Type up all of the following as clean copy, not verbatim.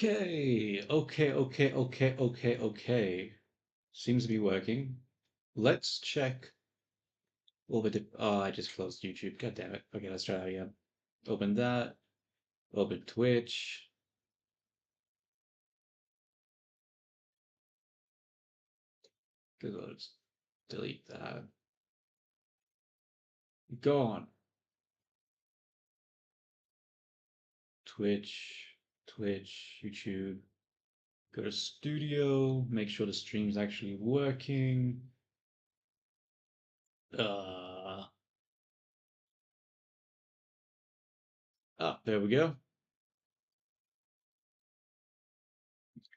Okay. Seems to be working. Let's check Oh, I just closed YouTube. God damn it. Okay, let's try that again. Open that. Open Twitch. Let's delete that. Go on. Twitch, YouTube. Go to studio. Make sure the stream's actually working. Uh, there we go.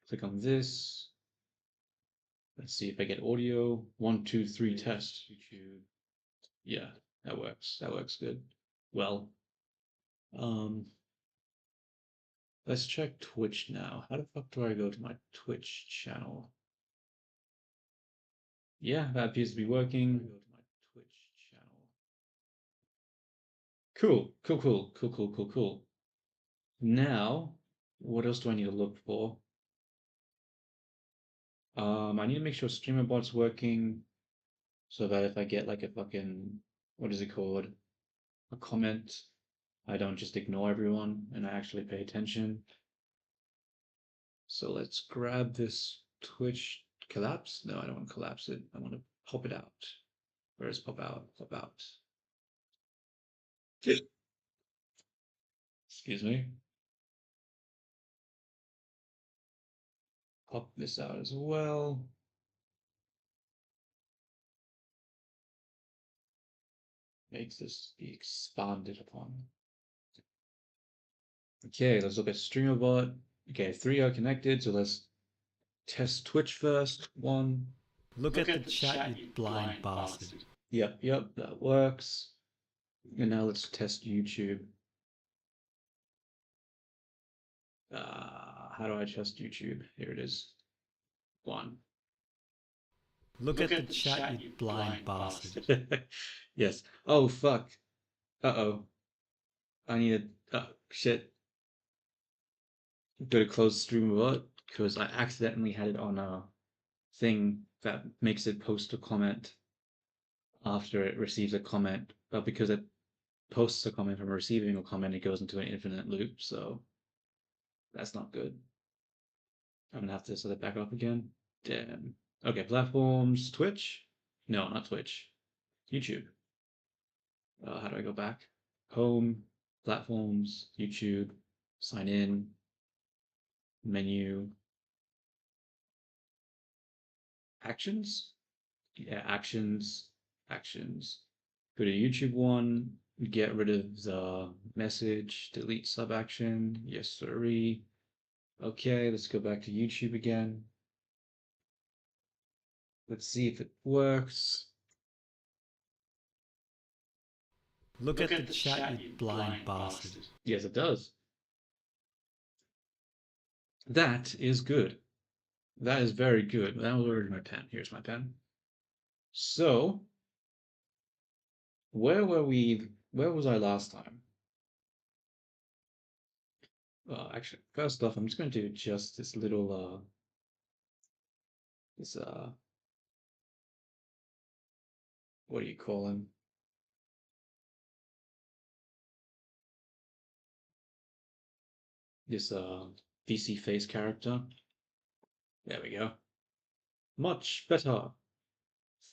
Click on this. Let's see if I get audio. 1, 2, 3, test. YouTube. Yeah, that works. That works good. Well, um, let's check Twitch now. How the fuck do I go to my Twitch channel? Yeah, that appears to be working. Go to my Twitch channel. Cool. Now, what else do I need to look for? I need to make sure StreamerBot's working so that if I get like a fucking, what is it called? A comment, I don't just ignore everyone and I actually pay attention. So let's grab this Twitch collapse. No, I don't want to collapse it. I want to pop it out. Where is pop out? Pop out. Excuse me. Pop this out as well. Makes this be expanded upon. Okay, let's look at StreamerBot. Okay, 3 are connected, so let's test Twitch first. 1. Look at the chat, you blind bastard. Yep, that works. And now let's test YouTube. How do I test YouTube? Here it is. 1. Look at the chat, you blind bastard. Yes. Oh, fuck. Uh-oh. I need to... Oh, shit. Go to close StreamerBot because I accidentally had it on a thing that makes it post a comment after it receives a comment, but because it posts a comment from receiving a comment, it goes into an infinite loop, so that's not good. I'm gonna have to set it back up again. Damn. Okay, platforms, Twitch? No, not Twitch. YouTube. How do I go back? Home, platforms, YouTube, sign in, menu, actions? Yeah, actions. Go to YouTube one, get rid of the message, delete sub action. Yes, sirree. Okay, let's go back to YouTube again. Let's see if it works. Look at the chat, you blind bastard. Yes, it does. That is good. That is very good. That was already my pen. Here's my pen. So, where were we? Where was I last time? Well, actually, first off, I'm just going to do just this little, this, what do you call him? This, VC face character. There we go. Much better.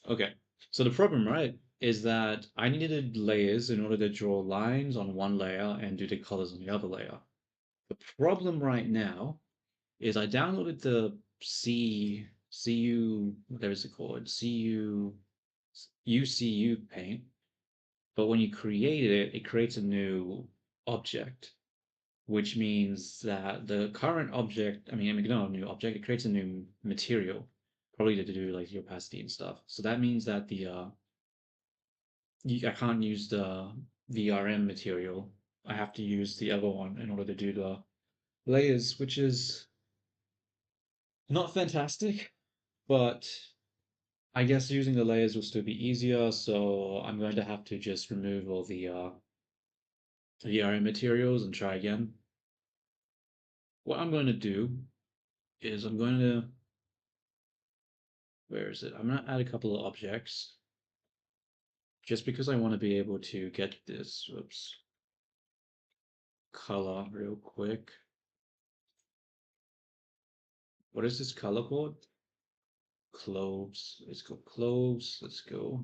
Okay, so the problem, right, is that I needed layers in order to draw lines on one layer and do the colors on the other layer. The problem right now is I downloaded the what is it called? UCU paint, but when you create it, it creates a new object, which means that the current object, not a new object, it creates a new material, probably to do like the opacity and stuff. So that means that I can't use the VRM material. I have to use the other one in order to do the layers, which is not fantastic, but I guess using the layers will still be easier, so I'm going to have to just remove all the VRM materials and try again. what I'm going to do is I'm going to, where is it? I'm going to add a couple of objects just because I want to be able to get this, oops, color real quick. What is this color called? Cloves. Let's go cloves. Let's go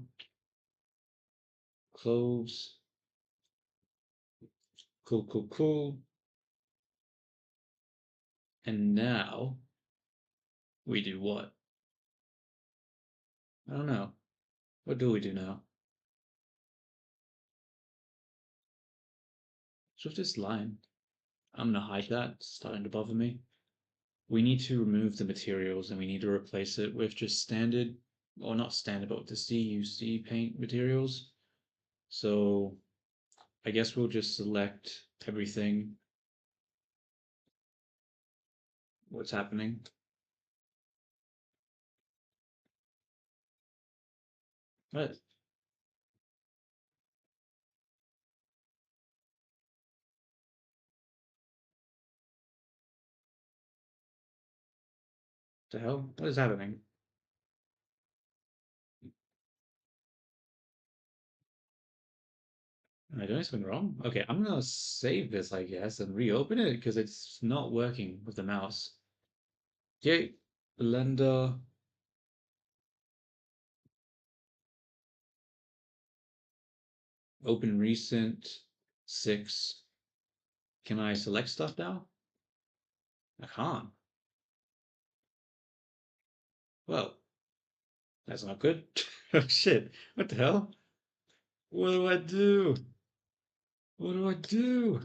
cloves. Cool, cool, cool. And now we do what? I don't know. What do we do now? So with this line, I'm gonna hide that. It's starting to bother me. We need to remove the materials and we need to replace it with just standard, or not standard, but the CUC paint materials. So I guess we'll just select everything. What's happening? What the hell? What is happening? Am I doing something wrong? Okay, I'm gonna save this, I guess, and reopen it because it's not working with the mouse. Okay, Blender. Open recent 6. Can I select stuff now? I can't. Well, that's not good. Oh shit. What the hell? What do I do? What do I do?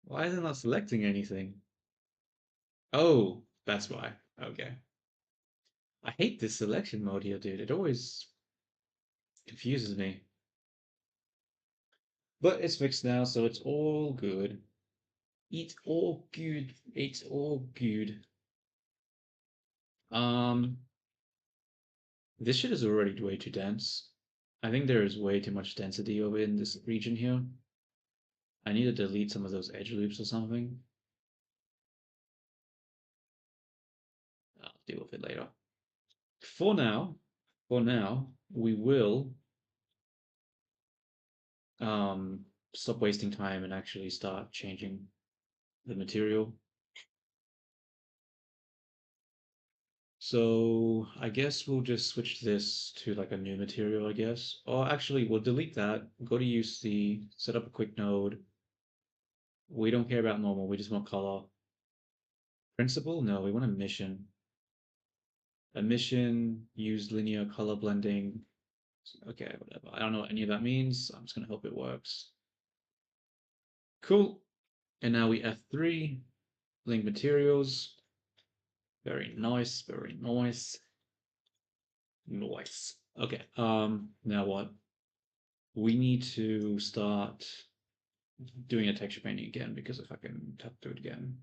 Why is it not selecting anything? Oh, that's why. Okay. I hate this selection mode here, dude. It always confuses me. But it's fixed now, so it's all good. It's all good. It's all good. Um, this shit is already way too dense. I think there is way too much density over in this region here. I need to delete some of those edge loops or something. I'll deal with it later. For now, we will um, stop wasting time and actually start changing the material. So I guess we'll just switch this to like a new material, I guess. Or actually, we'll delete that, go to UC, set up a quick node. We don't care about normal, we just want color. Principal? No, we want emission. Emission, use linear color blending. Okay, whatever. I don't know what any of that means. I'm just gonna hope it works. Cool. And now we F3, link materials. Very nice, very nice. Nice. Okay, now what? We need to start doing a texture painting again because if I can tap through it again.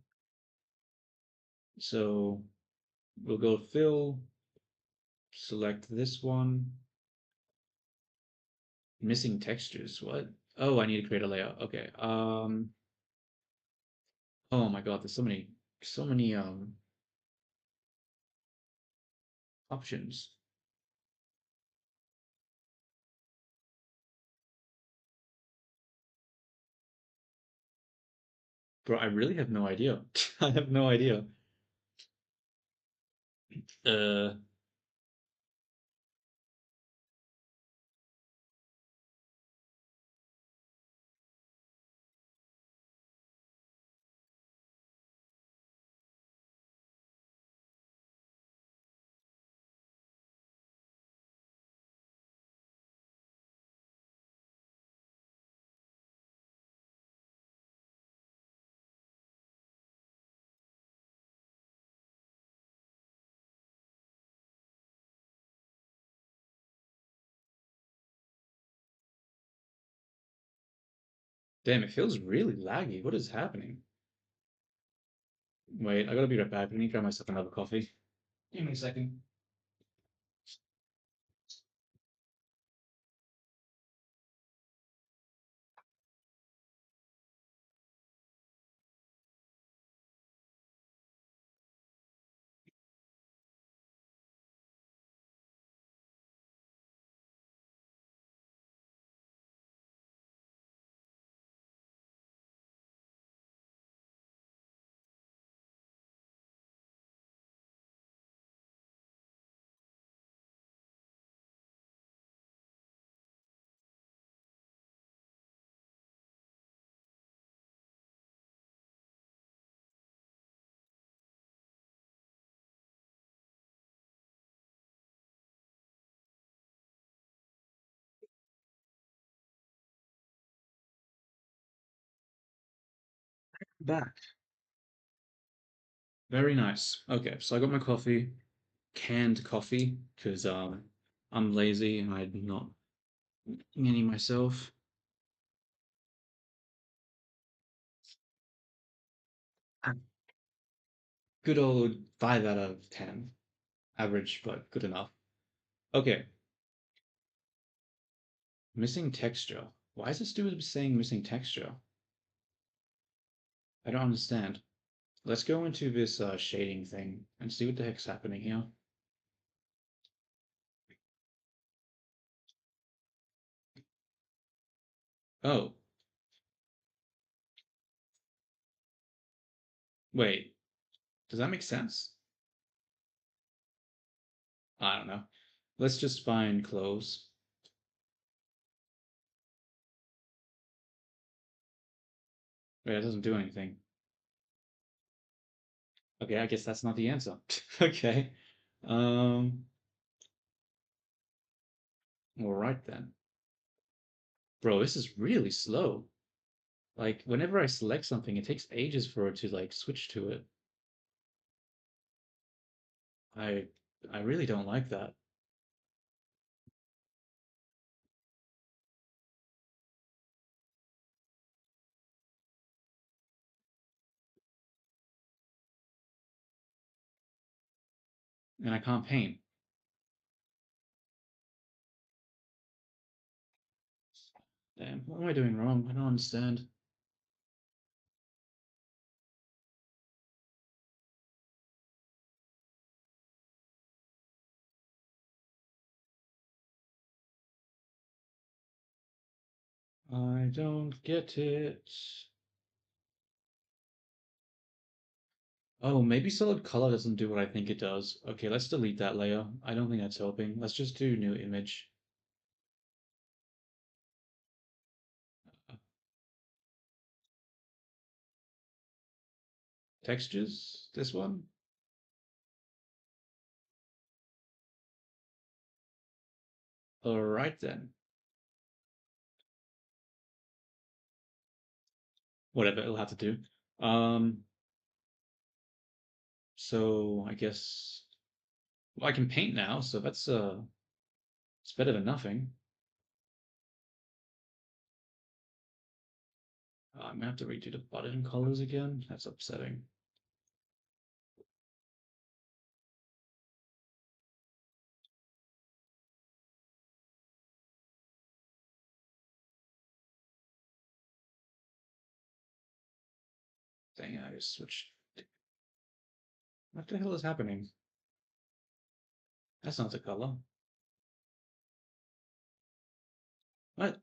So we'll go fill, select this one. Missing textures, what? Oh, I need to create a layer. Okay. Oh my god, there's so many options. Bro, I really have no idea. I have no idea. Uh, damn, it feels really laggy. What is happening? Wait, I gotta be right back. I need to grab myself another coffee. Give me a second. Back. Very nice. Okay, so I got my coffee, canned coffee, because I'm lazy and I'm not making any myself. Ah, good old 5 out of 10. Average, but good enough. Okay, missing texture. Why is this dude saying missing texture? I don't understand. Let's go into this shading thing and see what the heck's happening here. Oh, wait. Does that make sense? I don't know. Let's just find clothes. Wait, that doesn't do anything. Okay, I guess that's not the answer. Okay. Um, all right then. Bro, this is really slow. Like, whenever I select something, it takes ages for it to, like, switch to it. I I really don't like that. And I can't paint. Damn, what am I doing wrong? I don't understand. I don't get it. Oh, maybe solid color doesn't do what I think it does. Okay, let's delete that layer. I don't think that's helping. Let's just do new image. Textures? This one? Alright then. Whatever, it'll have to do. Um, so I guess well, I can paint now, so that's it's better than nothing. I'm gonna have to redo the button colors again. That's upsetting. Dang, I just switched. What the hell is happening? That's not the color. What?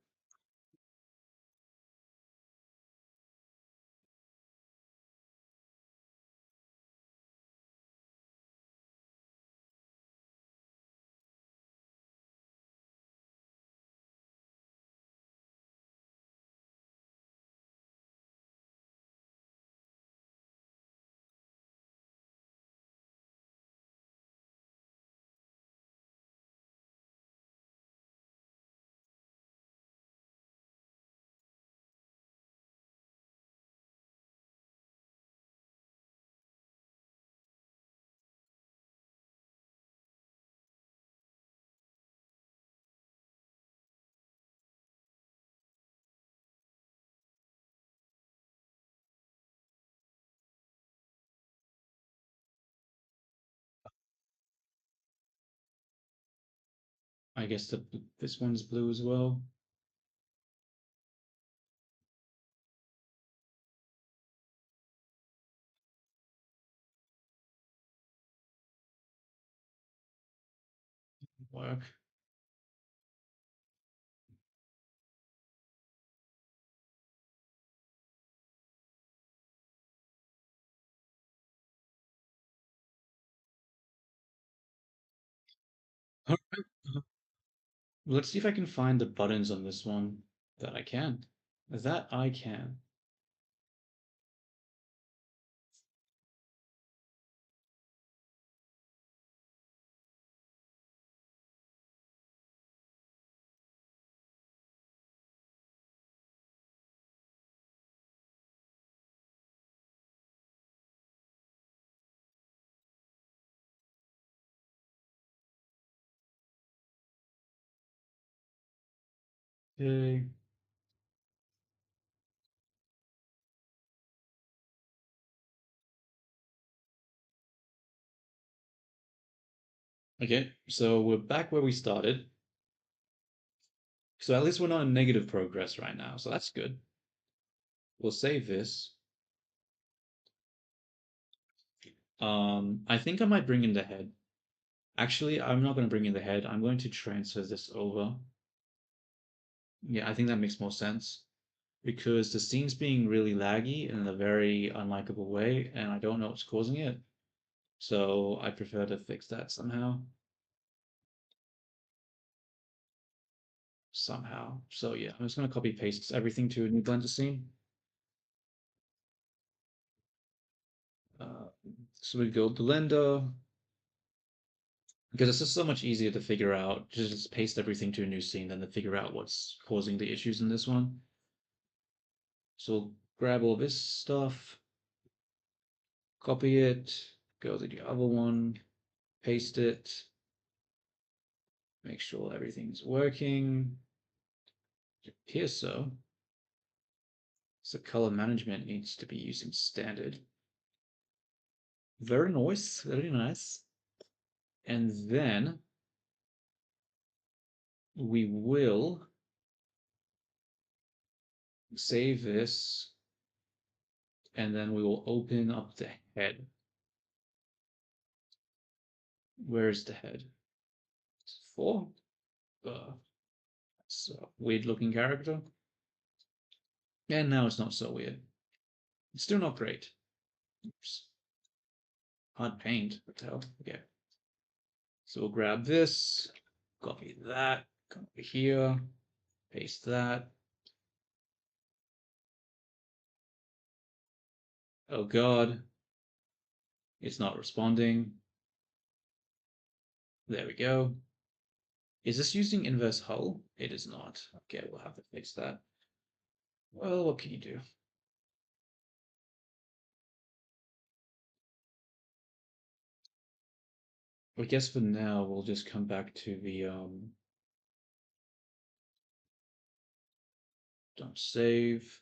I guess this one's blue as well. Work. Alright. Let's see if I can find the buttons on this one that I can. That I can. Okay. Okay, so we're back where we started. So at least we're not in negative progress right now, so that's good. We'll save this. I think I might bring in the head. Actually, I'm not going to bring in the head. I'm going to transfer this over. Yeah, I think that makes more sense because the scene's being really laggy in a very unlikable way, and I don't know what's causing it. So I prefer to fix that somehow. Somehow. So yeah, I'm just going to copy paste everything to a new Blender scene. Uh, so we go Blender, because it's just so much easier to figure out, just paste everything to a new scene than to figure out what's causing the issues in this one. So we'll grab all this stuff, copy it, go to the other one, paste it, make sure everything's working. It appears so. So color management needs to be using standard. Very nice, very nice. And then we will save this, and then we will open up the head. Where's the head? It's 4. It's a weird looking character. And now it's not so weird. It's still not great. Oops. Hard paint. What the hell? Okay. So we'll grab this, copy that, come over here, paste that. Oh god. It's not responding. There we go. Is this using inverse hull? It is not. Okay, we'll have to fix that. Well, what can you do? I guess for now we'll just come back to the don't save.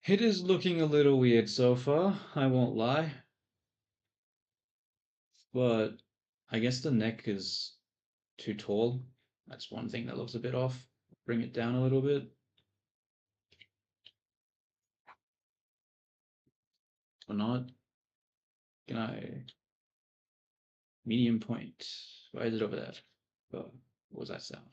It is looking a little weird so far, I won't lie. But I guess the neck is too tall. That's one thing that looks a bit off. Bring it down a little bit. Or not. Can I? Medium point. Why is it over there? Oh, what was that sound?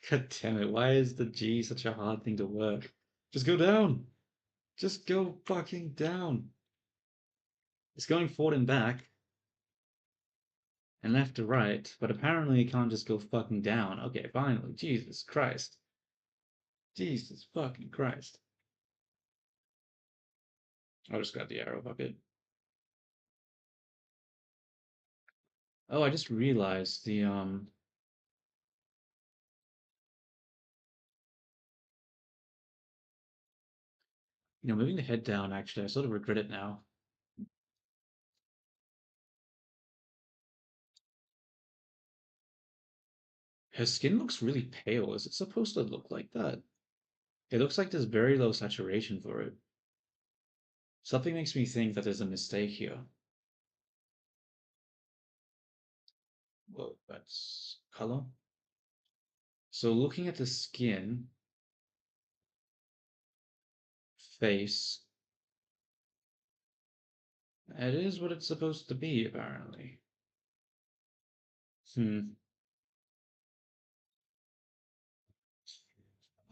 God damn it. Why is the G such a hard thing to work? Just go down. Just go fucking down. It's going forward and back. And left to right. But apparently it can't just go fucking down. Okay, finally. Jesus Christ. Jesus fucking Christ. I'll just grab the arrow bucket. Oh, I just realized the moving the head down, actually, I sort of regret it now. Her skin looks really pale. Is it supposed to look like that? It looks like there's very low saturation for it. Something makes me think that there's a mistake here. Well, that's color. So looking at the skin, face, it is what it's supposed to be, apparently. Hmm.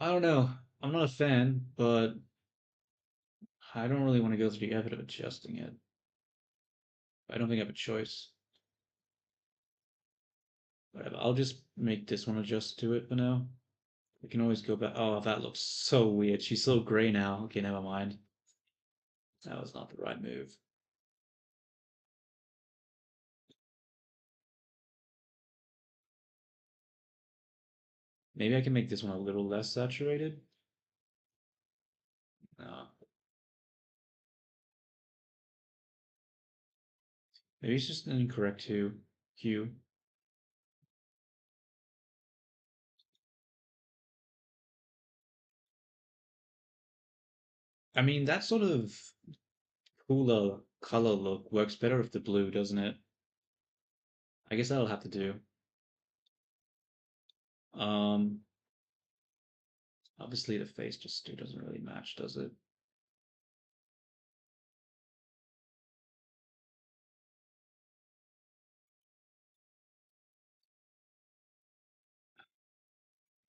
I don't know. I'm not a fan, but I don't really want to go through the effort of adjusting it. I don't think I have a choice. Whatever. I'll just make this one adjust to it for now. We can always go back. Oh, that looks so weird. She's so gray now. Okay, never mind. That was not the right move. Maybe I can make this one a little less saturated. No. Maybe it's just an incorrect hue. I mean, that sort of cooler color look works better with the blue, doesn't it? I guess that'll have to do. Um, Obviously the face just still doesn't really match, does it?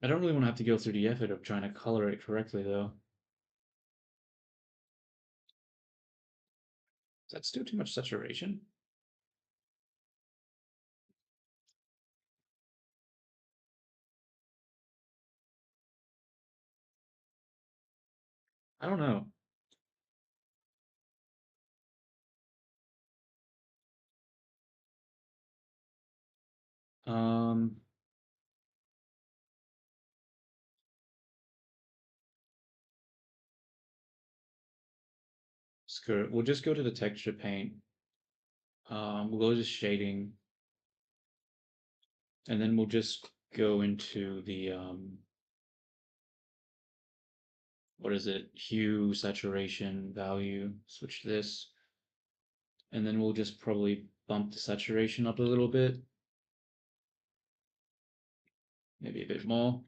I don't really want to have to go through the effort of trying to color it correctly, though. Is that still too much saturation? I don't know. Um, Screw it. We'll just go to the texture paint. We'll go to shading, and then we'll just go into the what is it? Hue, saturation, value. Switch this, and then we'll just probably bump the saturation up a little bit, maybe a bit more.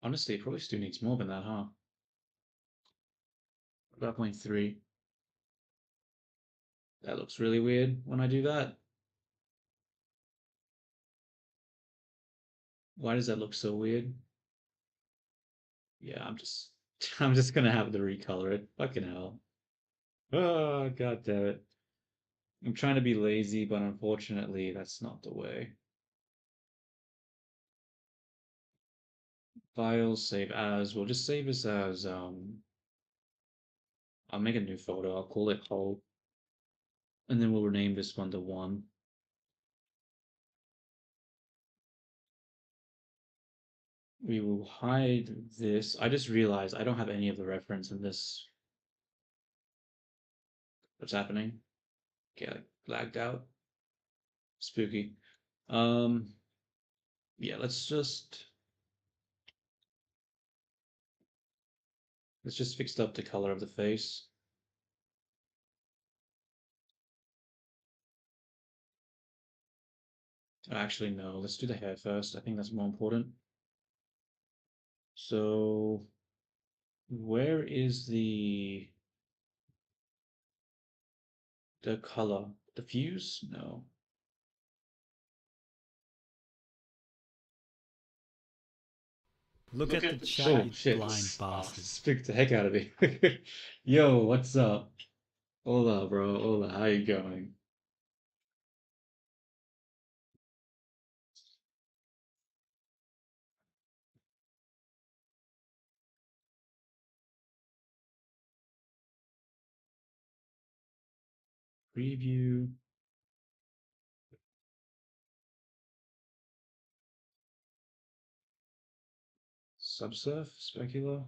Honestly, it probably still needs more than that, huh? About 0.3. That looks really weird when I do that. Why does that look so weird? Yeah, I'm just gonna have to recolor it. Fucking hell. Oh, god damn it. I'm trying to be lazy, but unfortunately that's not the way. Files, save as. We'll just save this as I'll make a new folder, I'll call it whole. And then we'll rename this one to one. We will hide this. I just realized I don't have any of the reference in this. What's happening? Okay, like lagged out. Spooky. Um, yeah, let's just fix up the color of the face. Actually, no, let's do the hair first. I think that's more important. So, where is the color? Diffuse? No. Look Look at the at the chat, chat. Oh you shit! blind Oh, bastard. spooked the heck out of me. Yo, what's up? Hola, bro. Hola, how you going? Preview. Subsurf? Specular?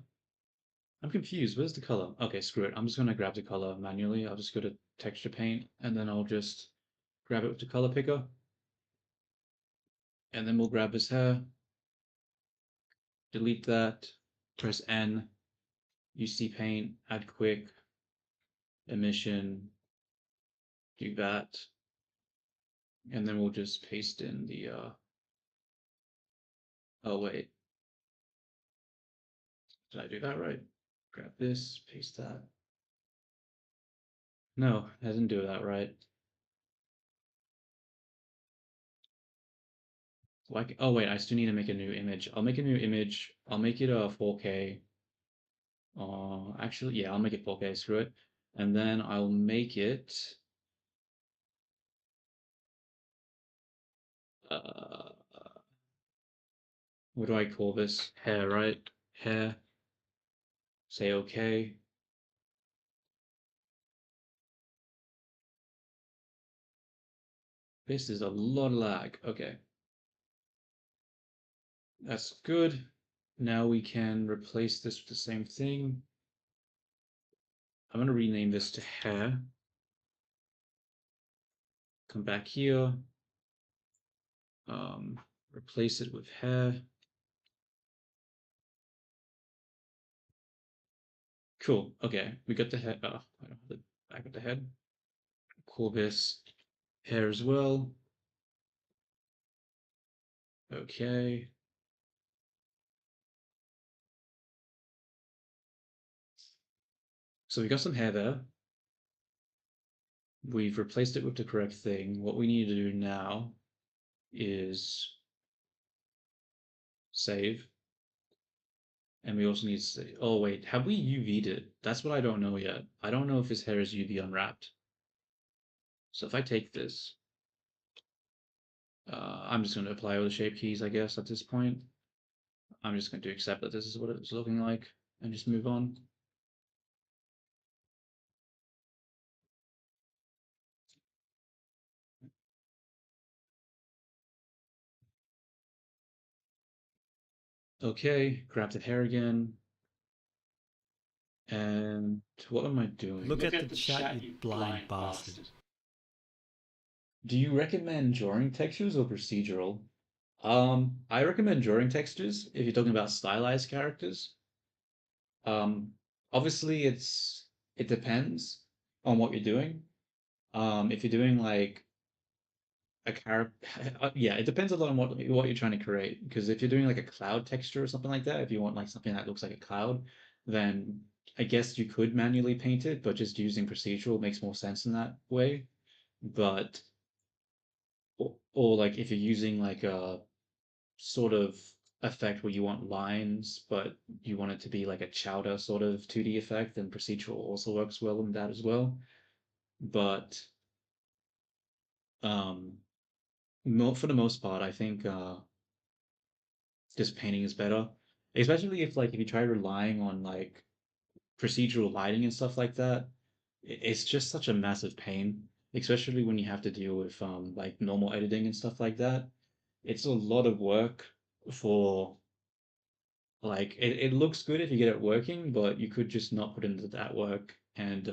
I'm confused. Where's the color? Okay, screw it. I'm just gonna grab the color manually. I'll just go to texture paint and then I'll just grab it with the color picker. And then we'll grab his hair, delete that, press N, UC paint, add quick, emission, do that. And then we'll just paste in the oh wait, did I do that right? Grab this, paste that. No, I didn't do that right. Like, oh wait, I still need to make a new image. I'll make a new image. I'll make it a 4K. Actually, yeah, I'll make it 4K. Screw it. And then I'll make it. Uh, what do I call this? Hair, right? Hair. Say okay. This is a lot of lag. Okay. That's good. Now we can replace this with the same thing. I'm going to rename this to hair. Come back here. Replace it with hair. Cool. Okay, we got the head. Oh, I don't have the back of the head. Call this hair as well. Okay. So we got some hair there. We've replaced it with the correct thing. What we need to do now is save. And we also need to say, oh wait, have we UV'd it? That's what I don't know yet. I don't know if his hair is UV unwrapped. So if I take this, I'm just going to apply all the shape keys, I guess, at this point. I'm just going to accept that this is what it's looking like and just move on. Okay, grab the hair again. And what am I doing? Look at the chat, you blind bastard. Do you recommend drawing textures or procedural? I recommend drawing textures if you're talking about stylized characters. Um, Obviously it depends on what you're doing. If you're doing like a character, yeah, it depends a lot on what you're trying to create. Because if you're doing like a cloud texture or something like that, if you want like something that looks like a cloud, then I guess you could manually paint it, but just using procedural makes more sense in that way. But or like if you're using like a sort of effect where you want lines, but you want it to be like a chowder sort of 2D effect, then procedural also works well in that as well. But um, for the most part, I think just painting is better, especially if you try relying on like procedural lighting and stuff like that. It's just such a massive pain, especially when you have to deal with like normal editing and stuff like that. It's a lot of work for like it looks good if you get it working, but you could just not put into that work and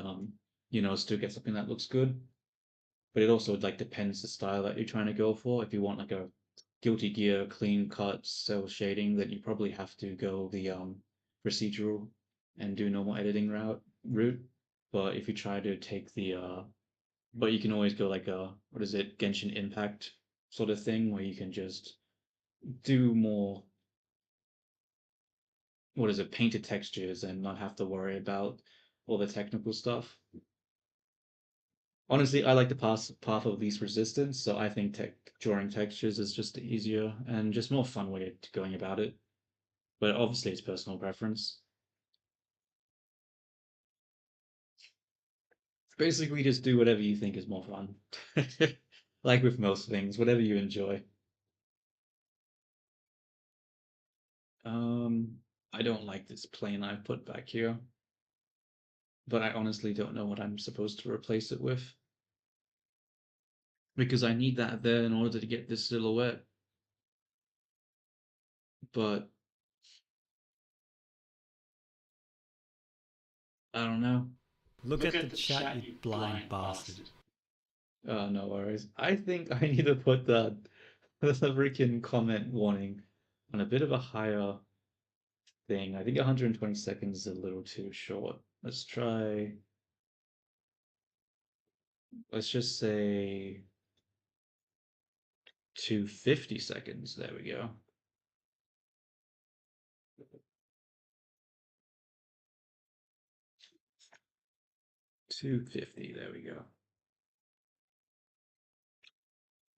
still get something that looks good. But it also like depends the style that you're trying to go for. If you want like a Guilty Gear clean cut cell shading, then you probably have to go the procedural and do normal editing route. But if you try to take the but you can always go like a what is it, Genshin Impact sort of thing where you can just do more what is it, painted textures and not have to worry about all the technical stuff. Honestly, I like the path of least resistance, so I think drawing textures is just the easier and just more fun way to going about it. But obviously, it's personal preference. Basically, just do whatever you think is more fun. Like with most things, whatever you enjoy. Um, I don't like this plane I've put back here, but I honestly don't know what I'm supposed to replace it with because I need that there in order to get this silhouette. But I don't know. Look at the chat, you blind bastard. No worries. I think I need to put the freaking comment warning on a bit of a higher thing. I think 120 seconds is a little too short. Let's just say 250 seconds. There we go. 250, there we go.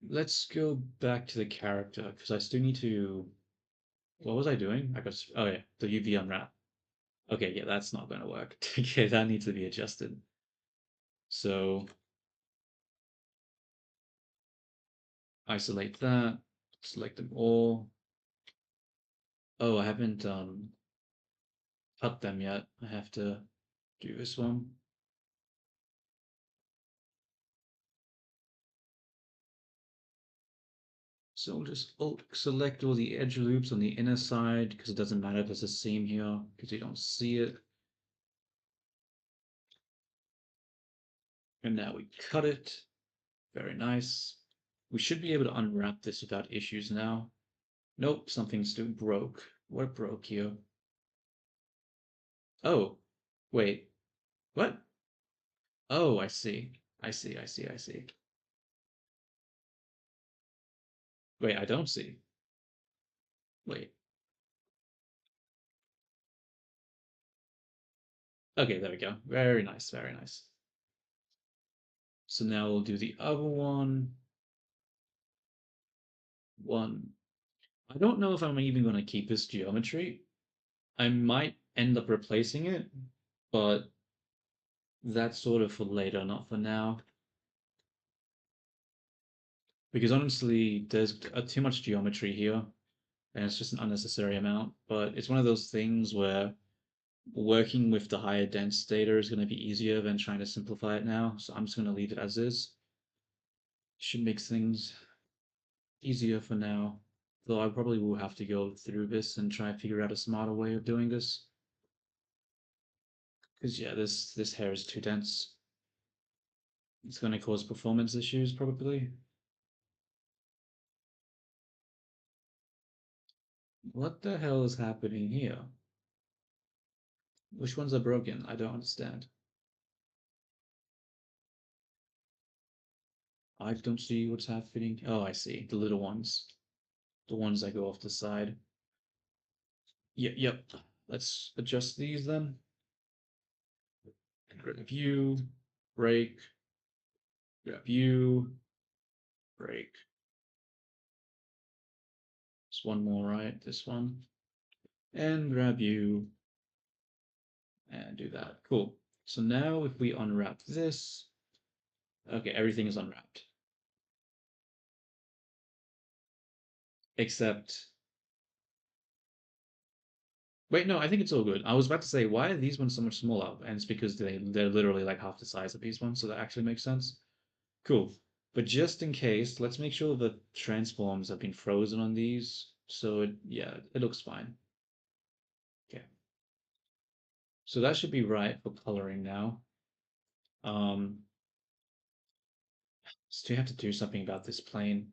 Let's go back to the character because I still need to. What was I doing? Oh yeah, the UV unwrap. Okay, yeah, that's not going to work. Okay, that needs to be adjusted. So isolate that, select them all. Oh, I haven't cut them yet. I have to do this one. So we'll just Alt select all the edge loops on the inner side because it doesn't matter if there's a seam here because you don't see it. And now we cut it. Very nice. We should be able to unwrap this without issues now. Nope, something still broke. What broke here? Oh, wait. What? Oh, I see. I see, I see, I see. Wait, I don't see. Wait. Okay, there we go. Very nice, very nice. So now we'll do the other one. I don't know if I'm even going to keep this geometry. I might end up replacing it, but that's sort of for later, not for now. Because honestly, there's too much geometry here, and it's just an unnecessary amount. But it's one of those things where working with the higher dense data is going to be easier than trying to simplify it now. So I'm just going to leave it as is. Should make things easier for now. Though I probably will have to go through this and try and figure out a smarter way of doing this. Because yeah, this hair is too dense. It's going to cause performance issues probably. What the hell is happening here? Which ones are broken? I don't understand. I don't see what's happening. Oh, I see. The little ones. The ones that go off the side. Yep. Let's adjust these then. Grab view, break, grab view, break. Just one more, right? This one. And grab view, and do that. Cool. So now if we unwrap this, okay, everything is unwrapped. Except, wait, no, I think it's all good. I was about to say, why are these ones so much smaller? And it's because they're literally like half the size of these ones, so that actually makes sense. Cool. But just in case, let's make sure the transforms have been frozen on these. So yeah, it looks fine. Okay. So that should be right for coloring now. Um, so we have to do something about this plane.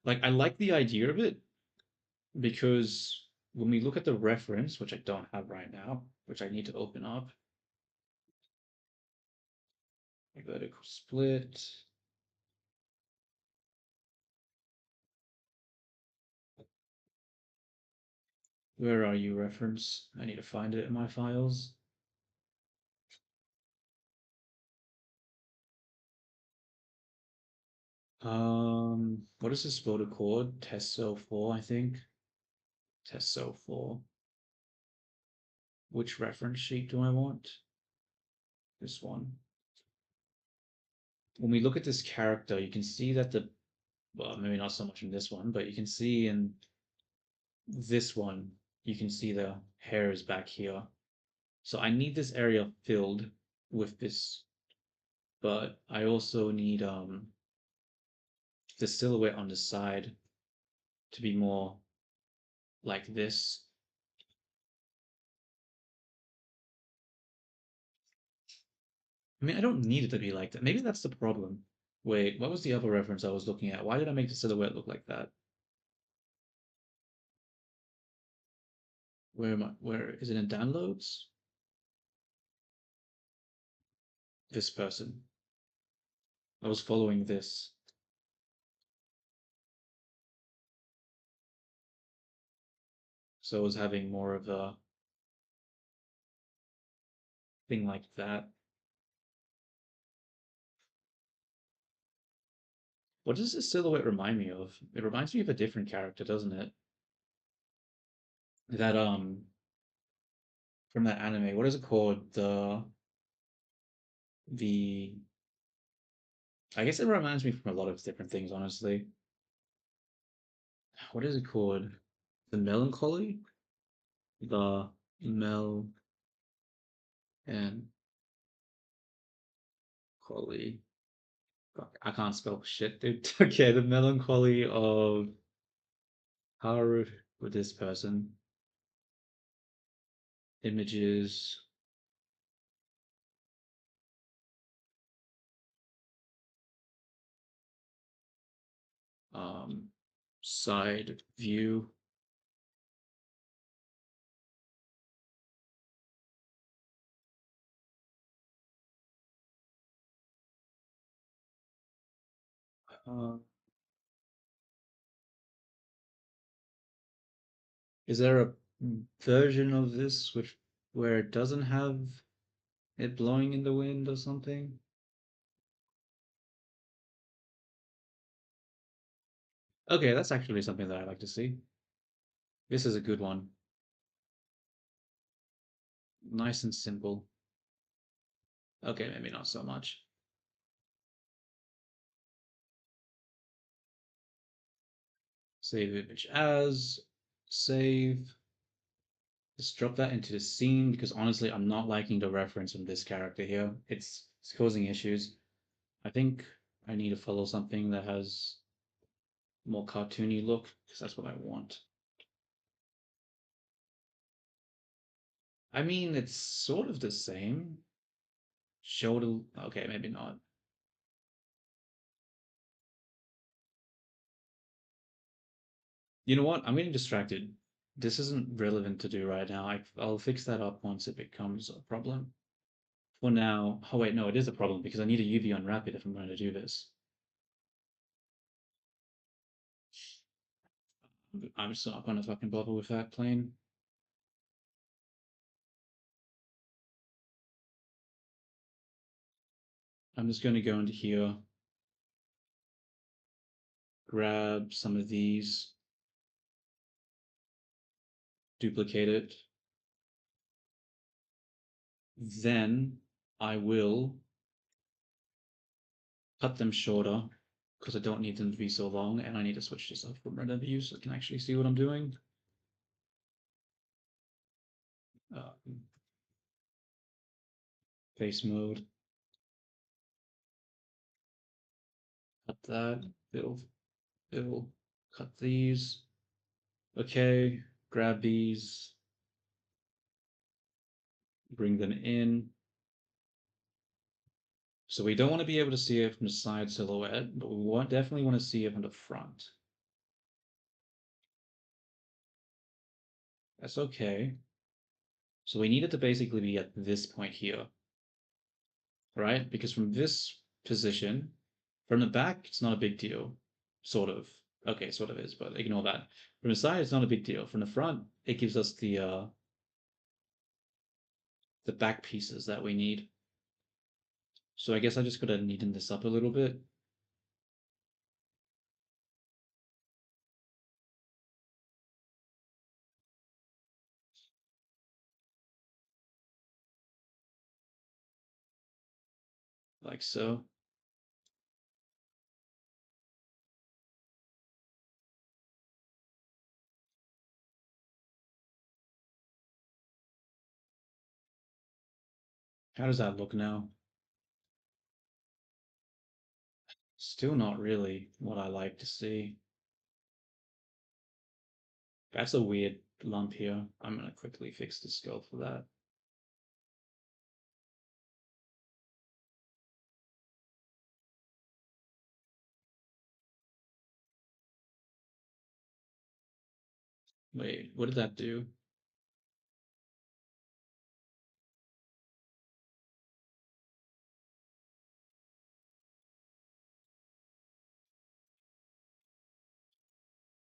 Like, I like the idea of it because when we look at the reference, which I don't have right now, which I need to open up, vertical split. Where are you, reference? I need to find it in my files. What is this photo called? Tesso 4, I think. Tesso 4. Which reference sheet do I want? This one. When we look at this character, you can see that well, maybe not so much in this one, but you can see in this one, you can see the hair is back here. So I need this area filled with this, but I also need the silhouette on the side to be more like this. I mean, I don't need it to be like that. Maybe that's the problem. Wait, what was the other reference I was looking at? Why did I make the silhouette look like that? Where am I? Where is it in downloads? This person. I was following this. So I was having more of a thing like that. What does this silhouette remind me of? It reminds me of a different character, doesn't it? That from that anime. What is it called? The I guess it reminds me from a lot of different things, honestly. What is it called? The melancholy? The mel and melancholy. Fuck, I can't spell shit, dude. Okay, the melancholy of Haru with this person. Images. Um, Side view. Uh, is there a version of this which where it doesn't have it blowing in the wind or something? Okay, that's actually something that I like to see. This is a good one. Nice and simple. Okay, maybe not so much. Save image as, save. Let's drop that into the scene because honestly, I'm not liking the reference from this character here. It's causing issues. I think I need to follow something that has more cartoony look because that's what I want. I mean, it's sort of the same. Shoulder. Okay, maybe not. You know what? I'm getting distracted. This isn't relevant to do right now. I'll fix that up once it becomes a problem. For now, oh wait, no, it is a problem because I need a UV unwrap it if I'm going to do this. I'm just not going to fucking bother with that plane. I'm just going to go into here, grab some of these, duplicate it. Then I will cut them shorter because I don't need them to be so long, and I need to switch this up from render view so I can actually see what I'm doing. Face mode. Cut that. Fill. Cut these. Okay. Grab these. Bring them in. So we don't want to be able to see it from the side silhouette, but we definitely want to see it from the front. That's okay. So we need it to basically be at this point here, right? Because from this position, from the back, it's not a big deal. Sort of. Okay, sort of is, but ignore that. From the side, it's not a big deal. From the front, it gives us the back pieces that we need. So I guess I just gotta neaten this up a little bit. Like so. How does that look now? Still not really what I like to see. That's a weird lump here. I'm gonna quickly fix the scale for that. Wait, what did that do?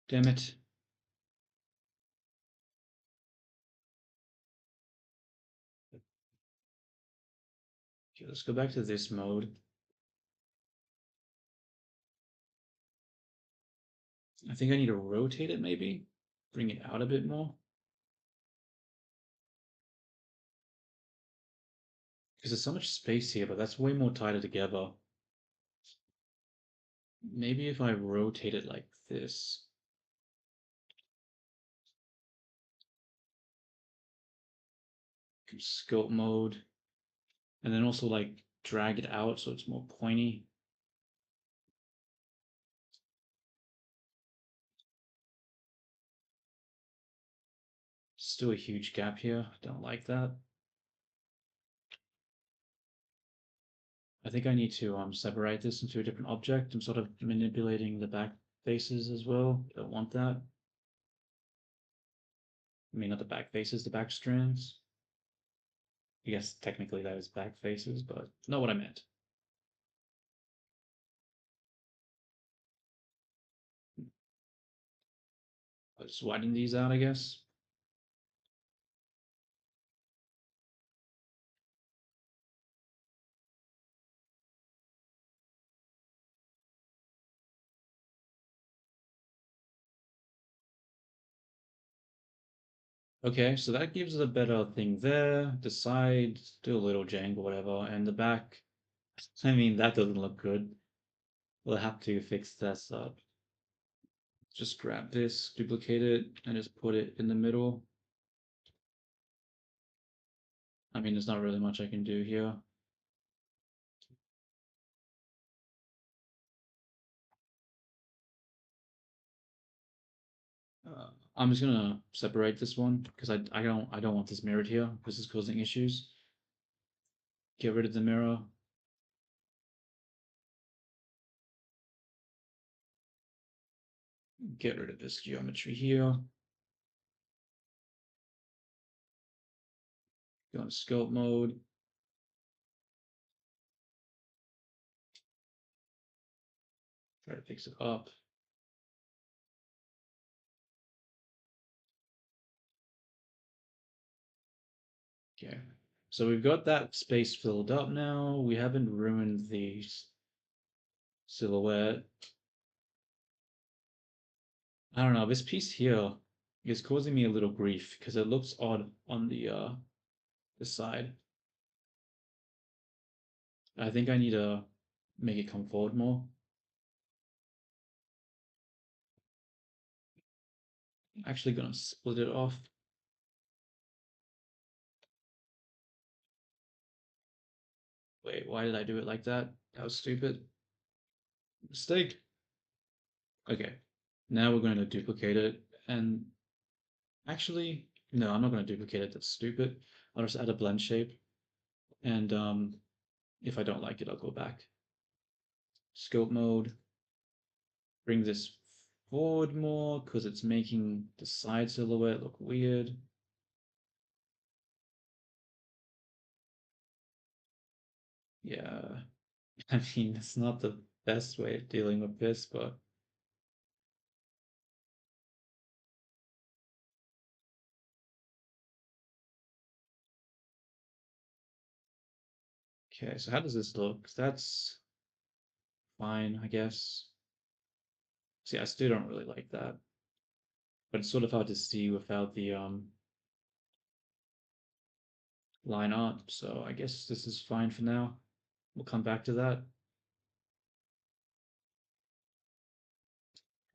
Damn it. Okay, let's go back to this mode. I think I need to rotate it maybe? Bring it out a bit more? Because there's so much space here, but that's way more tighter together. Maybe if I rotate it like this. Scope mode. And then also like drag it out so it's more pointy. Still a huge gap here. Don't like that. I think I need to separate this into a different object. I'm sort of manipulating the back faces as well. Don't want that. I mean, not the back faces, the back strands. I guess technically that is back faces, but not what I meant. I'll just widen these out, I guess. Okay, so that gives us a better thing there. The side, do a little jangle, whatever, and the back. I mean, that doesn't look good. We'll have to fix this up. Just grab this, duplicate it, and just put it in the middle. I mean, there's not really much I can do here. I'm just gonna separate this one because I don't want this mirrored here. This is causing issues. Get rid of the mirror. Get rid of this geometry here. Go into scope mode. Try to fix it up. Okay, so we've got that space filled up now. We haven't ruined the silhouette. I don't know, this piece here is causing me a little grief because it looks odd on the side. I think I need to make it come forward more. Actually gonna split it off. Wait, why did I do it like that? That was stupid. Mistake. Okay, now we're going to duplicate it, and actually, no, I'm not going to duplicate it. That's stupid. I'll just add a blend shape, and if I don't like it, I'll go back. Scope mode. Bring this forward more because it's making the side silhouette look weird. Yeah, I mean, it's not the best way of dealing with this, but okay, so how does this look? That's fine, I guess. See, I still don't really like that, but it's sort of hard to see without the line art, so I guess this is fine for now. We'll come back to that.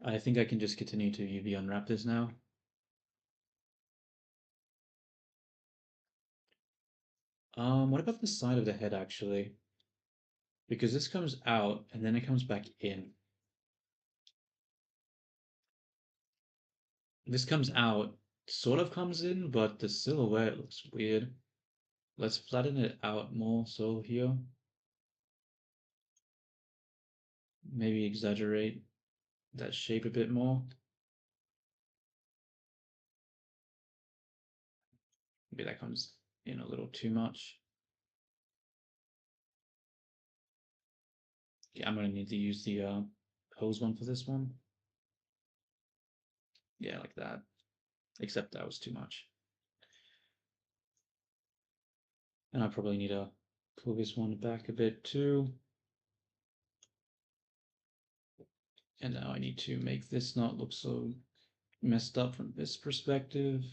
I think I can just continue to UV unwrap this now. What about the side of the head actually? Because this comes out and then it comes back in. This comes out, sort of comes in, but the silhouette looks weird. Let's flatten it out more so here. Maybe exaggerate that shape a bit more. Maybe that comes in a little too much. Yeah, I'm gonna need to use the pose one for this one. Yeah, like that. Except that was too much. And I probably need to pull this one back a bit too. And now I need to make this not look so messed up from this perspective.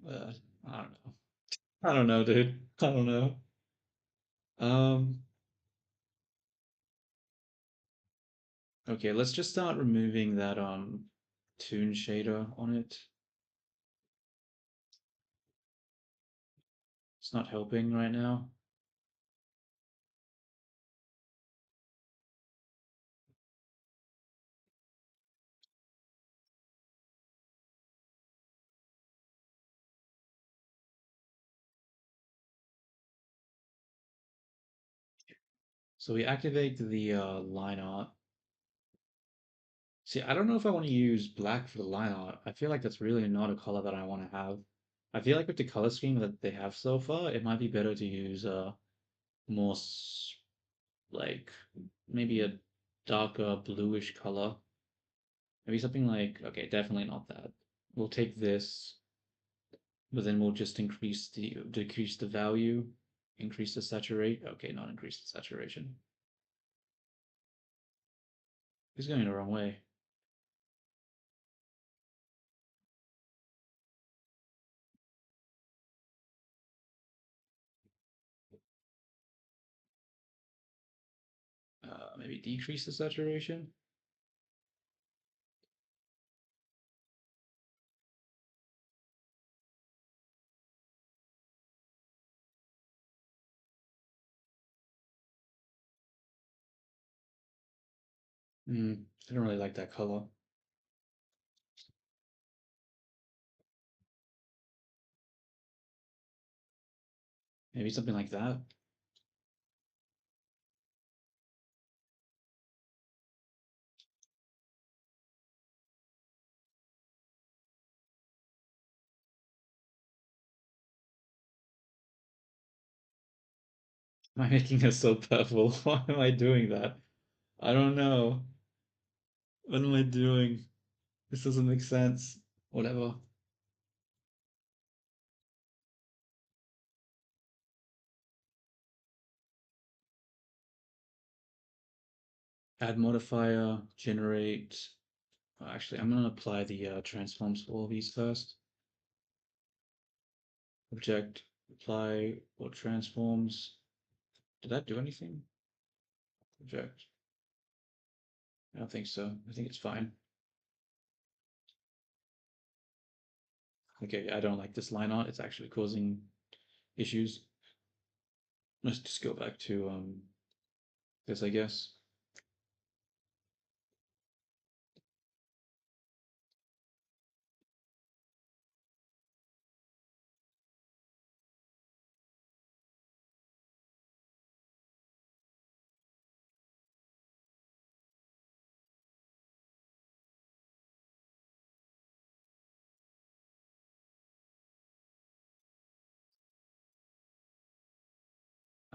I don't know. I don't know, dude. I don't know. Um, okay, let's just start removing that toon shader on it. It's not helping right now. So we activate the line art. See, I don't know if I want to use black for the line art. I feel like that's really not a color that I want to have. I feel like with the color scheme that they have so far, it might be better to use more like maybe a darker bluish color. Maybe something like, okay, definitely not that. We'll take this, but then we'll just decrease the value, increase the saturate. Okay, not increase the saturation. It's going the wrong way. Maybe decrease the saturation. I don't really like that color. Maybe something like that. Am I making it so purple? Why am I doing that? I don't know. What am I doing? This doesn't make sense. Whatever. Add modifier, generate. Actually, I'm gonna apply the transforms for all these first. Object, apply or transforms. Did that do anything? Object. I don't think so. I think it's fine. Okay, I don't like this line art. It's actually causing issues. Let's just go back to this, I guess.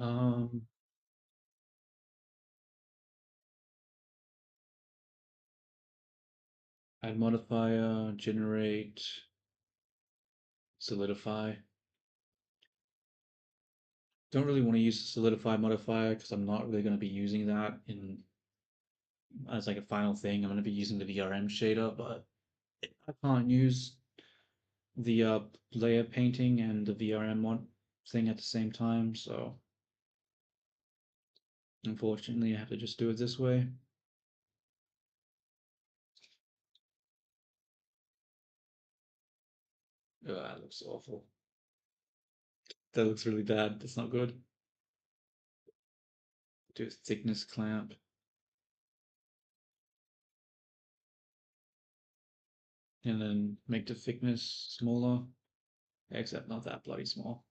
Um, Add modifier, generate, solidify. Don't really want to use the solidify modifier because I'm not really going to be using that in as like a final thing. I'm going to be using the VRM shader, but I can't use the layer painting and the VRM one thing at the same time, so unfortunately I have to just do it this way. Oh, that looks awful. That looks really bad. That's not good. Do a thickness clamp. And then make the thickness smaller. Except not that bloody small.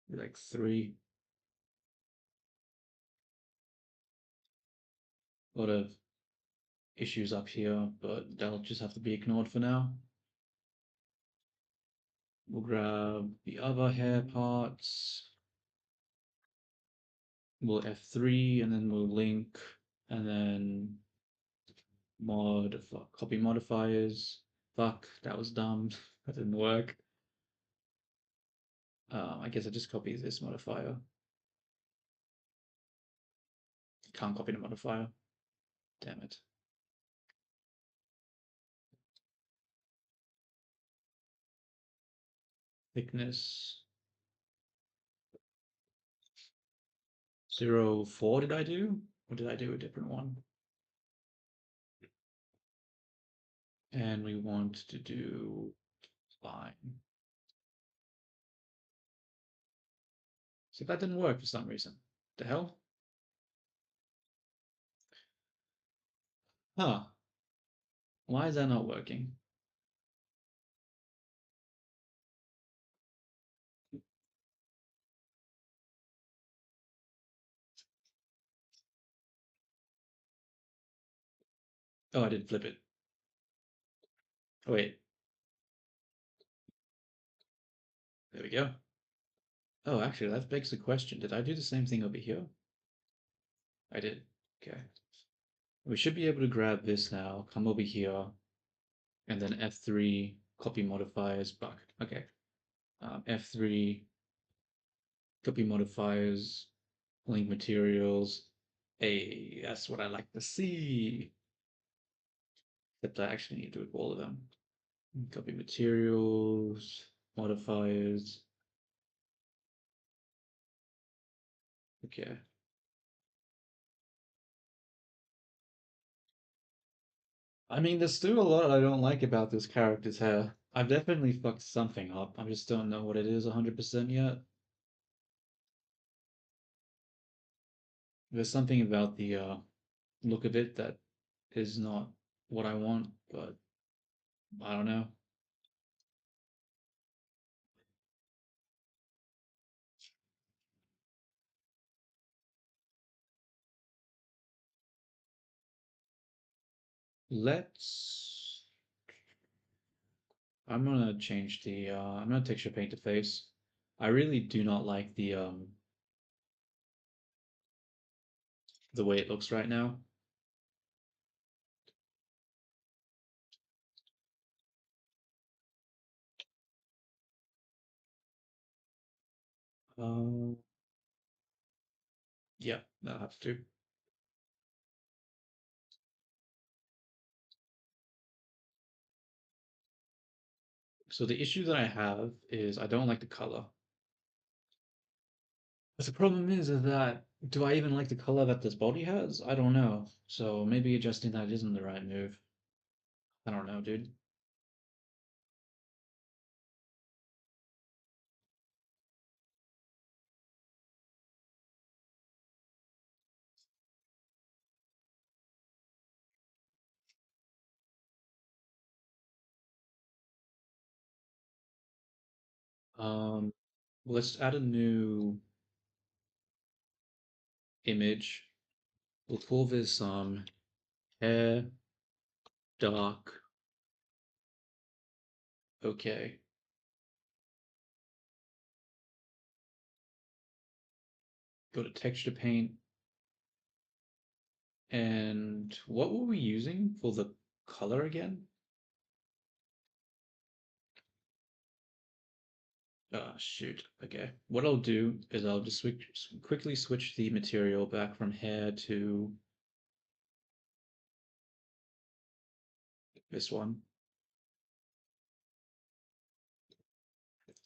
Like 3. A lot of issues up here, but that'll just have to be ignored for now. We'll grab the other hair parts. We'll F3 and then we'll link and then copy modifiers. Fuck, that was dumb. That didn't work. I guess I just copy this modifier. Can't copy the modifier. Damn it. Thickness. 04 did I do? Or did I do a different one? And we want to do line. See, that didn't work for some reason. The hell? Huh. Why is that not working? Oh, I did flip it. Oh, wait. There we go. Oh, actually, that begs the question. Did I do the same thing over here? I did. Okay. We should be able to grab this now, come over here, and then F3, copy modifiers, back. Okay. F3, copy modifiers, link materials. Hey, that's what I like to see. Except I actually need to do it with all of them. Copy materials, modifiers. Okay. I mean, there's still a lot I don't like about this character's hair. I've definitely fucked something up. I just don't know what it is 100% yet. There's something about the look of it that is not what I want, but I don't know. Let's. I'm gonna change the. I'm gonna texture paint the face. I really do not like the way it looks right now. Uh, yeah, that'll have to. So the issue that I have is I don't like the color. But the problem is that do I even like the color that this body has? I don't know. So maybe adjusting that isn't the right move. I don't know, dude. Um, let's add a new image. We'll call this hair dark. Okay. Go to texture paint. And what were we using for the color again? Ah, shoot. Okay. What I'll do is I'll just quickly switch the material back from hair to this one.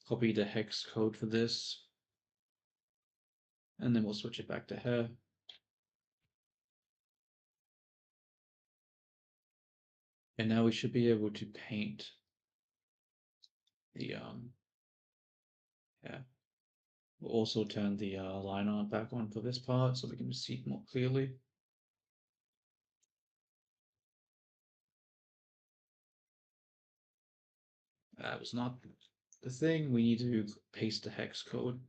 Copy the hex code for this. And then we'll switch it back to hair. And now we should be able to paint the yeah. We'll also turn the line art back on for this part so we can see it more clearly. That was not the thing. We need to paste the hex code.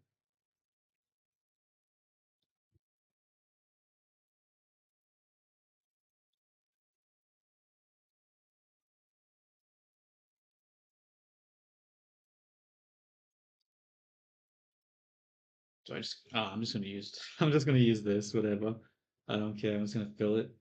So I'm just gonna use I'm just gonna use this, whatever. I don't care, I'm just gonna fill it.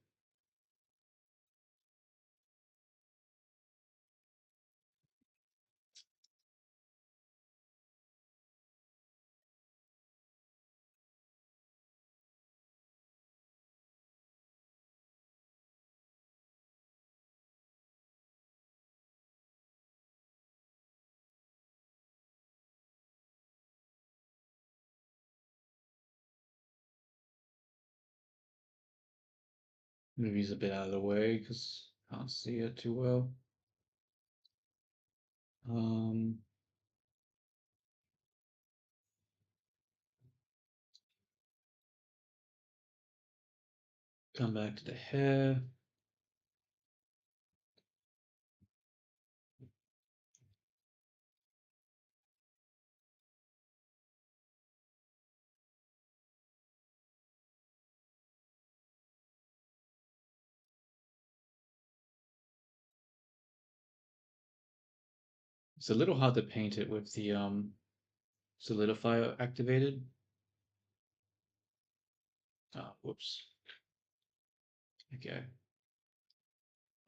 Move these a bit out of the way because I can't see it too well. Come back to the hair. It's a little hard to paint it with the solidifier activated. Oh, whoops. Okay.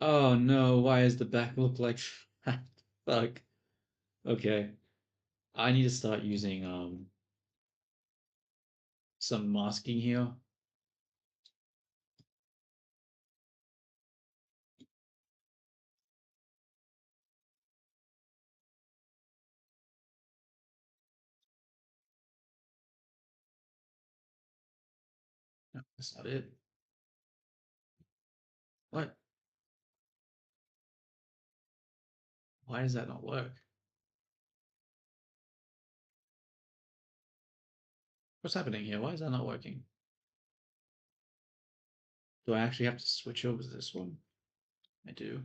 Oh no, why does the back look like that? Fuck. Okay. I need to start using some masking here. No, that's not it. What? Why does that not work? What's happening here? Why is that not working? Do I actually have to switch over to this one? I do.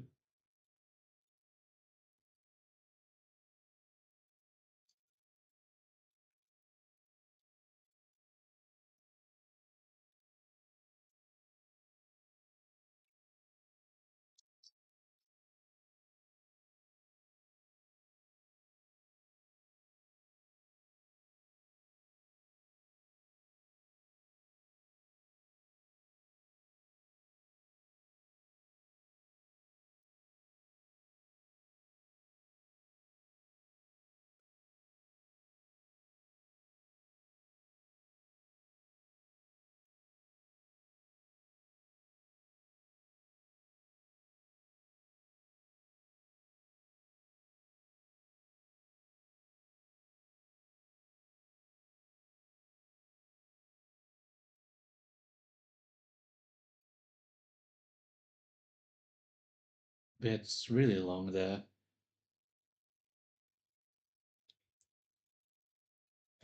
It's really long there.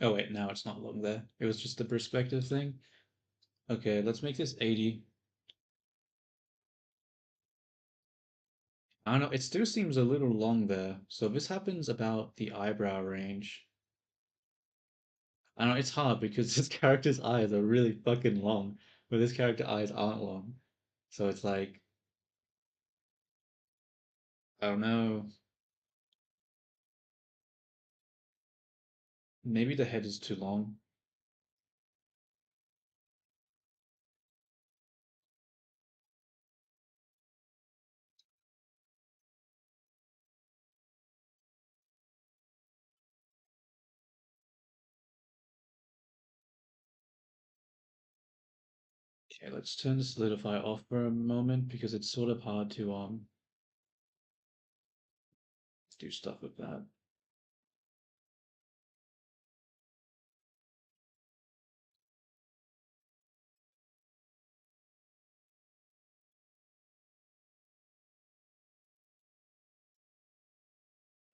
Oh wait, now it's not long there. It was just the perspective thing. Okay, let's make this 80. I don't know, it still seems a little long there. So this happens about the eyebrow range. I know it's hard because this character's eyes are really fucking long, but this character eyes aren't long. So it's like, I don't know. Maybe the head is too long. Okay, let's turn the solidify off for a moment because it's sort of hard to do stuff with that.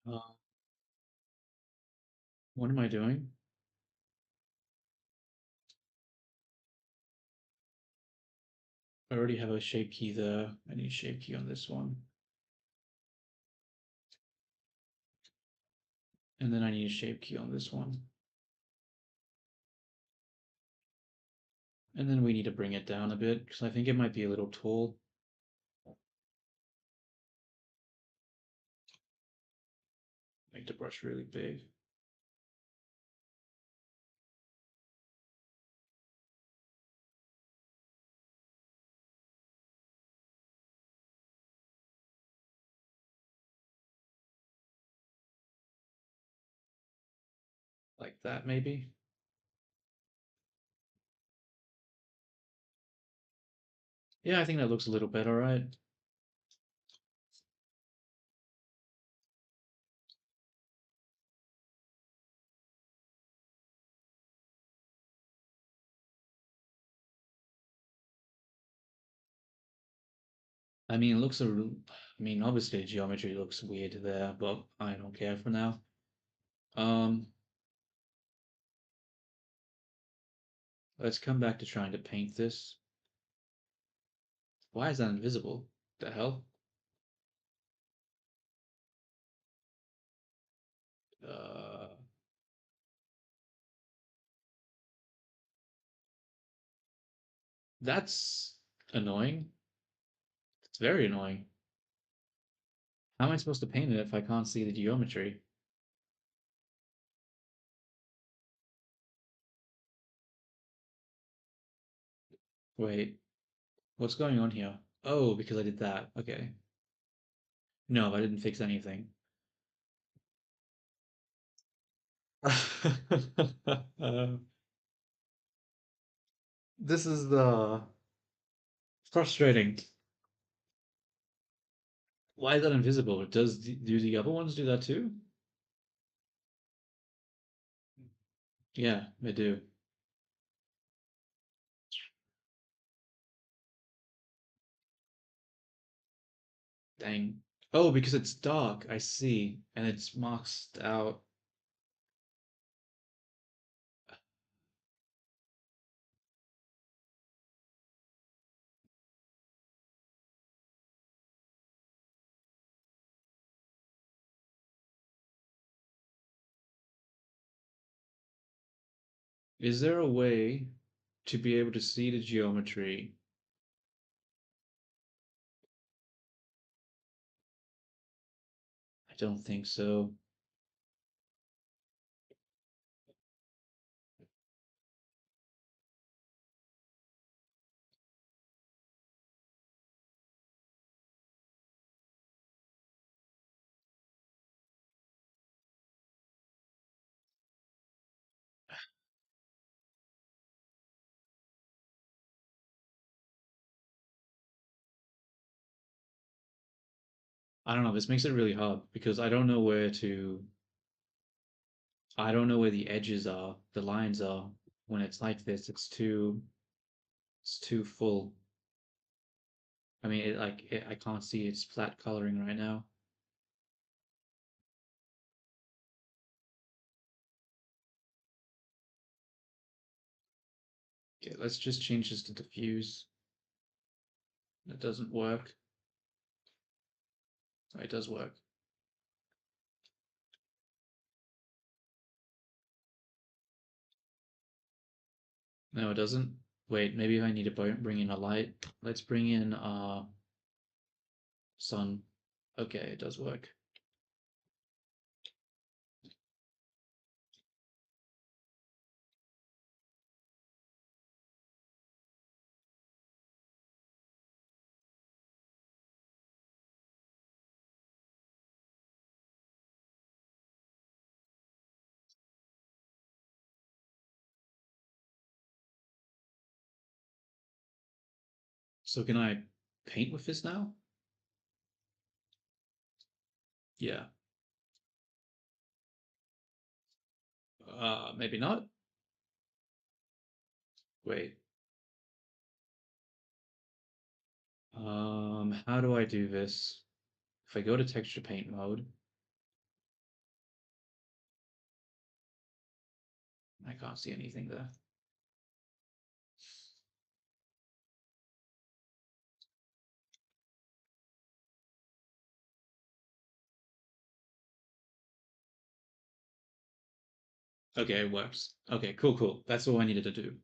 Uh, what am I doing? I already have a shape key there. I need a shape key on this one. And then I need a shape key on this one. And then we need to bring it down a bit because I think it might be a little tall. Make the brush really big. Like that, maybe. Yeah, I think that looks a little better, right? I mean, it looks I mean, obviously geometry looks weird there, but I don't care for now. Um, let's come back to trying to paint this. Why is that invisible? The hell? Uh, that's annoying. It's very annoying. How am I supposed to paint it if I can't see the geometry? Wait, what's going on here? Oh, because I did that. Okay. No, I didn't fix anything. This is the frustrating. Why is that invisible? Do the other ones do that too? Yeah, they do. Dang. Oh, because it's dark, I see. And it's masked out. Is there a way to be able to see the geometry? I don't think so. I don't know, this makes it really hard because I don't know where the edges are, the lines are. When it's like this, it's too full. I mean, I can't see its flat coloring right now. Okay, let's just change this to diffuse. That doesn't work. Oh, it does work. No, it doesn't. Wait, maybe I need to bring in a light. Let's bring in sun. Okay, it does work. So can I paint with this now? Yeah. Maybe not. Wait. How do I do this? If I go to texture paint mode, I can't see anything there. Okay, it works. Okay, cool, cool. That's all I needed to do.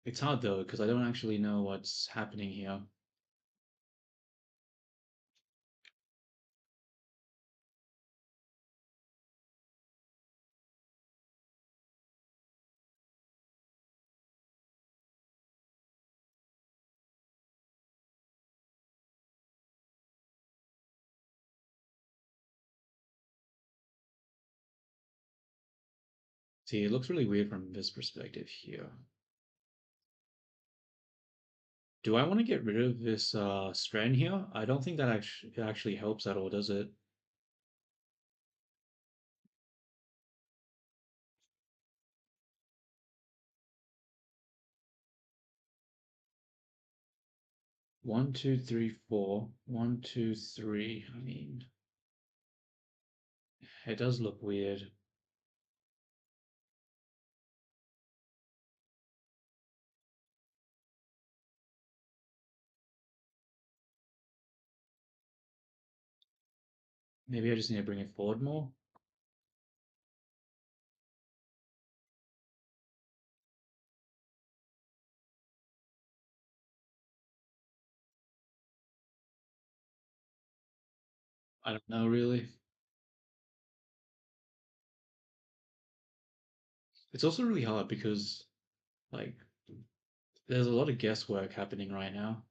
It's hard though, because I don't actually know what's happening here. See, it looks really weird from this perspective here. Do I want to get rid of this strand here? I don't think that actually helps at all, does it? One, two, three, four. One, two, three. I mean, it does look weird. Maybe I just need to bring it forward more. I don't know really. It's also really hard because like there's a lot of guesswork happening right now.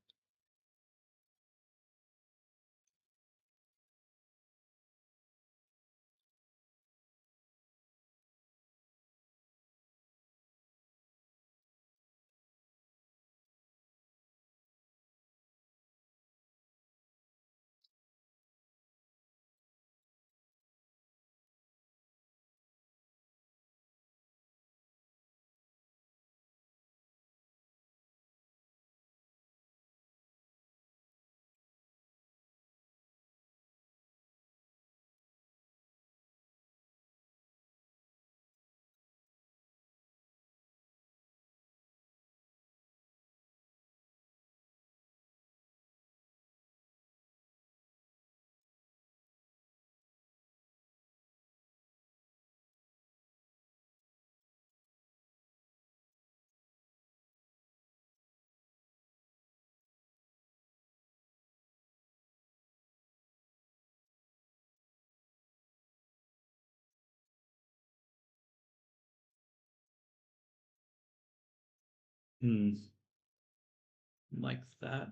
Hmm, like that.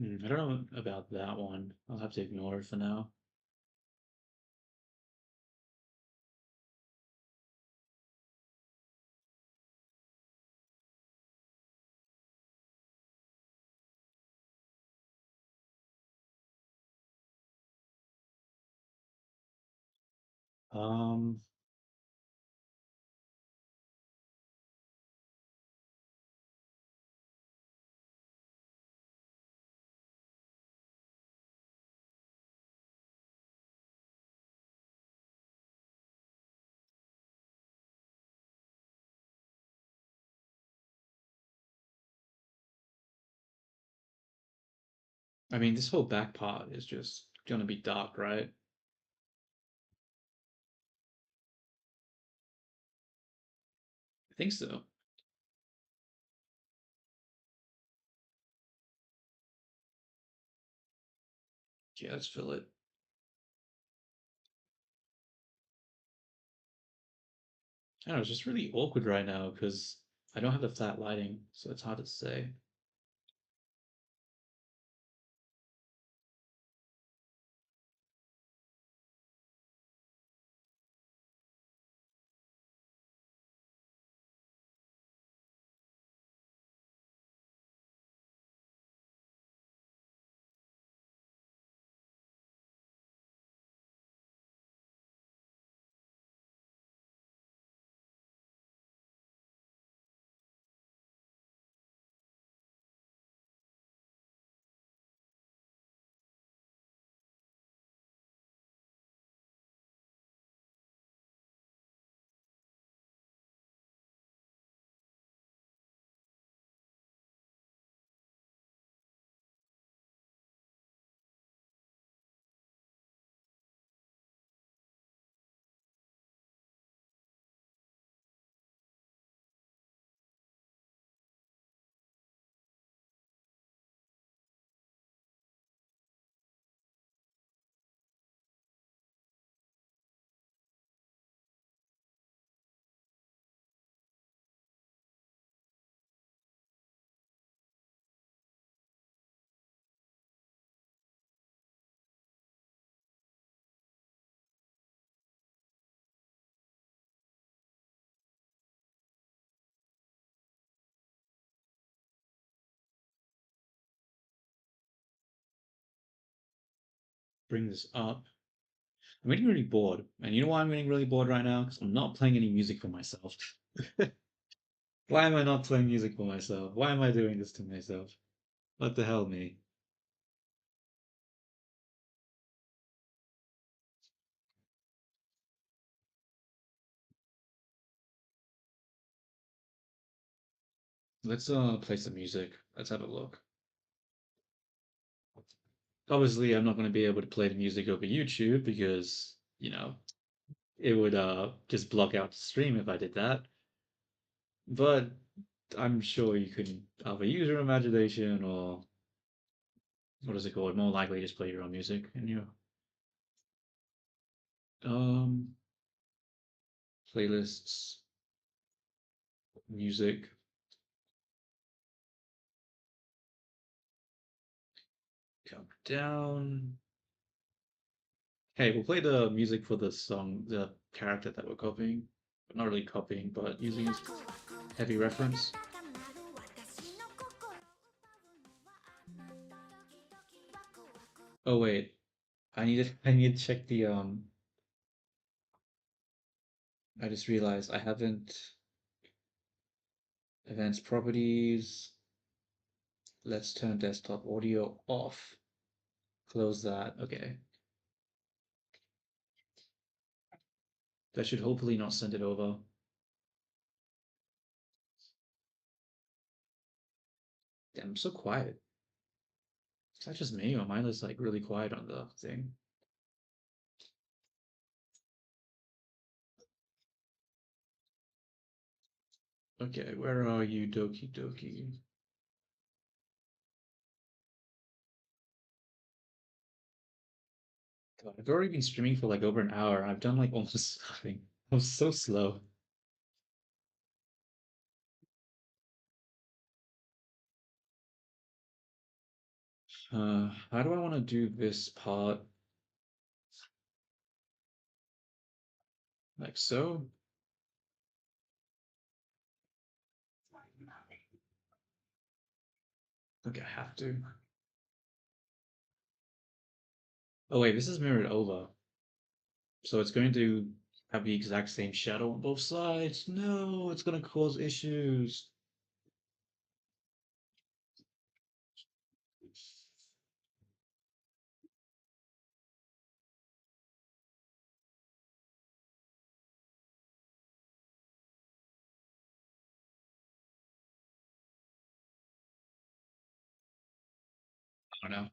I don't know about that one. I'll have to ignore it for now. Um, I mean, this whole back part is just gonna be dark, right? I think so. Yeah, let's fill it. I don't know, it's just really awkward right now because I don't have the flat lighting, so it's hard to say. bring this up. I'm getting really bored. And you know why I'm getting really bored right now? Because I'm not playing any music for myself. Why am I not playing music for myself? Why am I doing this to myself? What the hell, me? Let's play some music. Let's have a look. Obviously, I'm not going to be able to play the music over YouTube because, it would just block out the stream if I did that. But I'm sure you can either use your imagination or what is it called? More likely just play your own music and um playlists, music. Come down. Hey, we'll play the music for the song, the character that we're copying. Not really copying, but using as heavy reference. Oh wait, I need to check the I just realized I haven't advanced properties. Let's turn desktop audio off. Close that. Okay. That should hopefully not send it over. Damn, I'm so quiet. Is that just me or mine is like really quiet on the thing? Okay, where are you, Doki Doki? God, I've already been streaming for like over an hour. I've done like almost nothing. I'm so slow. How do I want to do this part? Like so? Okay, I have to. Oh wait, this is mirrored over. So it's going to have the exact same shadow on both sides. No, it's gonna cause issues. I don't know.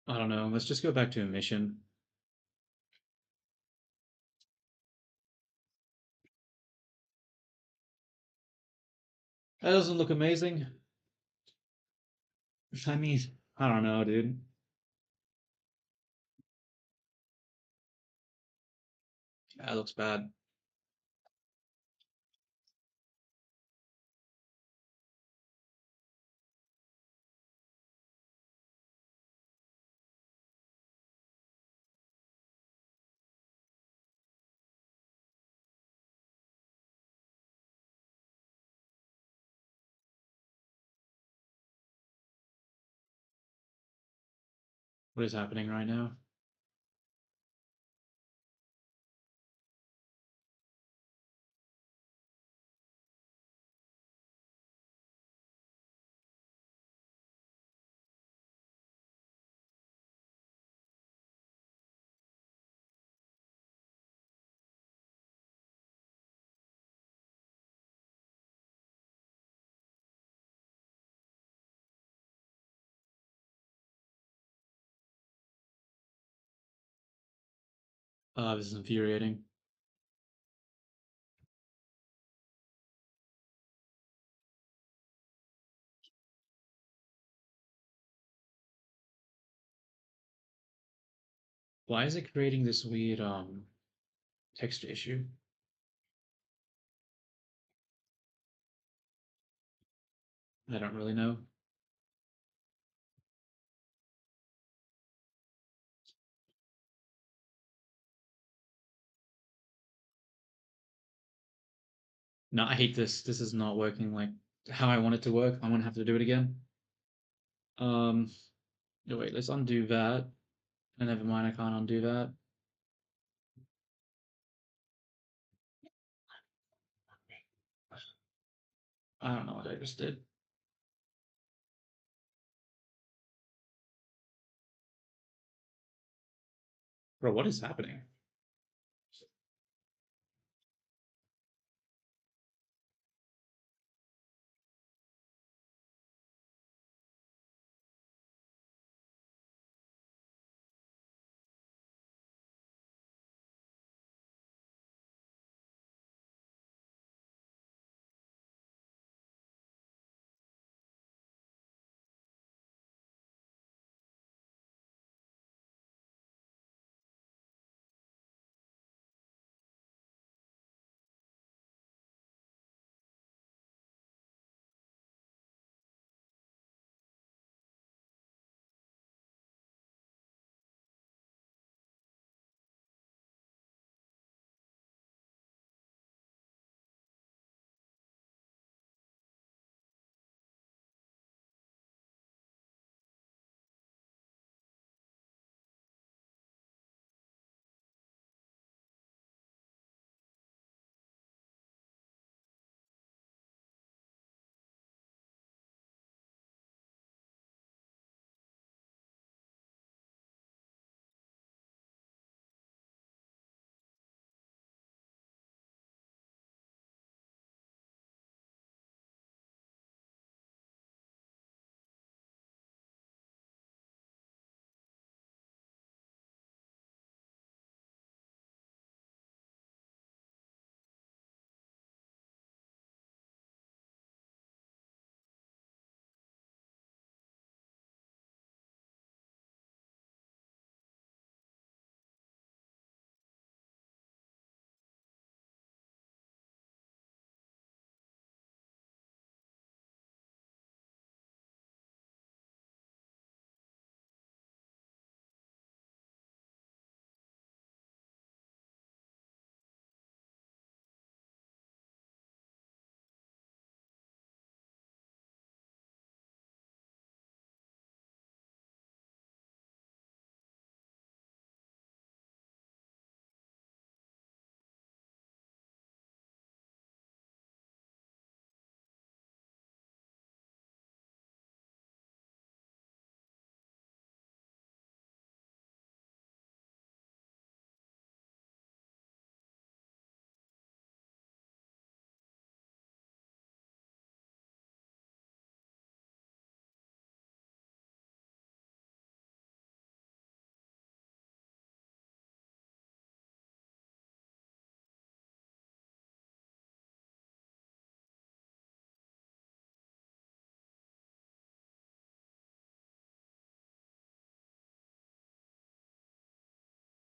I don't know. Let's just go back to a mission. That doesn't look amazing. I mean, I don't know, dude. That looks bad. What is happening right now? This is infuriating. Why is it creating this weird texture issue? I don't really know. No, I hate this. This is not working like how I want it to work. I'm gonna have to do it again. Um, no, wait, let's undo that. And never mind, I can't undo that. I don't know what I just did. Bro, what is happening?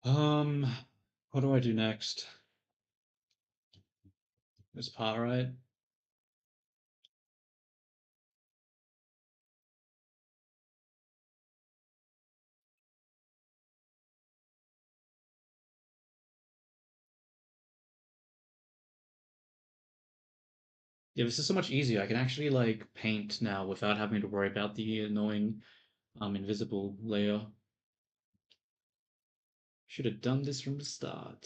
Um, what do I do next? This part, right? Yeah, this is so much easier. I can actually like paint now without having to worry about the annoying invisible layer. Should have done this from the start.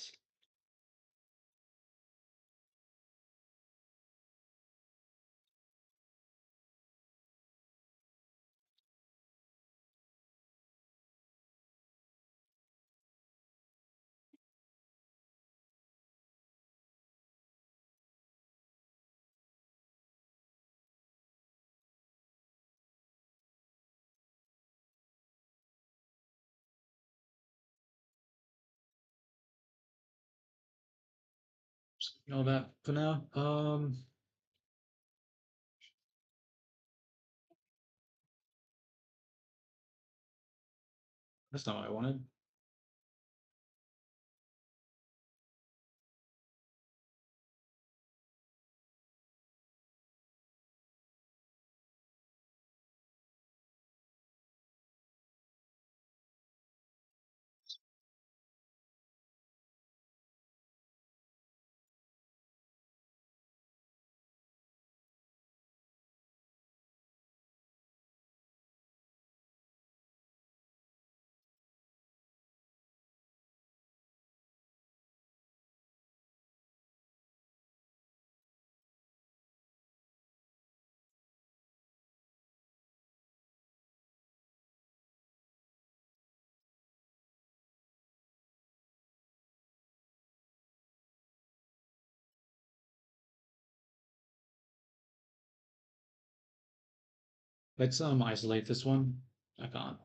Just ignore that for now. That's not what I wanted. Let's isolate this one. I can't.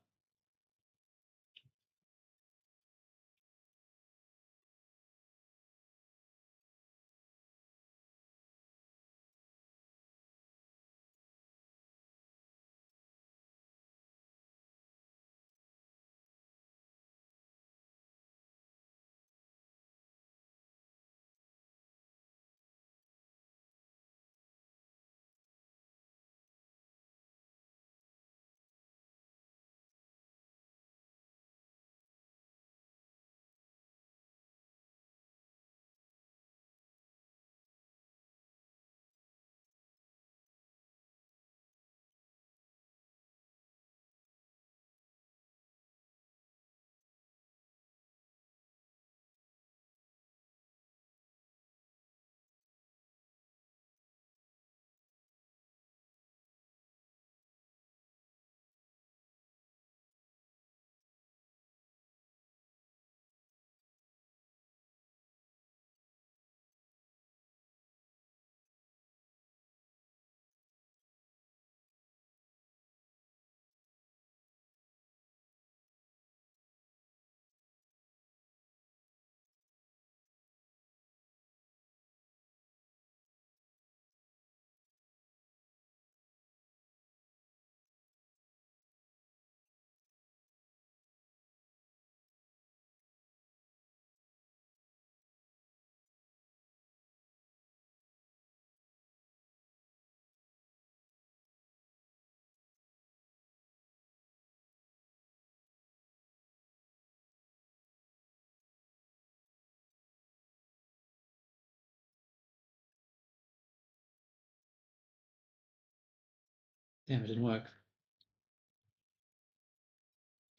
Damn, it didn't work.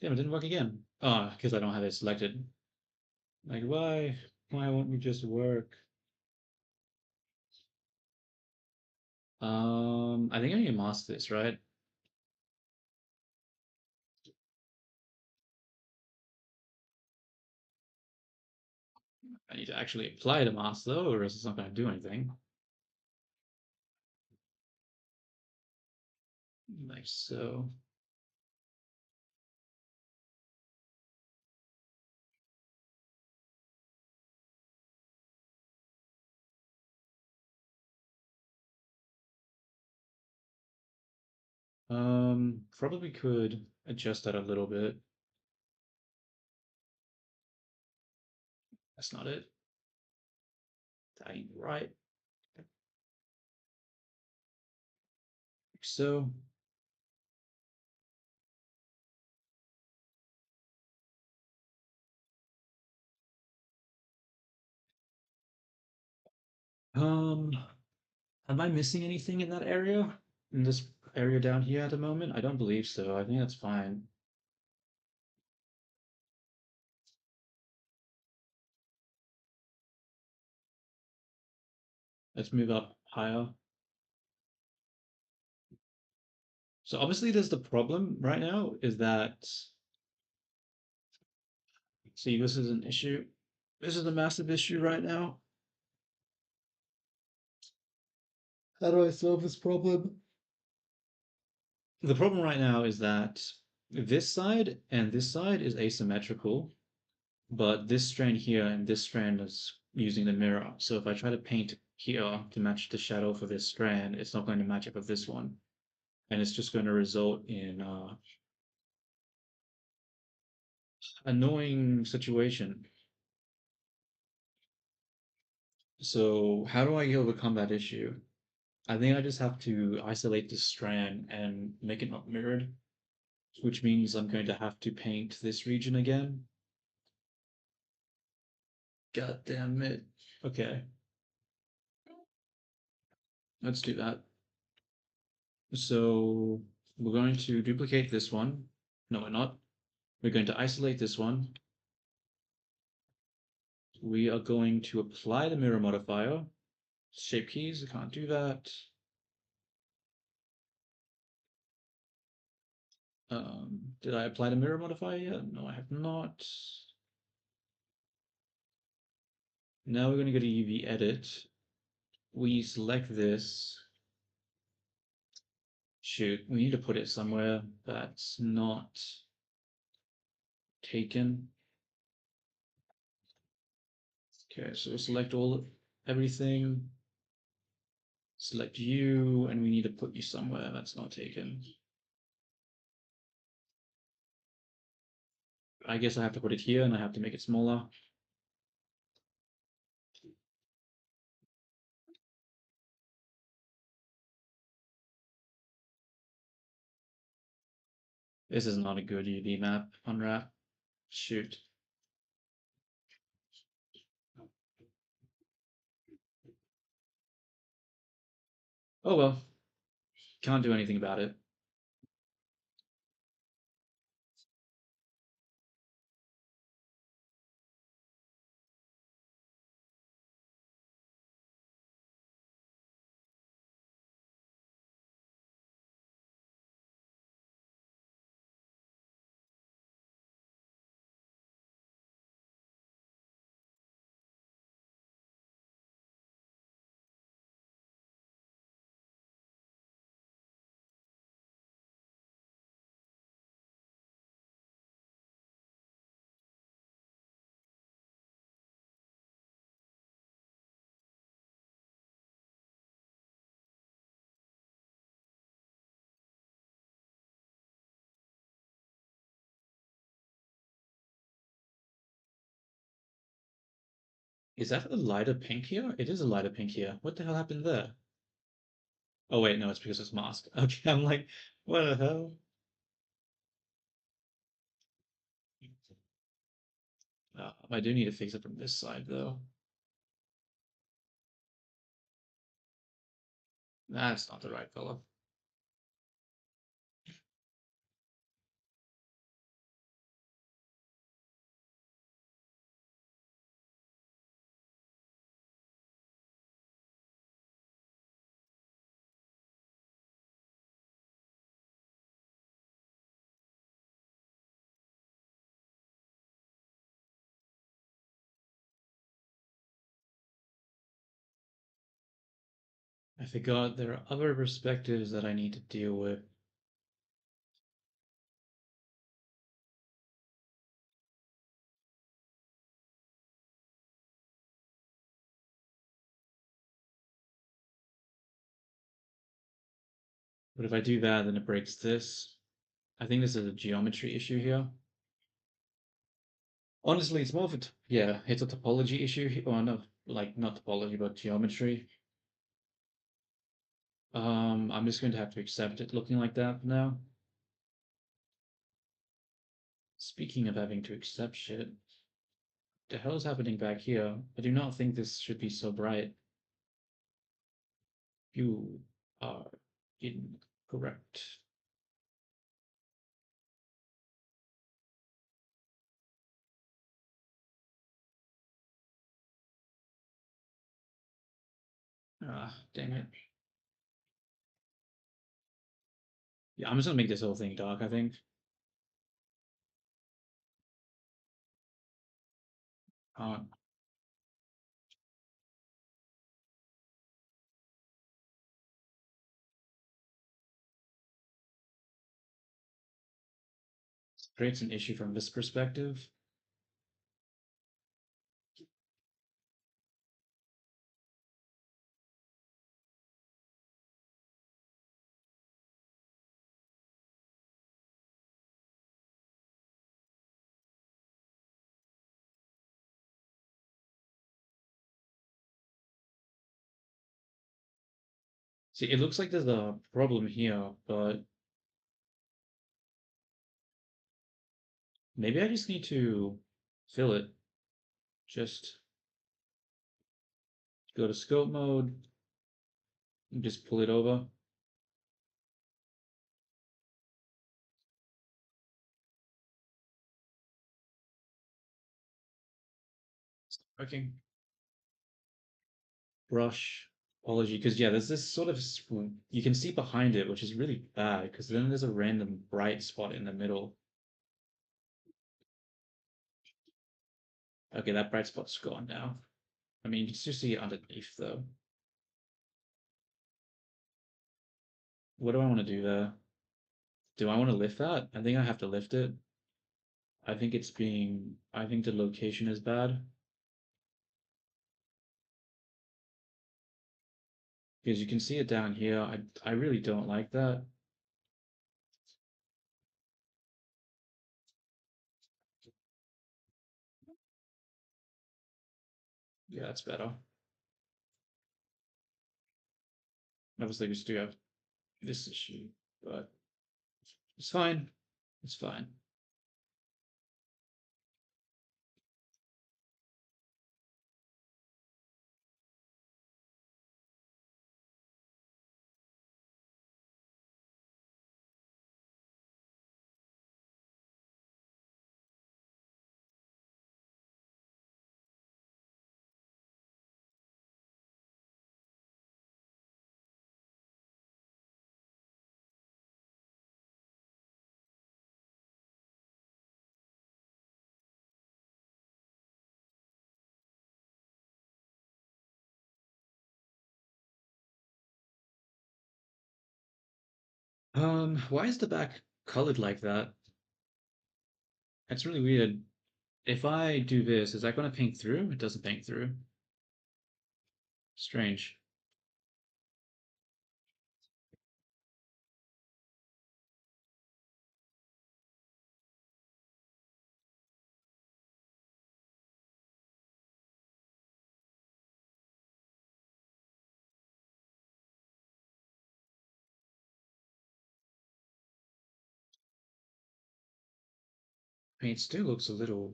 Damn, it didn't work again. Oh, because I don't have it selected. Like, why? Why won't you just work? I think I need to mask this, right? I need to actually apply the mask though, or else it's not going to do anything. Like so. Probably could adjust that a little bit. That's not it. That ain't right. So, um, am I missing anything in that area? In this area down here at the moment? I don't believe so. I think that's fine. Let's move up higher. So obviously there's the problem right now is that, see, this is an issue. This is a massive issue right now. How do I solve this problem? The problem right now is that this side and this side is asymmetrical, but this strand here and this strand is using the mirror. So if I try to paint here to match the shadow for this strand, it's not going to match up with this one. And it's just going to result in annoying situation. So how do I overcome that issue? I think I just have to isolate this strand and make it not mirrored, which means I'm going to have to paint this region again. God damn it. Okay, let's do that. So we're going to duplicate this one. No, we're not. We're going to isolate this one. We are going to apply the mirror modifier. Shape keys, I can't do that. Did I apply the mirror modifier yet? No, I have not. Now we're going to go to UV edit. We select this. Shoot, we need to put it somewhere that's not taken. Okay, so select everything. Select you, and we need to put you somewhere that's not taken. I guess I have to put it here, and I have to make it smaller. This is not a good UV map. Unwrap. Shoot. Oh well. Can't do anything about it. Is that a lighter pink here? It is a lighter pink here. What the hell happened there? Oh wait, no, it's because it's masked. Okay, I'm like, what the hell? I do need to fix it from this side though. That's not the right color. I forgot there are other perspectives that I need to deal with. But if I do that, then it breaks this. I think this is a geometry issue here. Honestly, it's more of a yeah, it's a topology issue. Or no, like not topology, but geometry. I'm just going to have to accept it looking like that now. Speaking of having to accept shit, the hell is happening back here? I do not think this should be so bright. You are incorrect. Ah, dang it. Yeah, I'm just gonna make this whole thing dark, I think. Uh, Creates an issue from this perspective. See, it looks like there's a problem here, but maybe I just need to fill it. Just go to scope mode and just pull it over. Working. Brush. Apology, because yeah, there's this sort of you can see behind it, which is really bad, because then there's a random bright spot in the middle. Okay, that bright spot's gone now. I mean, you can still see it underneath though. What do I want to do there? Do I want to lift that? I think I have to lift it. I think the location is bad. Because you can see it down here. I really don't like that. Yeah, that's better. Obviously, we still have this issue, but it's fine. It's fine. Why is the back colored like that? That's really weird. If I do this, is that going to paint through? It doesn't paint through. Strange. I mean, it still looks a little,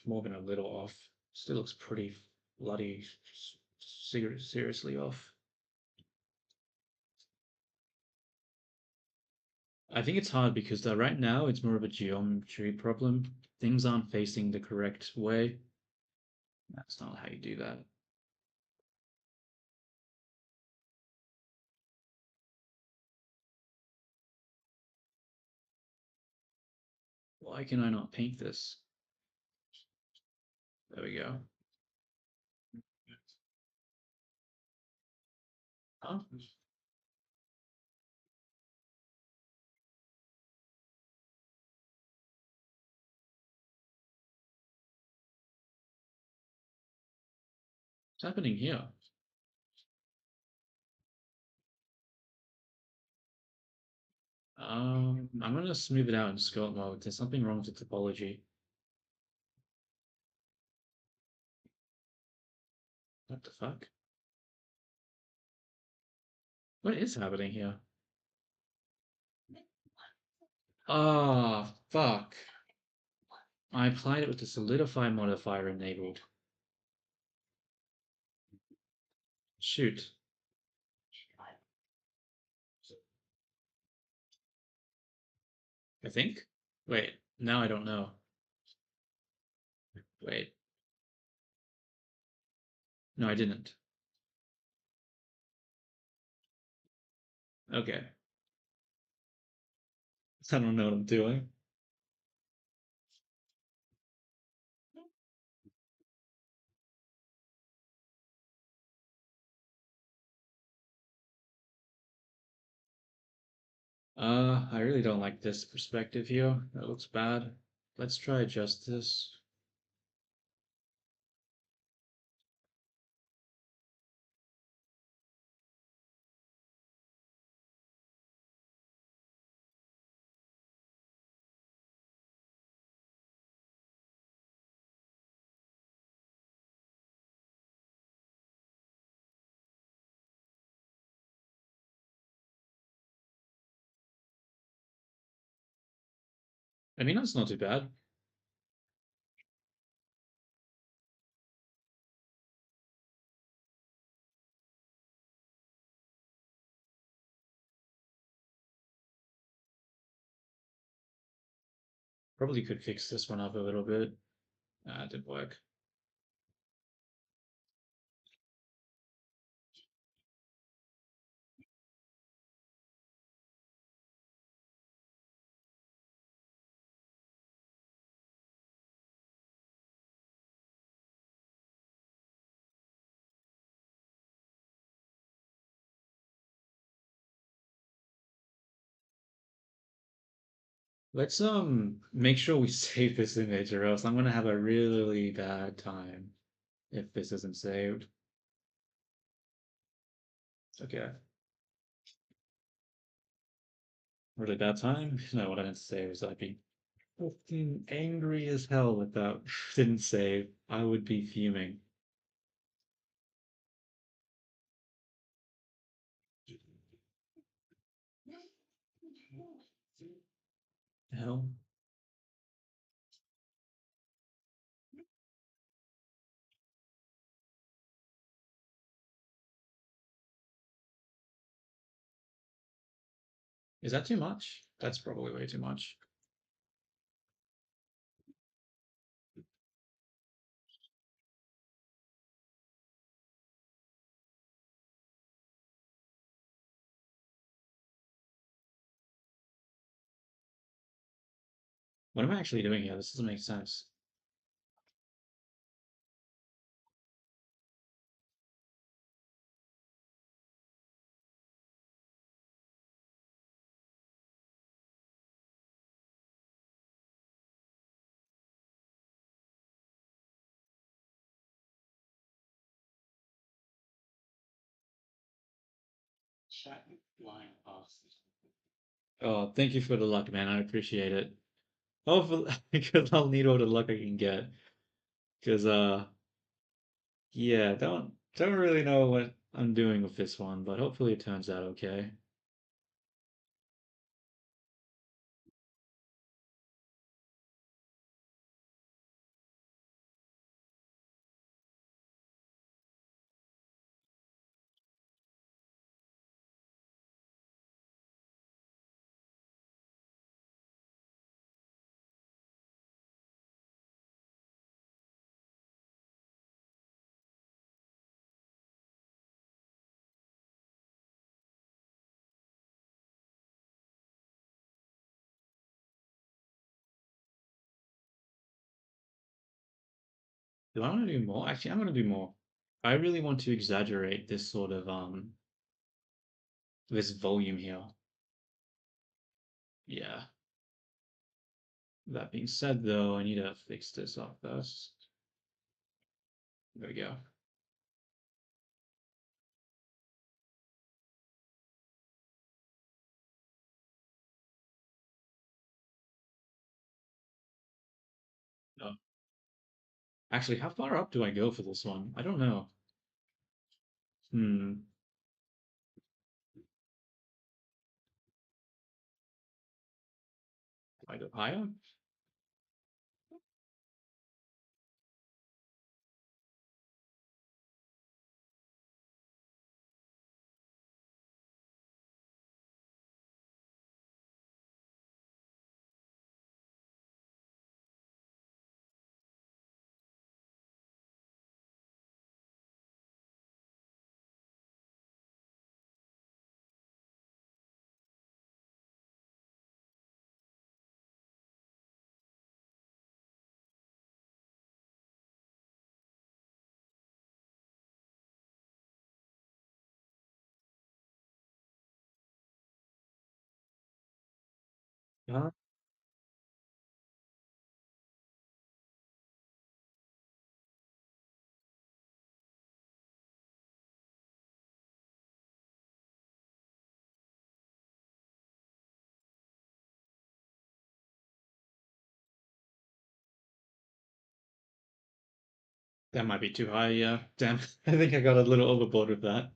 more than a little off. Still looks pretty bloody seriously off. I think it's hard because right now it's more of a geometry problem. Things aren't facing the correct way. That's not how you do that. Why can I not paint this? There we go. Huh? What's happening here? I'm gonna smooth it out in scope mode. There's something wrong with the topology. What the fuck? What is happening here? Ah, fuck. I applied it with the solidify modifier enabled. Shoot. I think? Wait, now I don't know. Wait. No, I didn't. Okay. I don't know what I'm doing. I really don't like this perspective here. That looks bad. Let's try adjust this. I mean, that's not too bad. Probably could fix this one up a little bit. Ah, it didn't work. Let's make sure we save this image or else I'm gonna have a really bad time if this isn't saved. Okay. Really bad time? No, what I meant to say was I'd be fucking angry as hell if that didn't save. I would be fuming. Hell. Is that too much? That's probably way too much. What am I actually doing here? This doesn't make sense. Oh, thank you for the luck, man. I appreciate it. Hopefully, because I'll need all the luck I can get. Because yeah, don't really know what I'm doing with this one, but hopefully it turns out okay. Do I want to do more? Actually, I'm gonna do more. I really want to exaggerate this sort of this volume here. Yeah. That being said, though, I need to fix this up first. There we go. Oh. Actually, how far up do I go for this one? I don't know. Hmm. I go higher? Uh, that might be too high, yeah. Damn. I think I got a little overboard with that.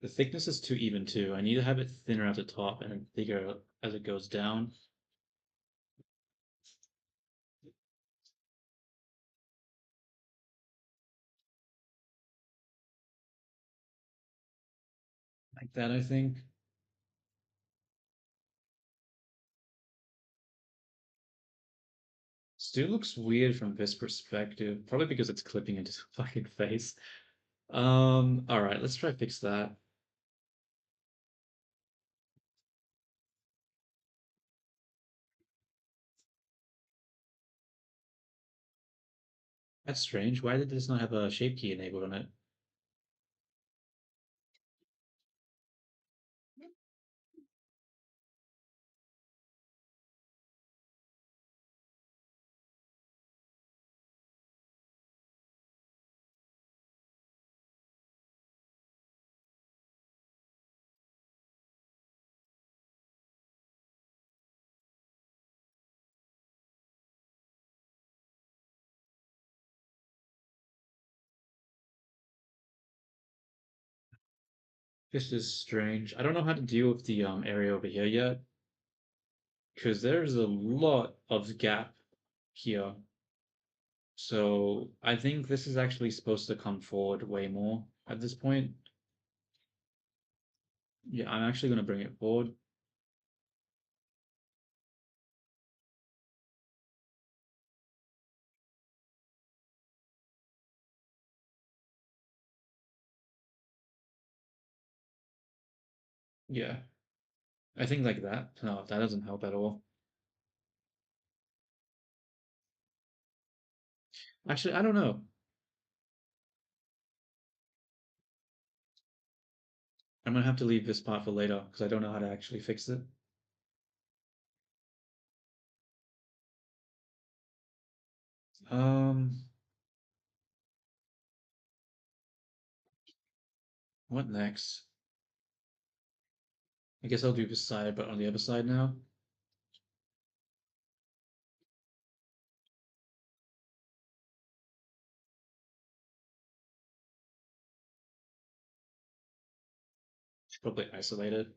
The thickness is too even too. I need to have it thinner at the top and then thicker as it goes down. Like that, I think. Still looks weird from this perspective, probably because it's clipping into the fucking face. All right, let's try fix that. That's strange. Why did this not have a shape key enabled on it? This is strange. I don't know how to deal with the area over here yet, because there's a lot of gap here. So I think this is actually supposed to come forward way more at this point. Yeah, I'm actually going to bring it forward. Yeah, I think like that. No, that doesn't help at all. Actually, I don't know. I'm gonna have to leave this part for later because I don't know how to actually fix it. Um, what next? I guess I'll do this side, but on the other side now. Should probably isolate it.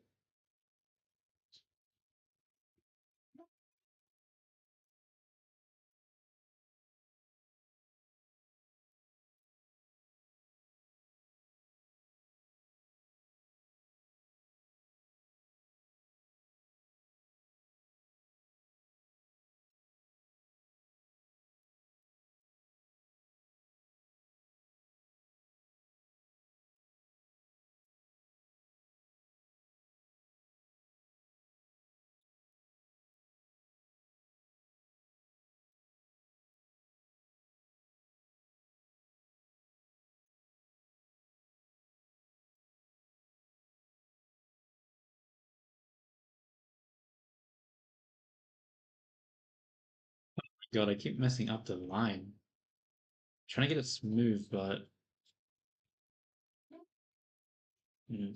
God, I keep messing up the line. Trying to get it smooth, but mm,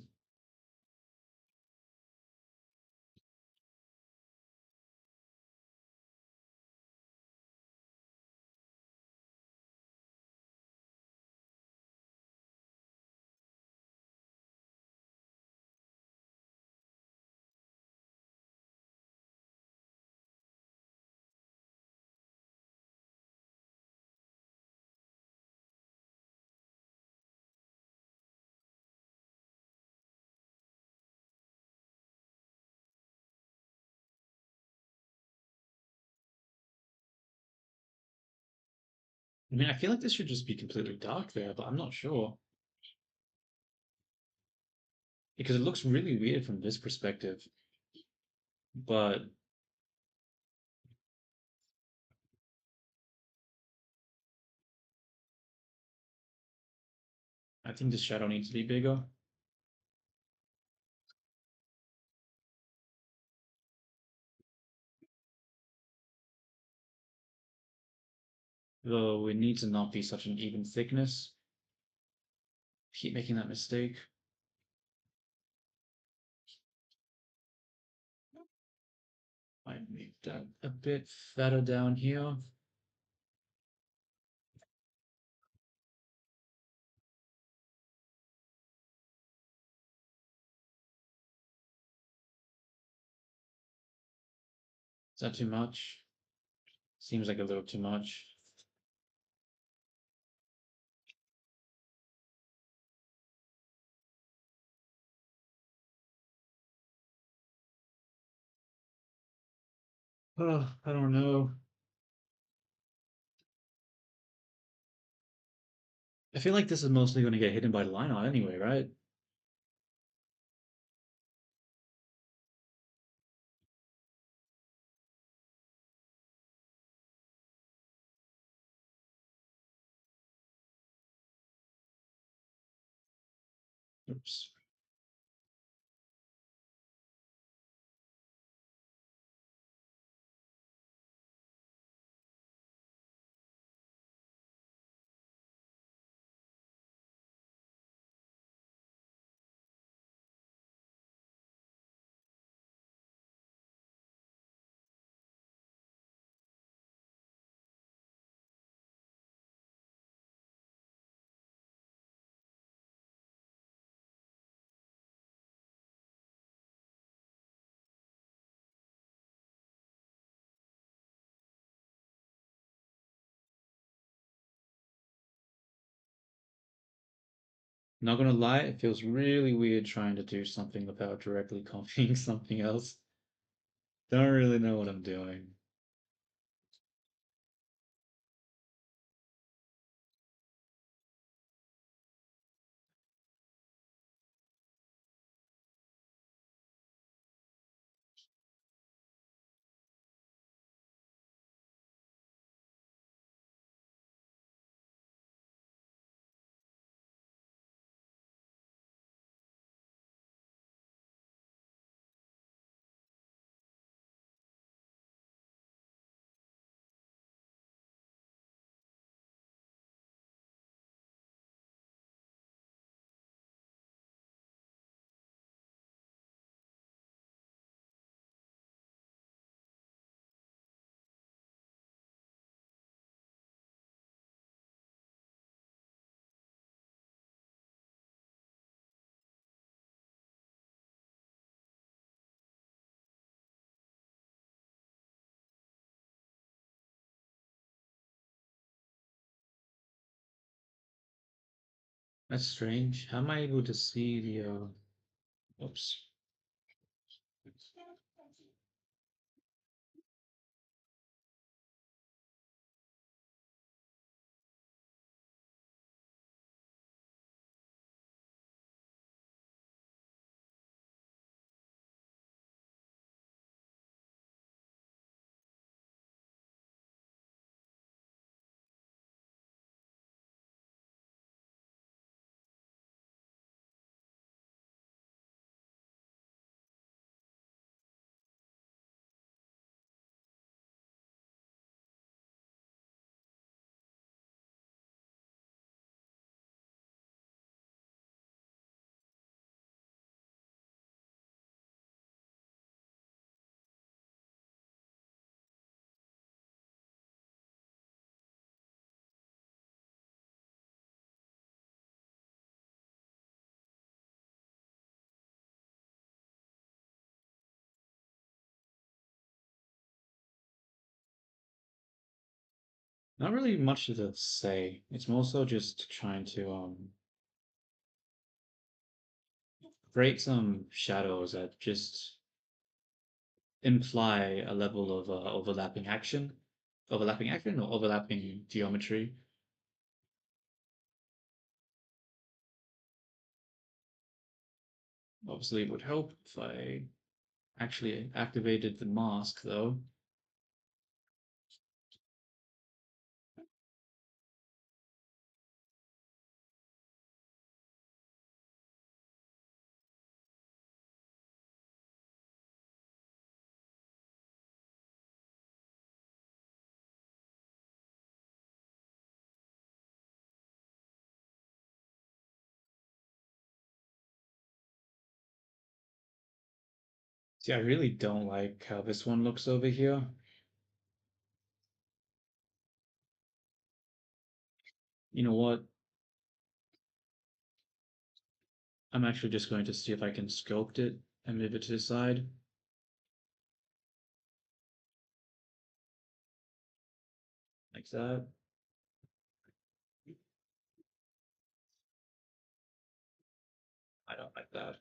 I mean, I feel like this should just be completely dark there, but I'm not sure. Because it looks really weird from this perspective. But I think the shadow needs to be bigger. Though it needs to not be such an even thickness. Keep making that mistake. I make that a bit fatter down here. Is that too much? Seems like a little too much. Oh, I don't know. I feel like this is mostly going to get hidden by the line art anyway, right? Oops. Not gonna lie, it feels really weird trying to do something without directly copying something else. Don't really know what I'm doing. That's strange. How am I able to see the oops. Not really much to say. It's more so just trying to create some shadows that just imply a level of overlapping action or overlapping geometry. Obviously, it would help if I actually activated the mask, though. See, I really don't like how this one looks over here. You know what? I'm actually just going to see if I can sculpt it and move it to the side. Like that. I don't like that.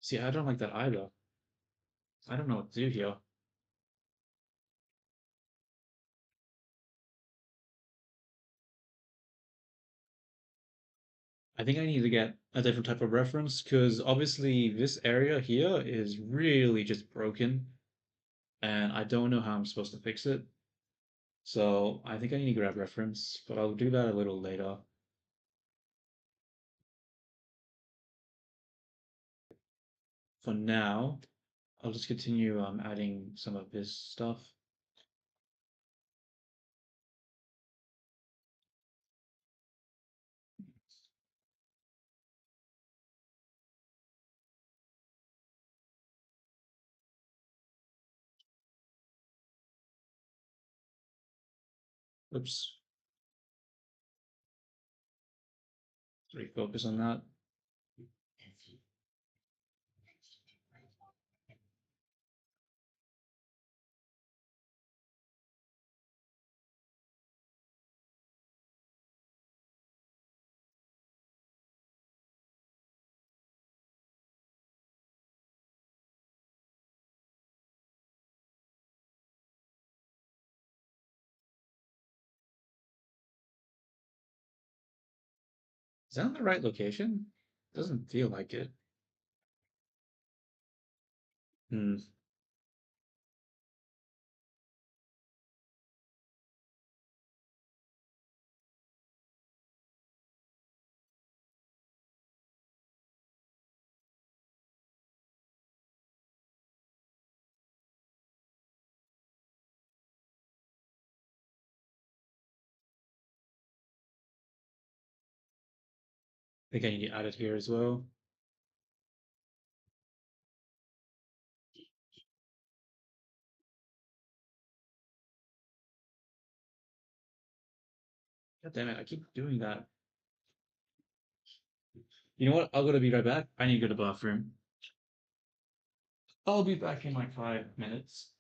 See, I don't like that either. I don't know what to do here. I think I need to get a different type of reference because obviously this area here is really just broken and I don't know how I'm supposed to fix it. So I think I need to grab reference, but I'll do that a little later. For now, I'll just continue adding some of this stuff. Oops, refocus on that. Is that in the right location? Doesn't feel like it. Hmm. I think I need to add it here as well. God damn it, I keep doing that. You know what? I'm gonna be right back. I need to go to the bathroom. I'll be back in like 5 minutes.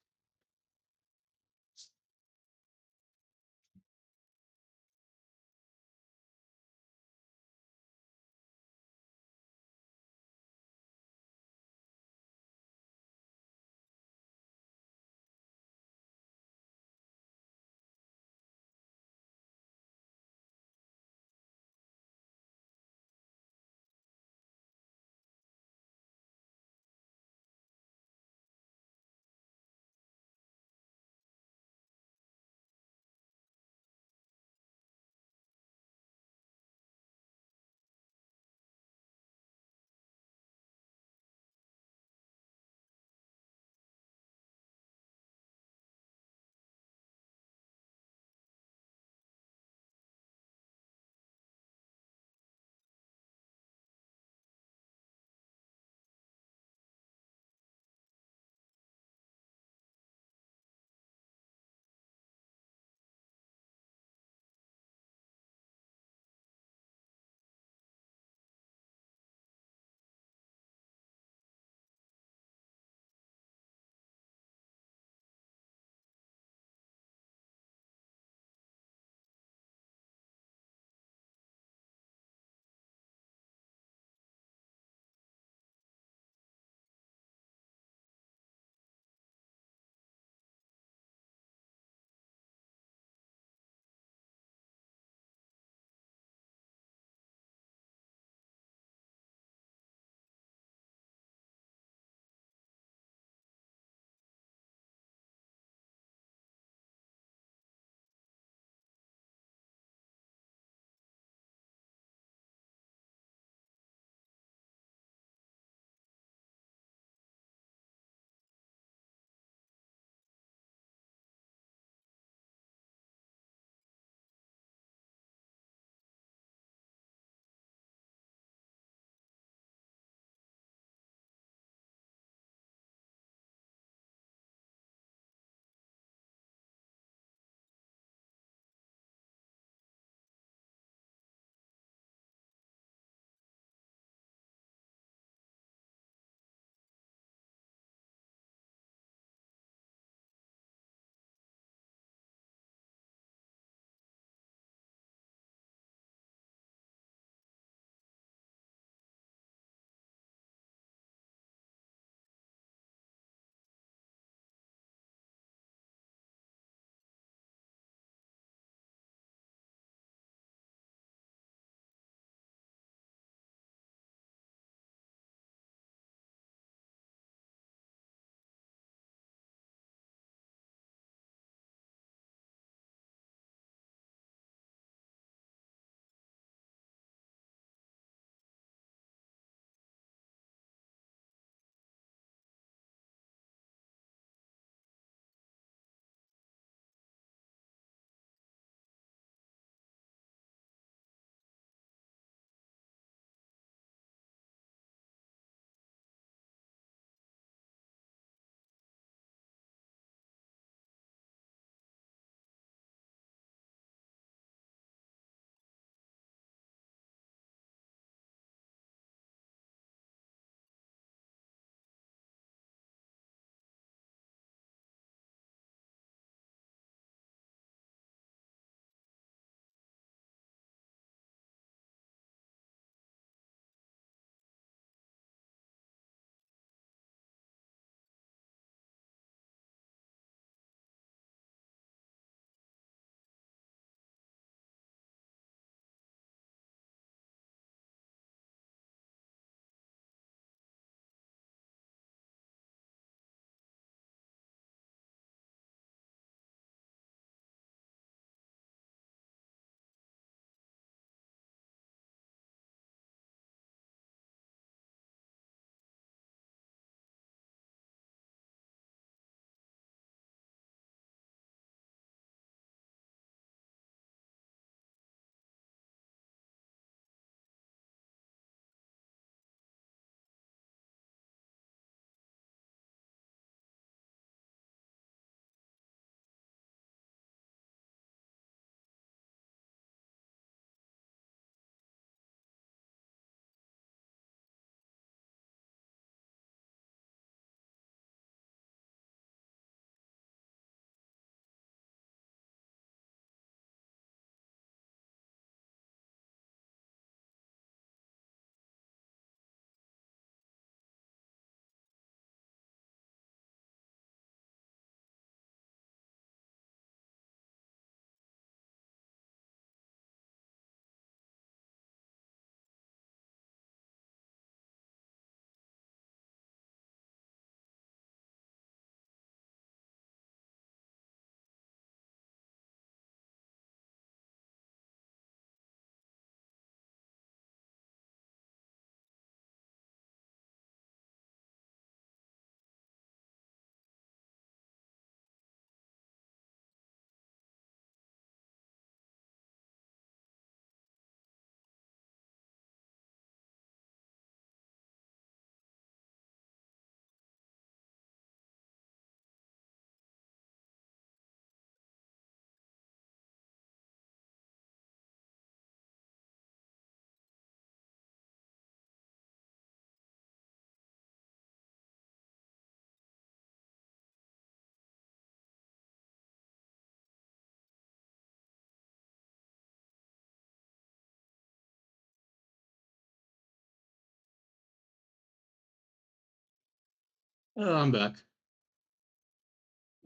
Oh, I'm back.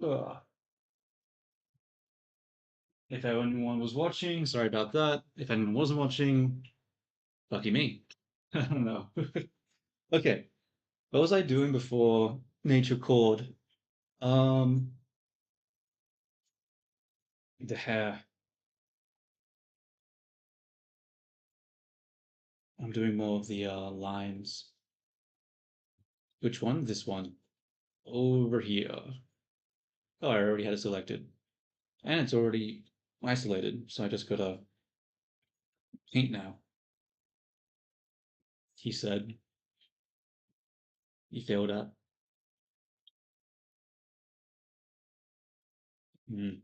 Ugh. If anyone was watching, sorry about that. If anyone wasn't watching, lucky me. I don't know. Okay, what was I doing before nature called? Um, the hair. I'm doing more of the lines. Which one? This one. Over here. Oh, I already had it selected. And it's already isolated, so I just gotta paint now. He said. He failed at. Hmm.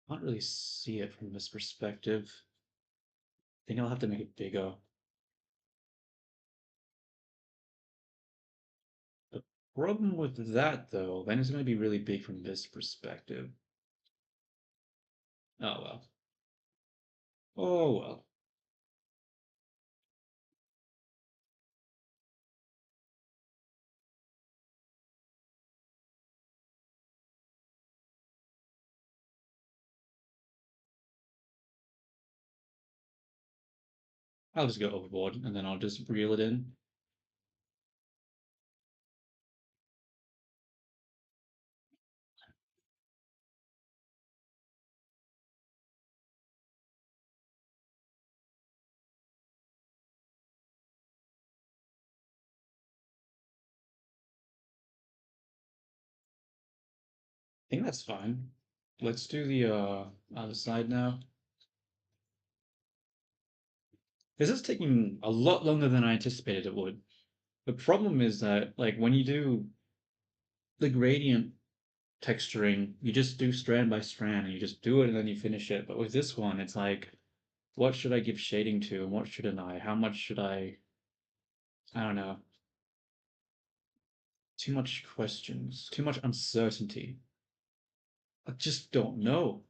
Can't really see it from this perspective. I think I'll have to make it bigger. The problem with that, though, then it's going to be really big from this perspective. Oh well. Oh well. I'll just go overboard and then I'll just reel it in. I think that's fine. Let's do the other side now. This is taking a lot longer than I anticipated it would. The problem is that, like, when you do the gradient texturing, you just do strand by strand and you just do it and then you finish it. But with this one, it's like, what should I give shading to and what shouldn't I? How much should I don't know. Too much questions, too much uncertainty. I just don't know.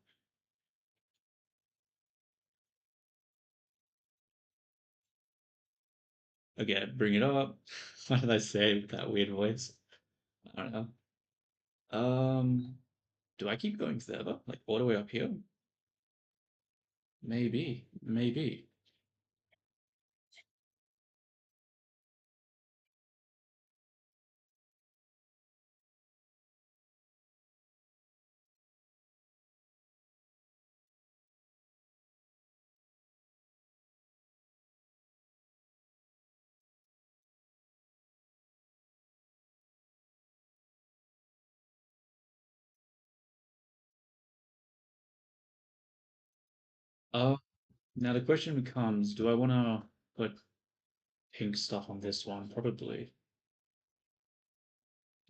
Again, bring it up. What did I say with that weird voice? I don't know. Do I keep going further? Like all the way up here? Maybe, maybe. Uh, Now the question becomes, do I want to put pink stuff on this one? Probably.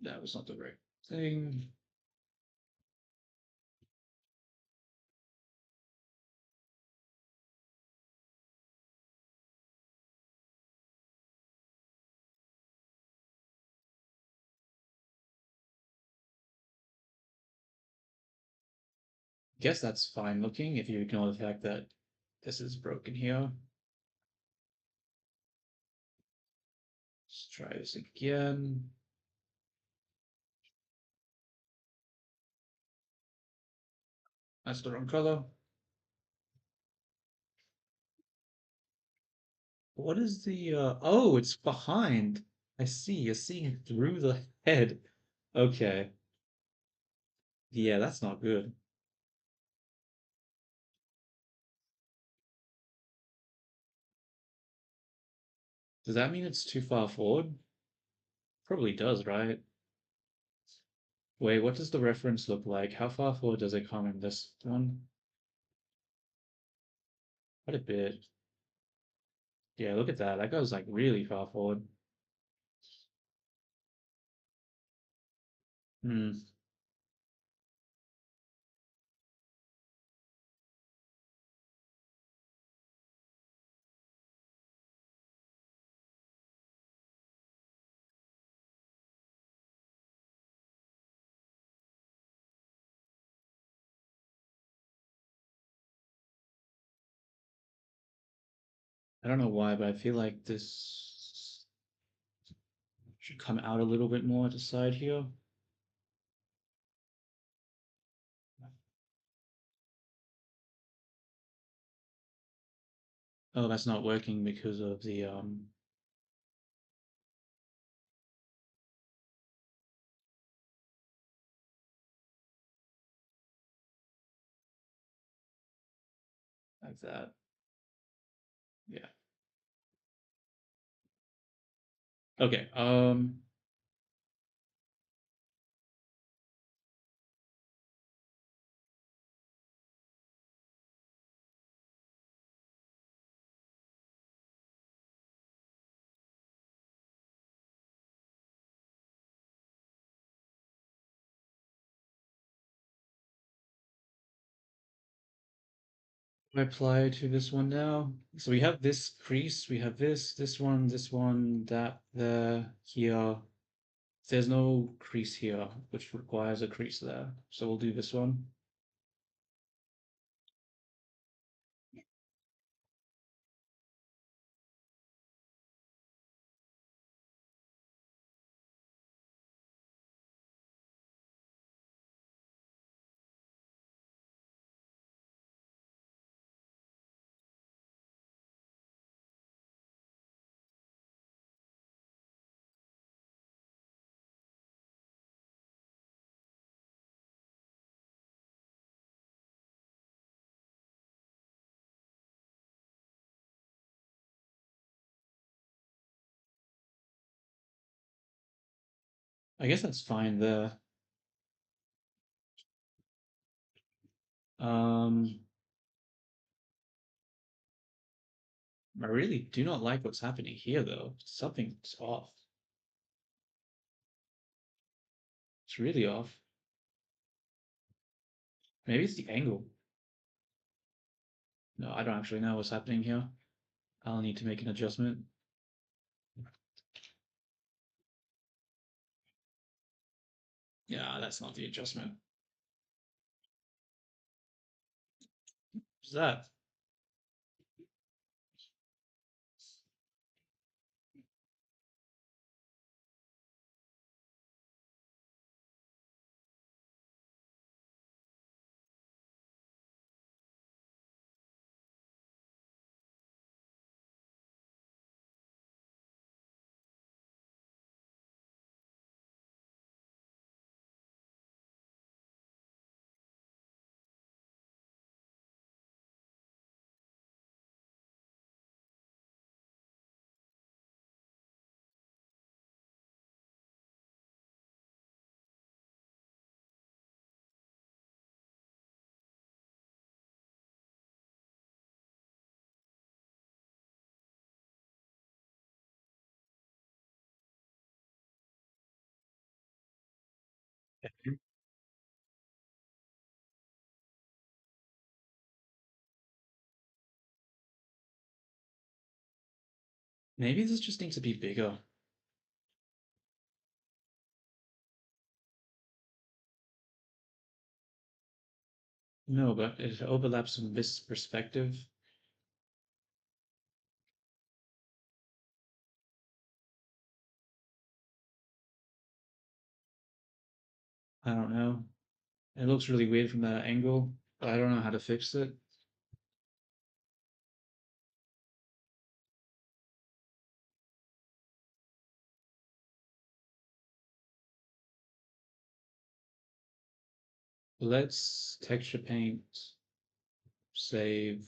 That was not the right thing. Guess that's fine looking if you ignore the fact that this is broken here. Let's try this again. That's the wrong color. What is the oh, it's behind. I see, you're seeing through the head. Okay. Yeah, that's not good. Does that mean it's too far forward? Probably does, right? Wait, what does the reference look like? How far forward does it come in this one? Quite a bit. Yeah, look at that. That goes like really far forward. Hmm. I don't know why, but I feel like this should come out a little bit more at the side here. Oh, that's not working because of the like that. Yeah. Okay. I apply to this one now. So we have this crease, we have this one, that, there, here. There's no crease here, which requires a crease there. So we'll do this one. I guess that's fine there. Um, I really do not like what's happening here, though. Something's off. It's really off. Maybe it's the angle. No, I don't actually know what's happening here. I'll need to make an adjustment. Yeah, that's not the adjustment. What's that? Maybe this just needs to be bigger. No, but it overlaps from this perspective. I don't know. It looks really weird from that angle, but I don't know how to fix it. Let's texture paint, save.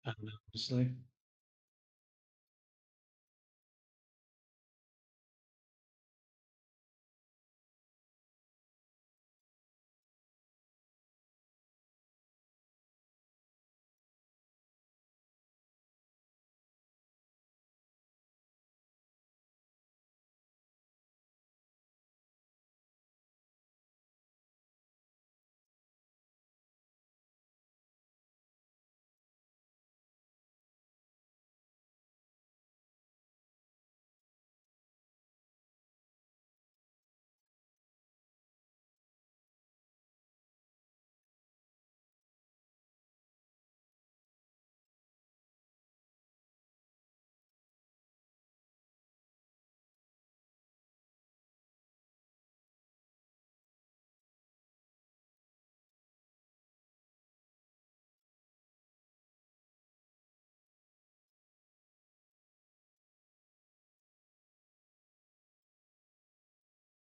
I don't know, honestly.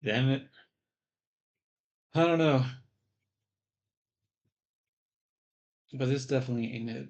Damn it. I don't know. But this definitely ain't it.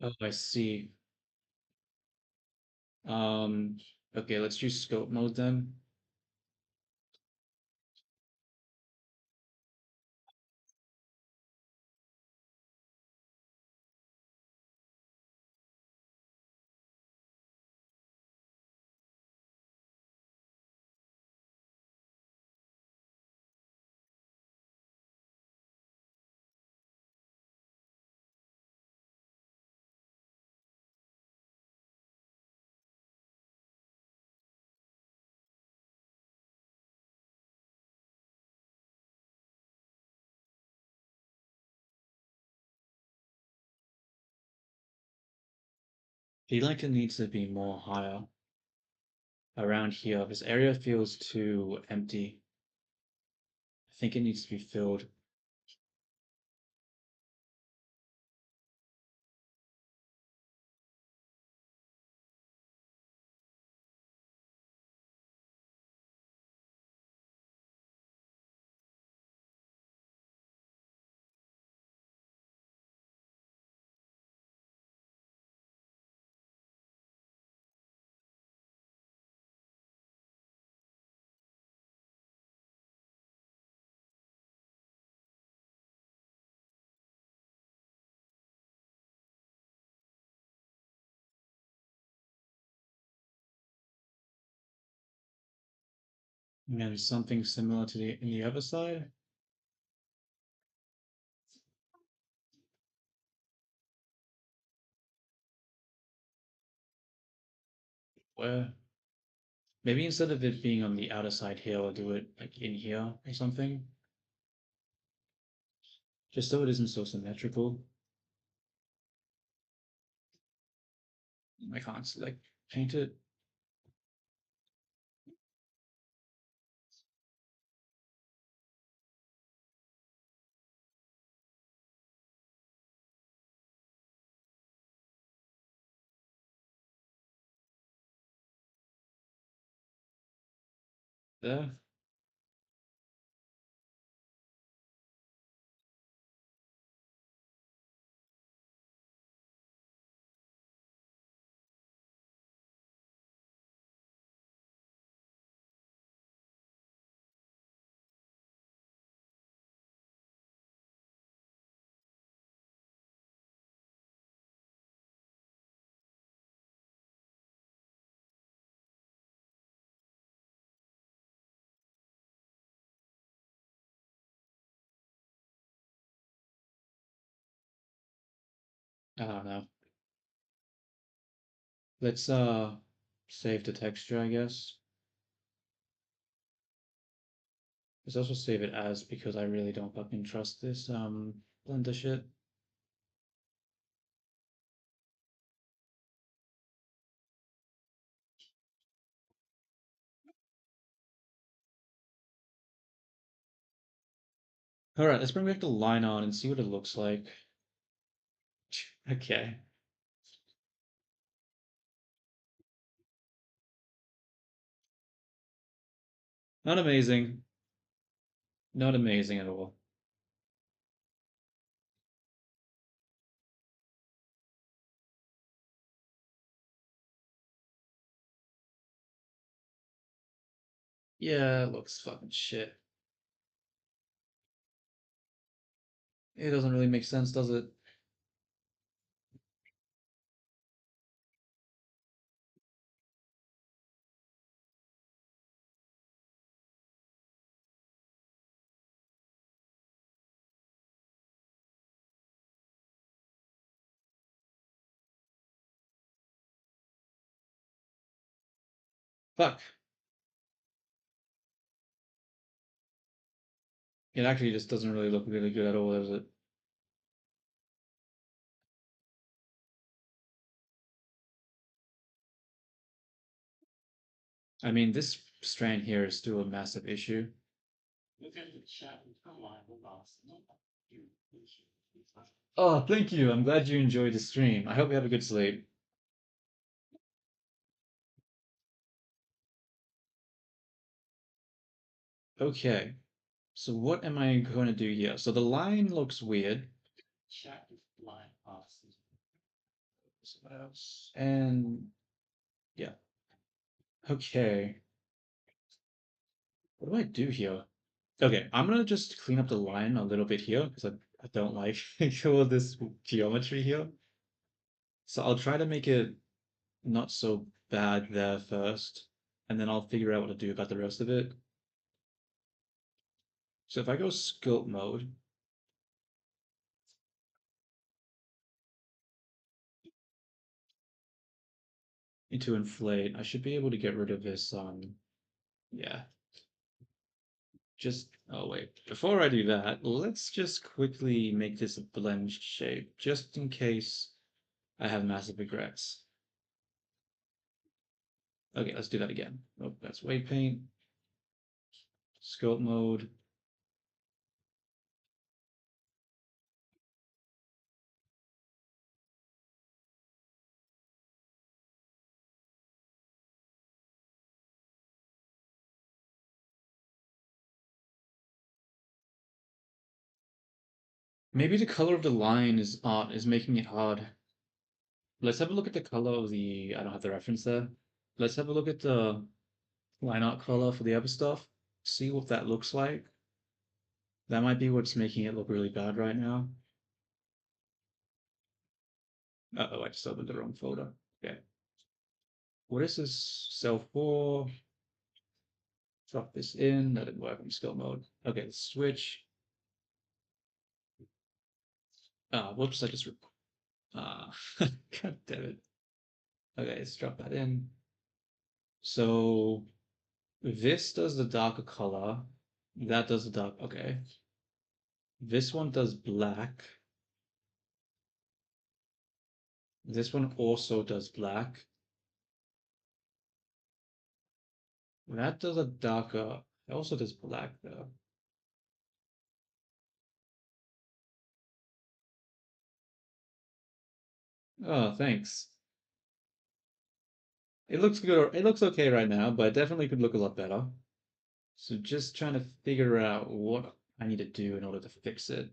Oh, I see. Um, okay, let's use scope mode then. Feel like it needs to be more higher around here. This area feels too empty. I think it needs to be filled. And something similar to the other side. Where maybe instead of it being on the outer side here, I'll do it like in here or something. Just so it isn't so symmetrical. I can't like paint it. There. I don't know. Let's save the texture, I guess. Let's also save it as because I really don't fucking trust this Blender shit. Alright, let's bring back the line on and see what it looks like. Okay. Not amazing. Not amazing at all. Yeah, it looks fucking shit. It doesn't really make sense, does it? Fuck. It actually just doesn't really look really good at all, does it? I mean, this strand here is still a massive issue. Oh, thank you. I'm glad you enjoyed the stream. I hope you have a good sleep. Okay, so what am I going to do here? So the line looks weird. So what else? And yeah, okay. What do I do here? Okay, I'm gonna just clean up the line a little bit here because I don't like all this geometry here. So I'll try to make it not so bad there first, and then I'll figure out what to do about the rest of it. So if I go sculpt mode into inflate, I should be able to get rid of this, yeah. Just, oh wait, before I do that, let's just quickly make this a blend shape, just in case I have massive regrets. Okay, let's do that again. Oh, that's weight paint, sculpt mode. Maybe the color of the line is making it hard. Let's have a look at the color of the. I don't have the reference there. Let's have a look at the line art color for the other stuff. See what that looks like. That might be what's making it look really bad right now. Uh-oh, I just opened the wrong folder. Okay. What is this cell for? Drop this in. That didn't work in skill mode. Okay, let's switch. Whoops, I just God damn it. Okay, let's drop that in. So this does the darker color. That does the dark. Okay. This one does black. This one also does black. That does a darker. It also does black though. Oh, thanks. It looks good. It looks okay right now, but it definitely could look a lot better. So just trying to figure out what I need to do in order to fix it.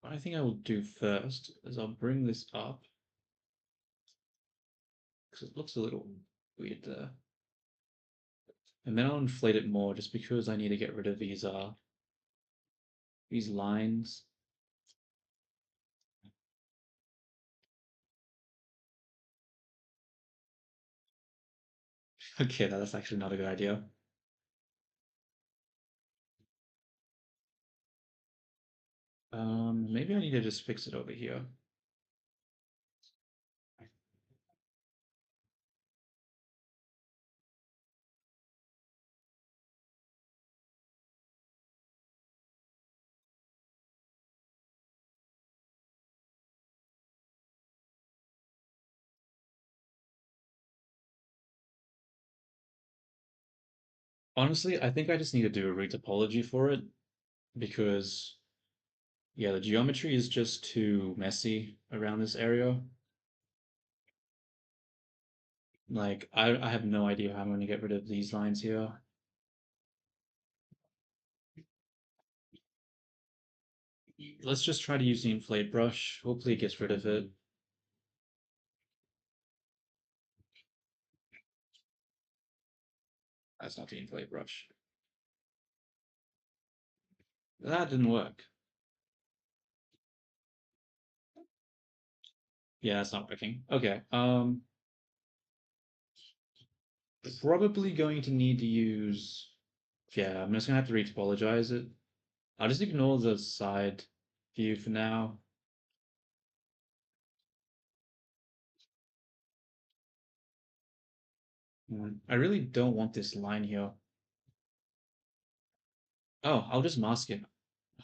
What I think I will do first is I'll bring this up because it looks a little weird there. And then I'll inflate it more just because I need to get rid of these lines. Okay, that's actually not a good idea. Maybe I need to just fix it over here. Honestly, I think I just need to do a retopology for it because, yeah, the geometry is just too messy around this area. Like, I have no idea how I'm going to get rid of these lines here. Let's just try to use the inflate brush. Hopefully it gets rid of it. That's not the inflate brush. That didn't work. Yeah, that's not working. Okay, probably going to need to use... Yeah, I'm just gonna have to retopologize it. I'll just ignore the side view for now. I really don't want this line here. Oh, I'll just mask it.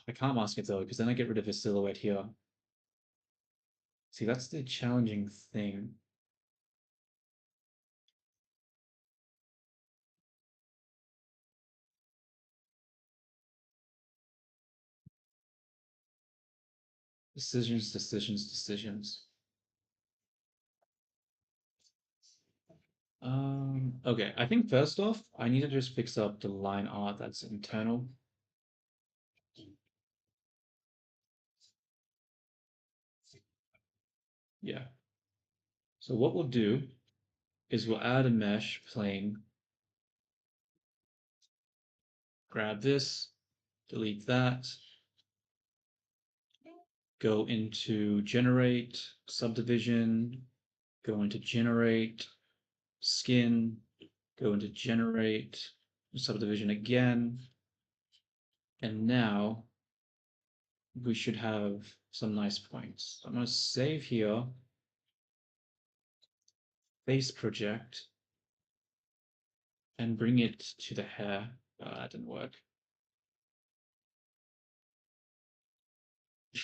I can't mask it though, because then I get rid of his silhouette here. See, that's the challenging thing. Decisions, decisions, decisions. Okay, I think first off, I need to just fix up the line art that's internal. Yeah. So what we'll do is we'll add a mesh plane, grab this, delete that, go into generate, subdivision, go into generate, skin, go into generate, subdivision again, and now we should have some nice points. I'm going to save here, face project, and bring it to the hair. That didn't work.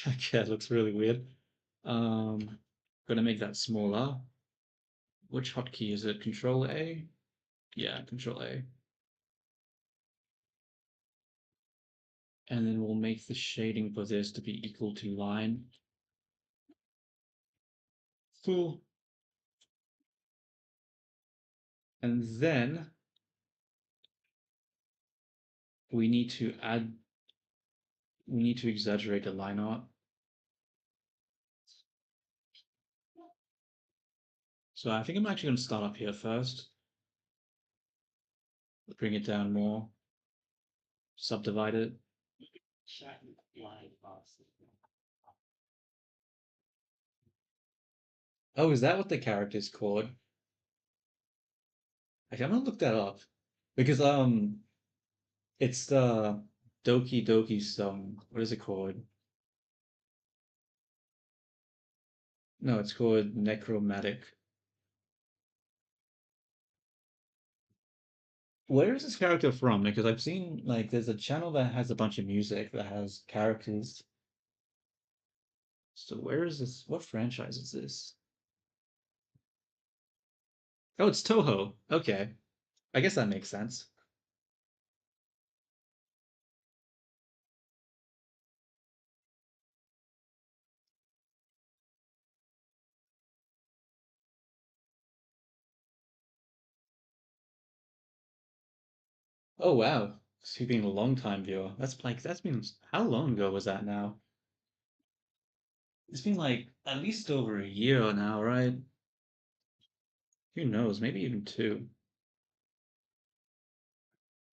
Okay, it looks really weird. Gonna make that smaller. Which hotkey is it? Control A? Yeah, Control A. And then we'll make the shading for this to be equal to line. Cool. And then we need to exaggerate the line art. So I think I'm actually going to start up here first. Bring it down more. Subdivide it. Oh, is that what the character's called? Actually, I'm gonna look that up because it's the Doki Doki song. What is it called? No, it's called Necromantic. Where is this character from? Because I've seen like there's a channel that has a bunch of music that has characters. So where is this? What franchise is this? Oh, it's Toho. Okay. I guess that makes sense. Oh wow. So you've been a long time viewer. That's been how long ago was that now? It's been like at least over a year now, right? Who knows? Maybe even two.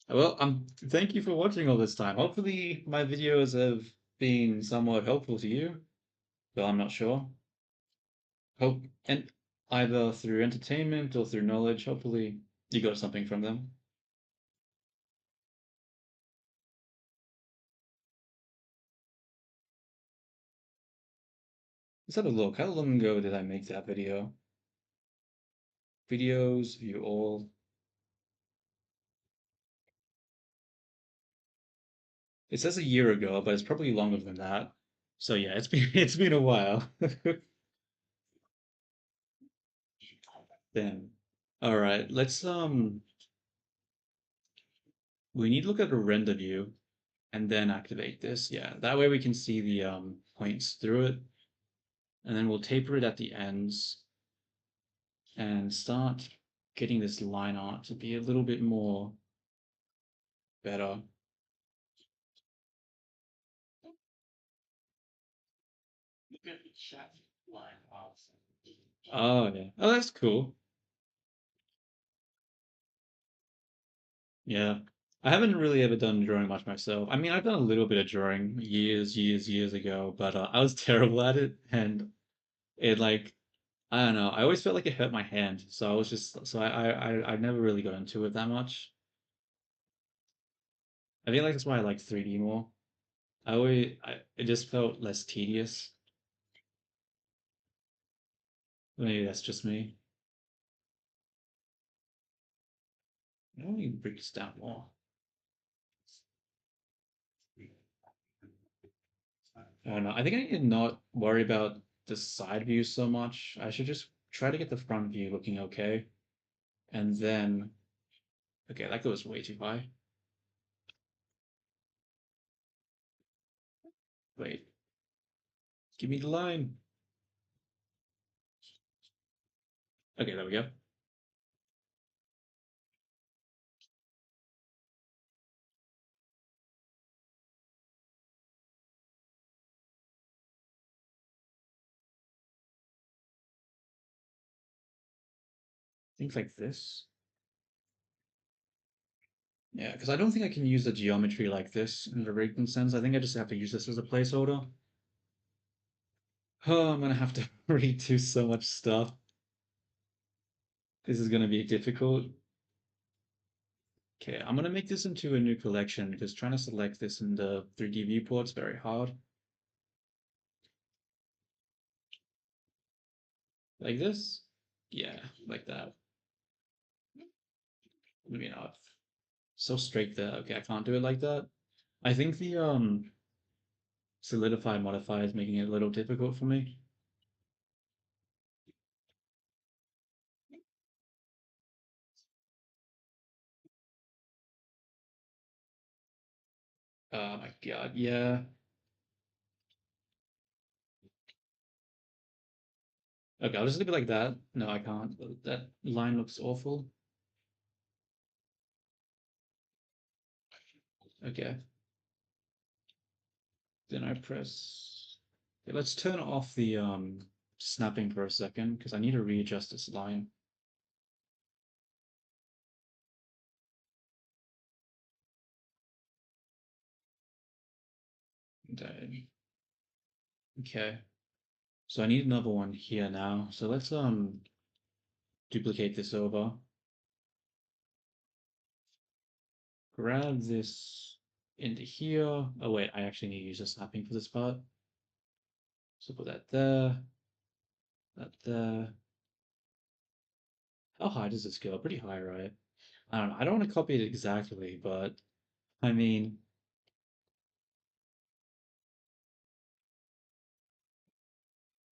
Well, thank you for watching all this time. Hopefully my videos have been somewhat helpful to you, though I'm not sure. Hope and either through entertainment or through knowledge, hopefully you got something from them. Let's have a look. How long ago did I make that video? Videos, view all. It says a year ago, but it's probably longer than that. So yeah, it's been it's been a while. Then, all right, let's we need to look at a render view and then activate this. Yeah, that way we can see the points through it, and then we'll taper it at the ends and start getting this line art to be a little bit more better. Oh yeah. Oh, that's cool. Yeah. I haven't really ever done drawing much myself. I mean, I've done a little bit of drawing years ago, but I was terrible at it, and it like I don't know. I always felt like it hurt my hand, so I was just so I never really got into it that much. I feel like that's why I like 3D more. It just felt less tedious. Maybe that's just me. I don't need to break this down more. I don't know. I think I need to not worry about the side view so much. I should just try to get the front view looking okay. And then, okay, that goes way too high. Wait, give me the line. Okay, there we go. Things like this. Yeah, because I don't think I can use the geometry like this in the Rigton sense. I think I just have to use this as a placeholder. Oh, I'm gonna have to redo so much stuff. This is gonna be difficult. Okay, I'm gonna make this into a new collection because trying to select this in the 3D viewport's very hard. Like this? Yeah, like that. Maybe not. So straight there. Okay, I can't do it like that. I think the solidify modifier is making it a little difficult for me. Oh my god, yeah. Okay, I'll just leave it like that. No, I can't. That line looks awful. Okay. Then I press. Okay, let's turn off the snapping for a second because I need to readjust this line. Then- Okay. So I need another one here now. So let's duplicate this over. Grab this into here. Oh wait, I actually need to use a snapping for this part. So put that there, that there. How high does this go? Pretty high, right? I don't know. I don't want to copy it exactly, but I mean,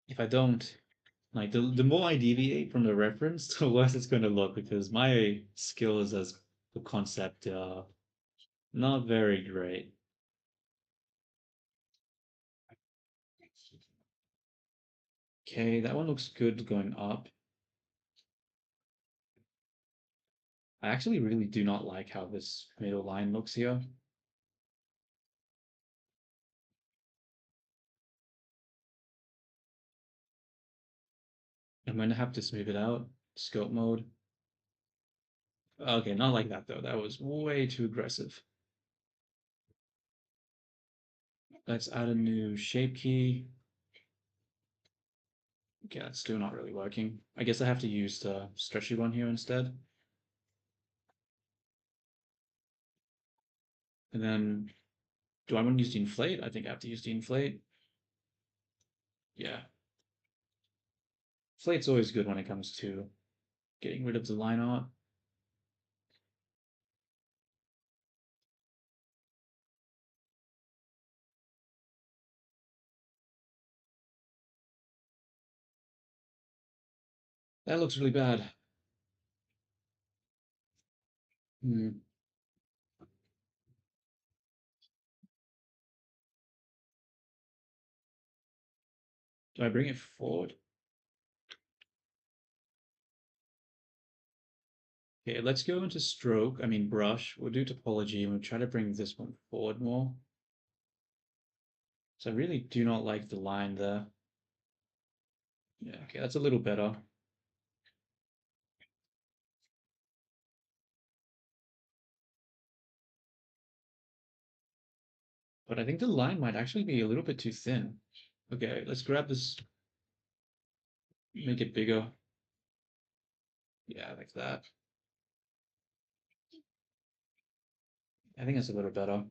if I don't, like, the more I deviate from the reference, the worse it's going to look because my skills as a concept are not very great. Okay, that one looks good going up. I actually really do not like how this middle line looks here. I'm going to have to smooth it out. Scope mode. Okay, not like that though. That was way too aggressive. Let's add a new shape key. Okay, that's still not really working. I guess I have to use the stretchy one here instead. And then, do I want to use the inflate? I think I have to use the inflate. Yeah. Inflate's always good when it comes to getting rid of the line art. That looks really bad. Hmm. Do I bring it forward? Okay, let's go into stroke, I mean brush. We'll do topology and we'll try to bring this one forward more. So I really do not like the line there. Yeah, okay, that's a little better. But I think the line might actually be a little bit too thin. Okay, let's grab this, make it bigger. Yeah, like that. I think that's a little better.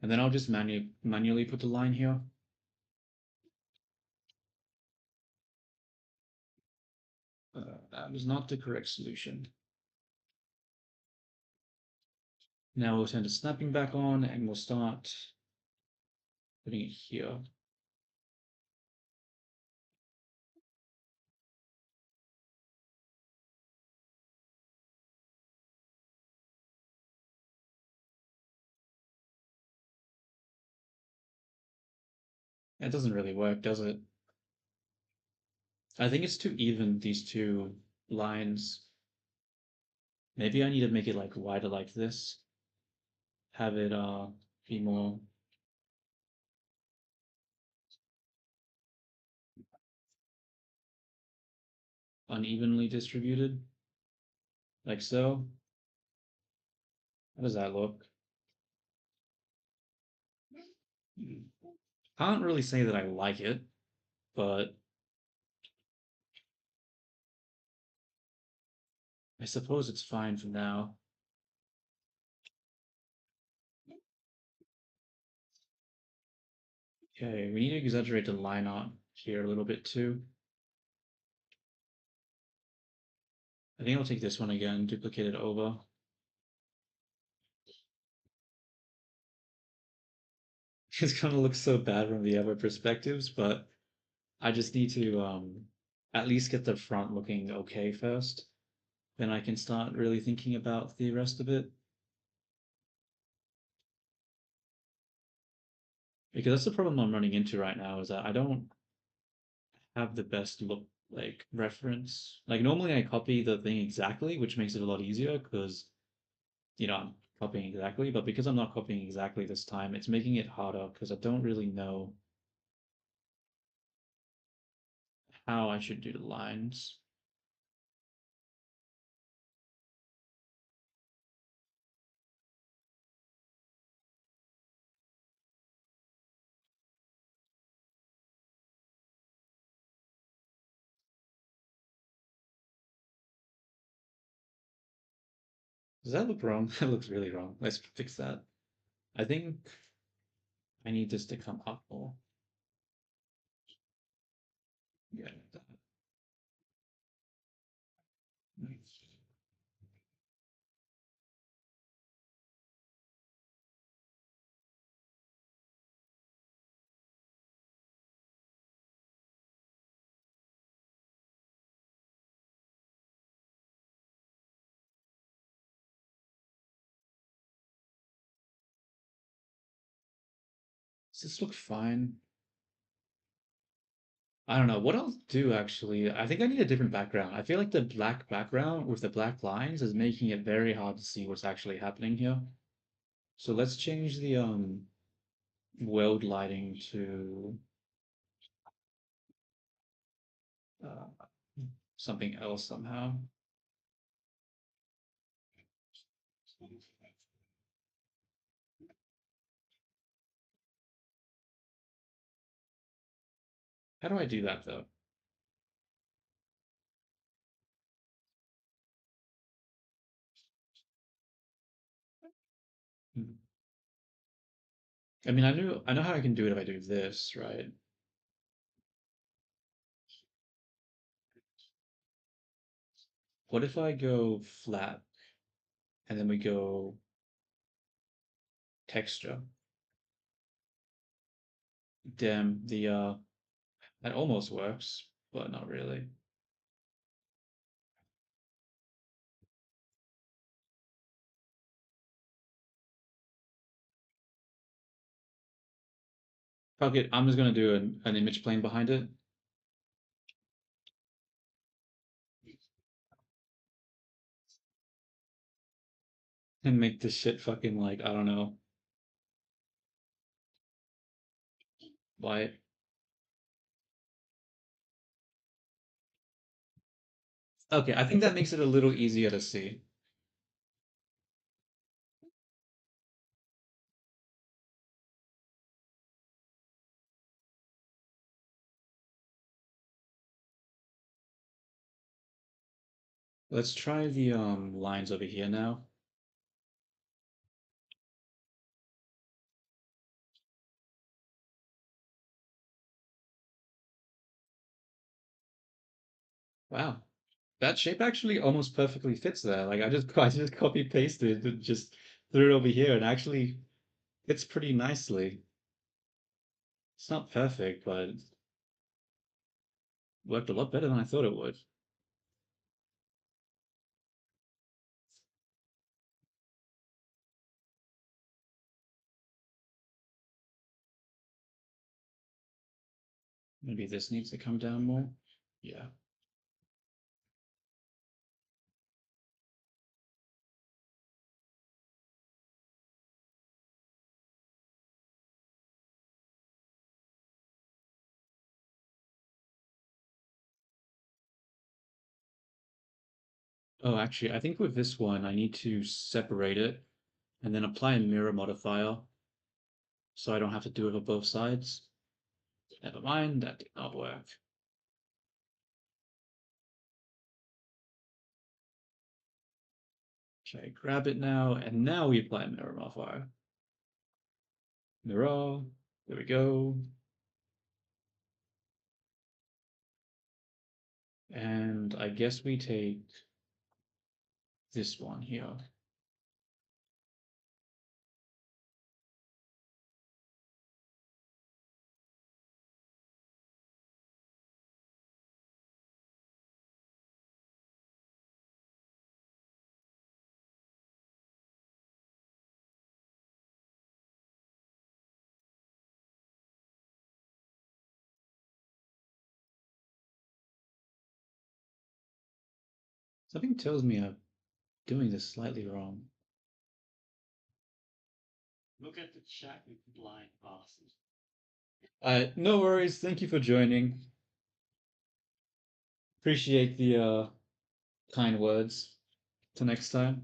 And then I'll just manually put the line here. That was not the correct solution. Now we'll turn the snapping back on and we'll start putting it here. That doesn't really work, does it? I think it's too even, these two lines. Maybe I need to make it like wider like this. Have it be more unevenly distributed. Like so. How does that look? Can't really say that I like it, but I suppose it's fine for now. Okay, we need to exaggerate the line art here a little bit too. I think I'll take this one again, duplicate it over. It's gonna look so bad from the other perspectives, but I just need to at least get the front looking okay first. Then I can start really thinking about the rest of it. Because that's the problem I'm running into right now, is that I don't have the best look like reference. Like normally I copy the thing exactly, which makes it a lot easier because I'm copying exactly, but because I'm not copying exactly this time, it's making it harder because I don't really know how I should do the lines. Does that look wrong? That looks really wrong. Let's fix that. I think I need this to come up more. Yeah. Does this look fine? I don't know. What I'll do actually, I think I need a different background. I feel like the black background with the black lines is making it very hard to see what's actually happening here. So let's change the world lighting to uh, something else somehow. How do I do that though? Hmm. I mean, I know how I can do it if I do this, right? What if I go flat and then we go texture? Damn, the that almost works, but not really. Fuck it, I'm just gonna do an image plane behind it and make this shit fucking like, I don't know, why. Okay, I think that makes it a little easier to see. Let's try the lines over here now. Wow. That shape actually almost perfectly fits there. Like I just I just copy pasted just threw it over here, and actually it's pretty nicely. It's not perfect, but worked a lot better than I thought it would. Maybe this needs to come down more. Yeah. Oh, actually, I think with this one, I need to separate it and then apply a mirror modifier so I don't have to do it for both sides. Never mind, that did not work. Okay, grab it now, and now we apply a mirror modifier. Mirror, there we go. And I guess we take this one here. Something tells me I'm doing this slightly wrong. Look at the chat, you blind bastard. No worries. Thank you for joining. Appreciate the kind words. Till next time.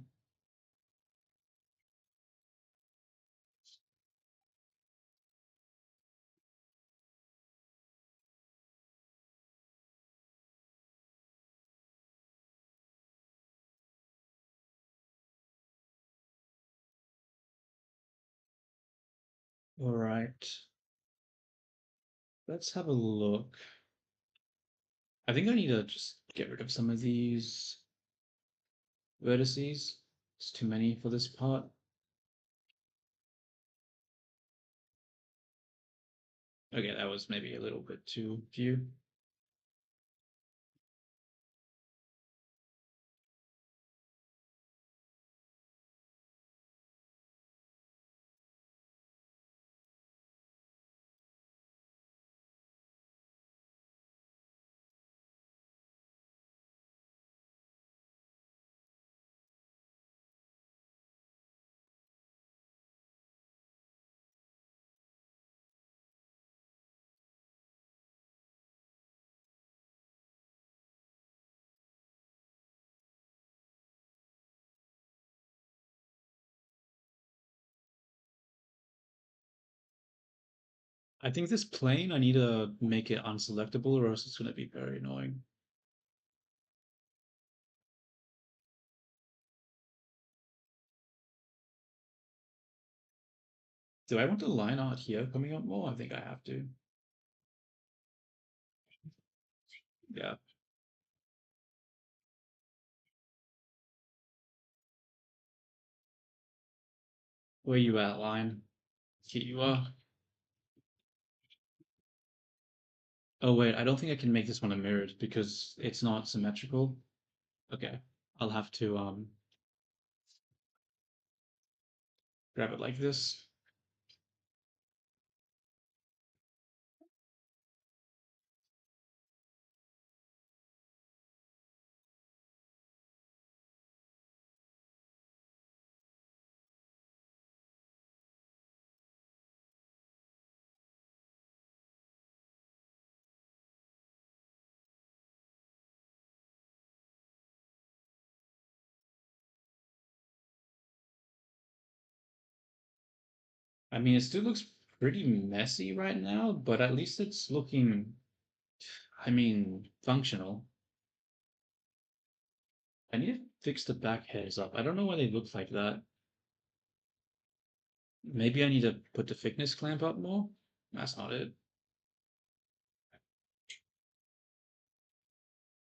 All right. Let's have a look. I think I need to just get rid of some of these vertices. It's too many for this part. Okay, that was maybe a little bit too few. I think this plane, I need to make it unselectable or else it's going to be very annoying. Do I want the line art here coming up more? I think I have to. Yeah. Where you at, line? Here you are. Oh wait, I don't think I can make this one a mirrored because it's not symmetrical. Okay, I'll have to grab it like this. I mean, it still looks pretty messy right now, but at least it's looking, I mean, functional. I need to fix the back hairs up. I don't know why they look like that. Maybe I need to put the thickness clamp up more? That's not it.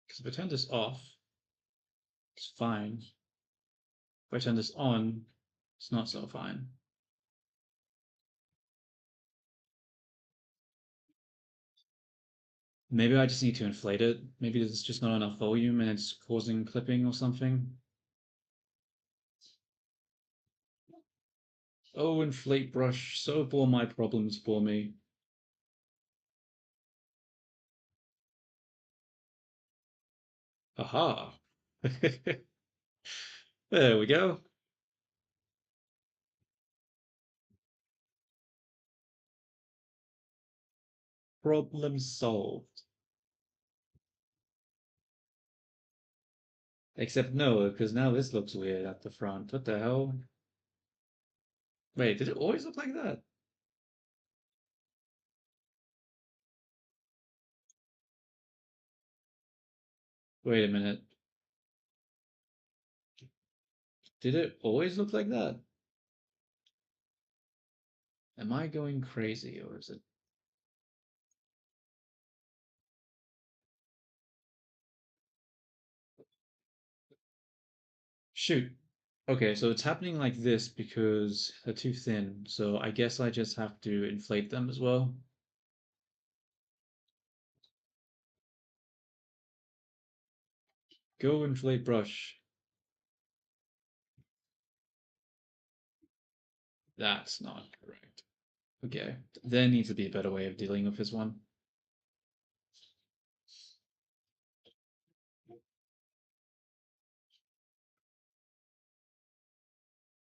Because if I turn this off, it's fine. If I turn this on, It's not so fine. Maybe I just need to inflate it. Maybe there's just not enough volume and it's causing clipping or something. Oh, inflate brush, solve all my problems for me. Aha. There we go. Problem solved. Except no, because now this looks weird at the front. What the hell? Wait, did it always look like that? Wait a minute. Did it always look like that? Am I going crazy or is it? Shoot. Okay, so it's happening like this because they're too thin. So I guess I just have to inflate them as well. Go inflate brush. That's not correct. Okay, there needs to be a better way of dealing with this one.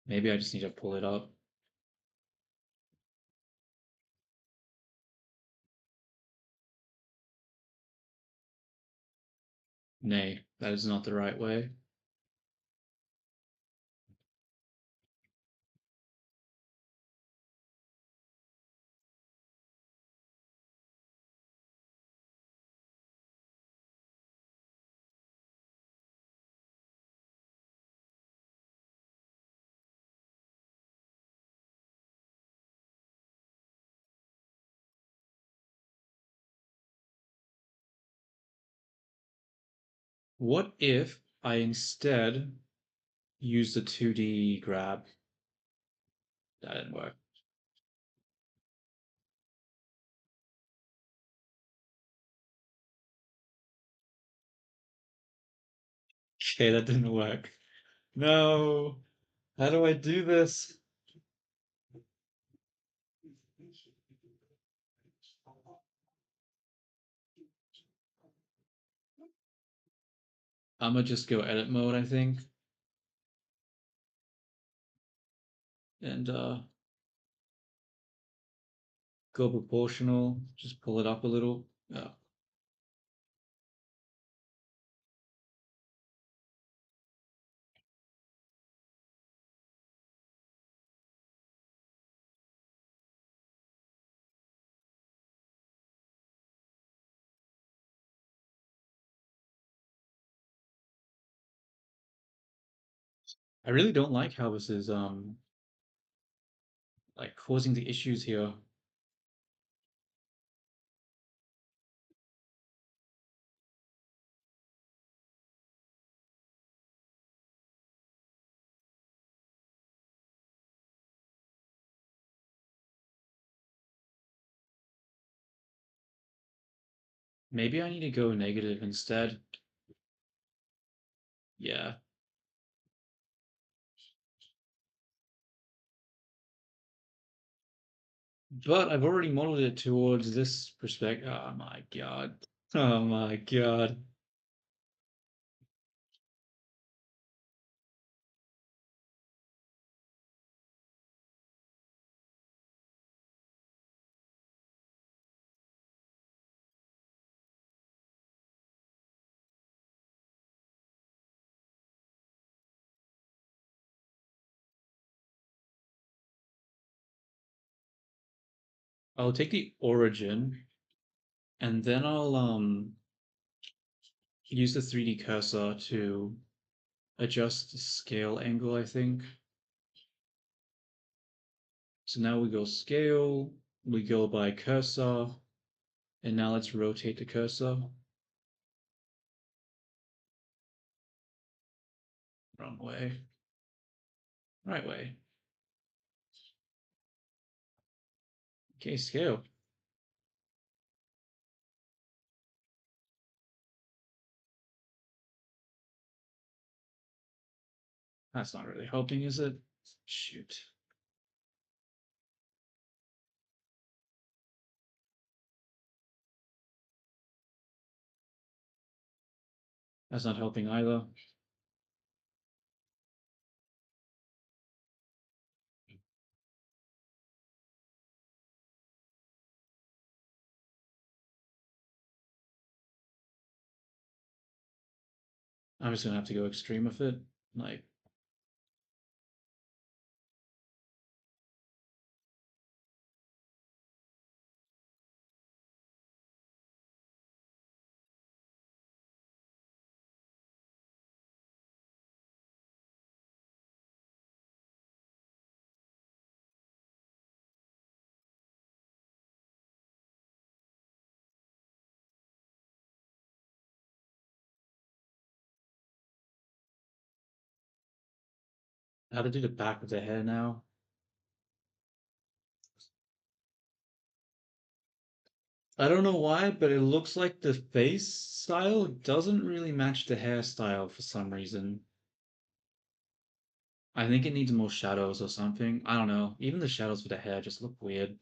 Maybe I just need to pull it up. Nay, that is not the right way. What if I instead use the 2D grab? That didn't work. Okay, that didn't work. No. How do I do this? I'm gonna just go edit mode, I think. And go proportional. Just pull it up a little. I really don't like how this is like causing the issues here. Maybe I need to go negative instead. Yeah. But I've already modeled it towards this perspective. Oh my god. Oh my god. I'll take the origin and then I'll use the 3D cursor to adjust the scale angle, I think. So now we go scale, we go by cursor, and now let's rotate the cursor. Wrong way. Right way. Okay, scale. That's not really helping, is it? Shoot. That's not helping either. I'm just gonna have to go extreme with it. Like, how to do the back of the hair now? I don't know why, but it looks like the face style doesn't really match the hairstyle for some reason. I think it needs more shadows or something. I don't know. Even the shadows for the hair just look weird.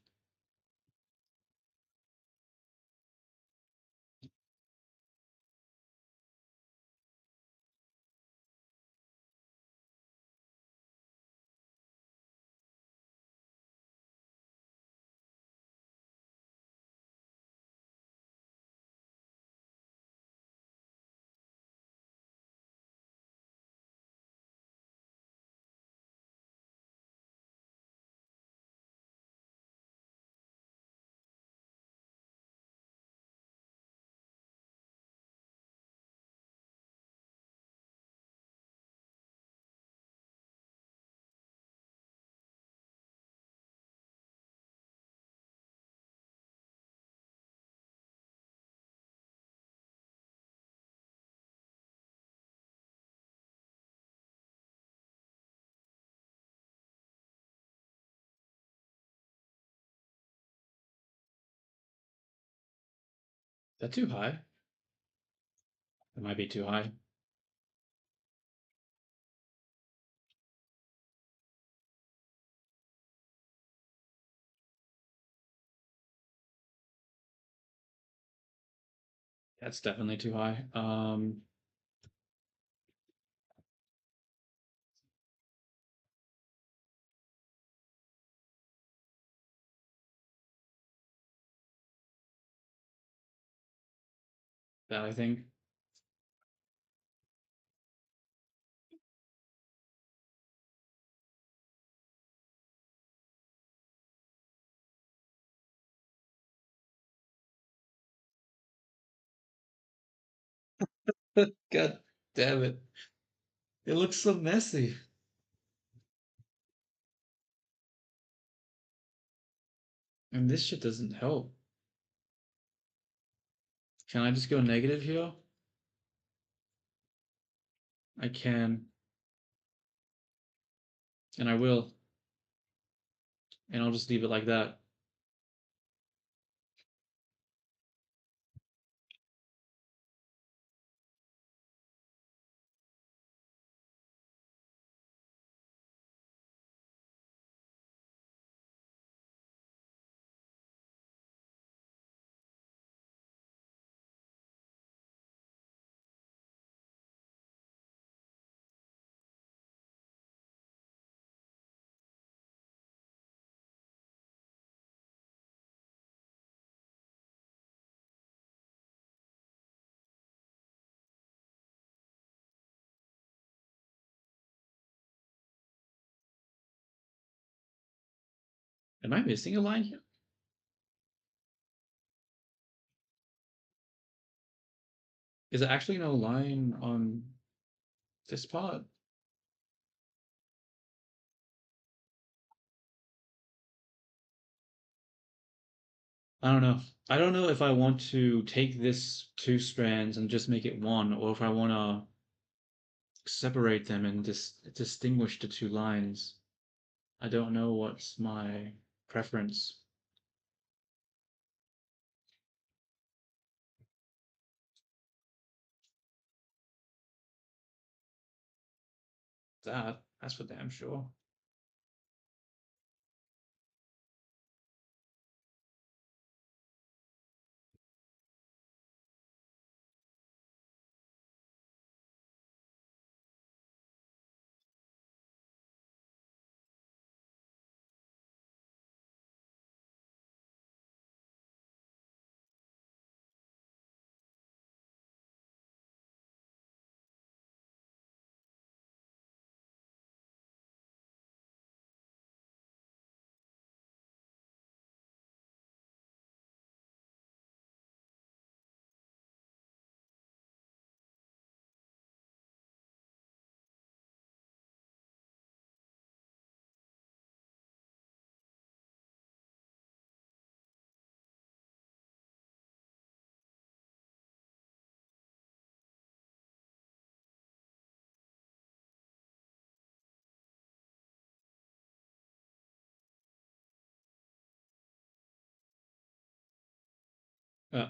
Is that too high? It might be too high. That's definitely too high. That I think. God damn it. It looks so messy. And this shit doesn't help. Can I just go negative here? I can. And I will. And I'll just leave it like that. Am I missing a line here? Is there actually no line on this part? I don't know. I don't know if I want to take this two strands and just make it one, or if I want to separate them and distinguish the two lines. I don't know what's my preference. that. That's for damn sure. Uh,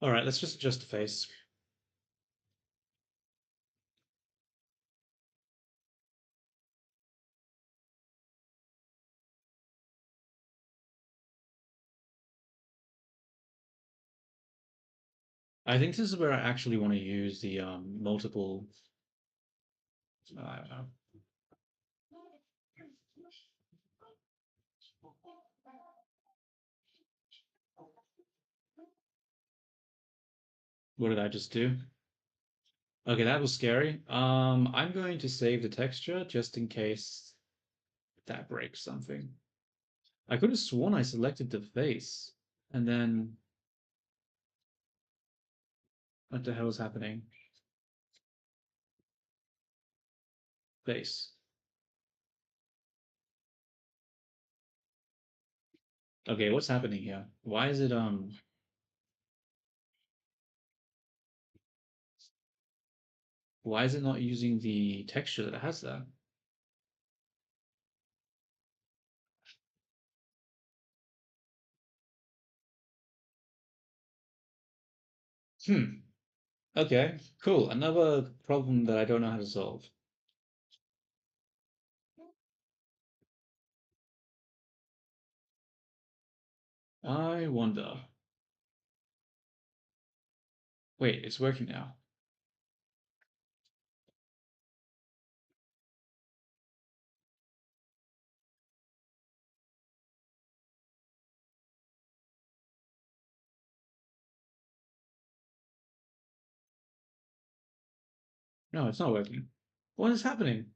all right, let's just adjust the face. I think this is where I actually want to use the multiple. I don't know. What did I just do? Okay, that was scary. I'm going to save the texture just in case that breaks something. I could have sworn I selected the face, and then what the hell is happening? Face. Okay, what's happening here? Why is it not using the texture that has that? Hmm. Okay, cool. Another problem that I don't know how to solve. I wonder. Wait, it's working now. No, it's not working. What is happening?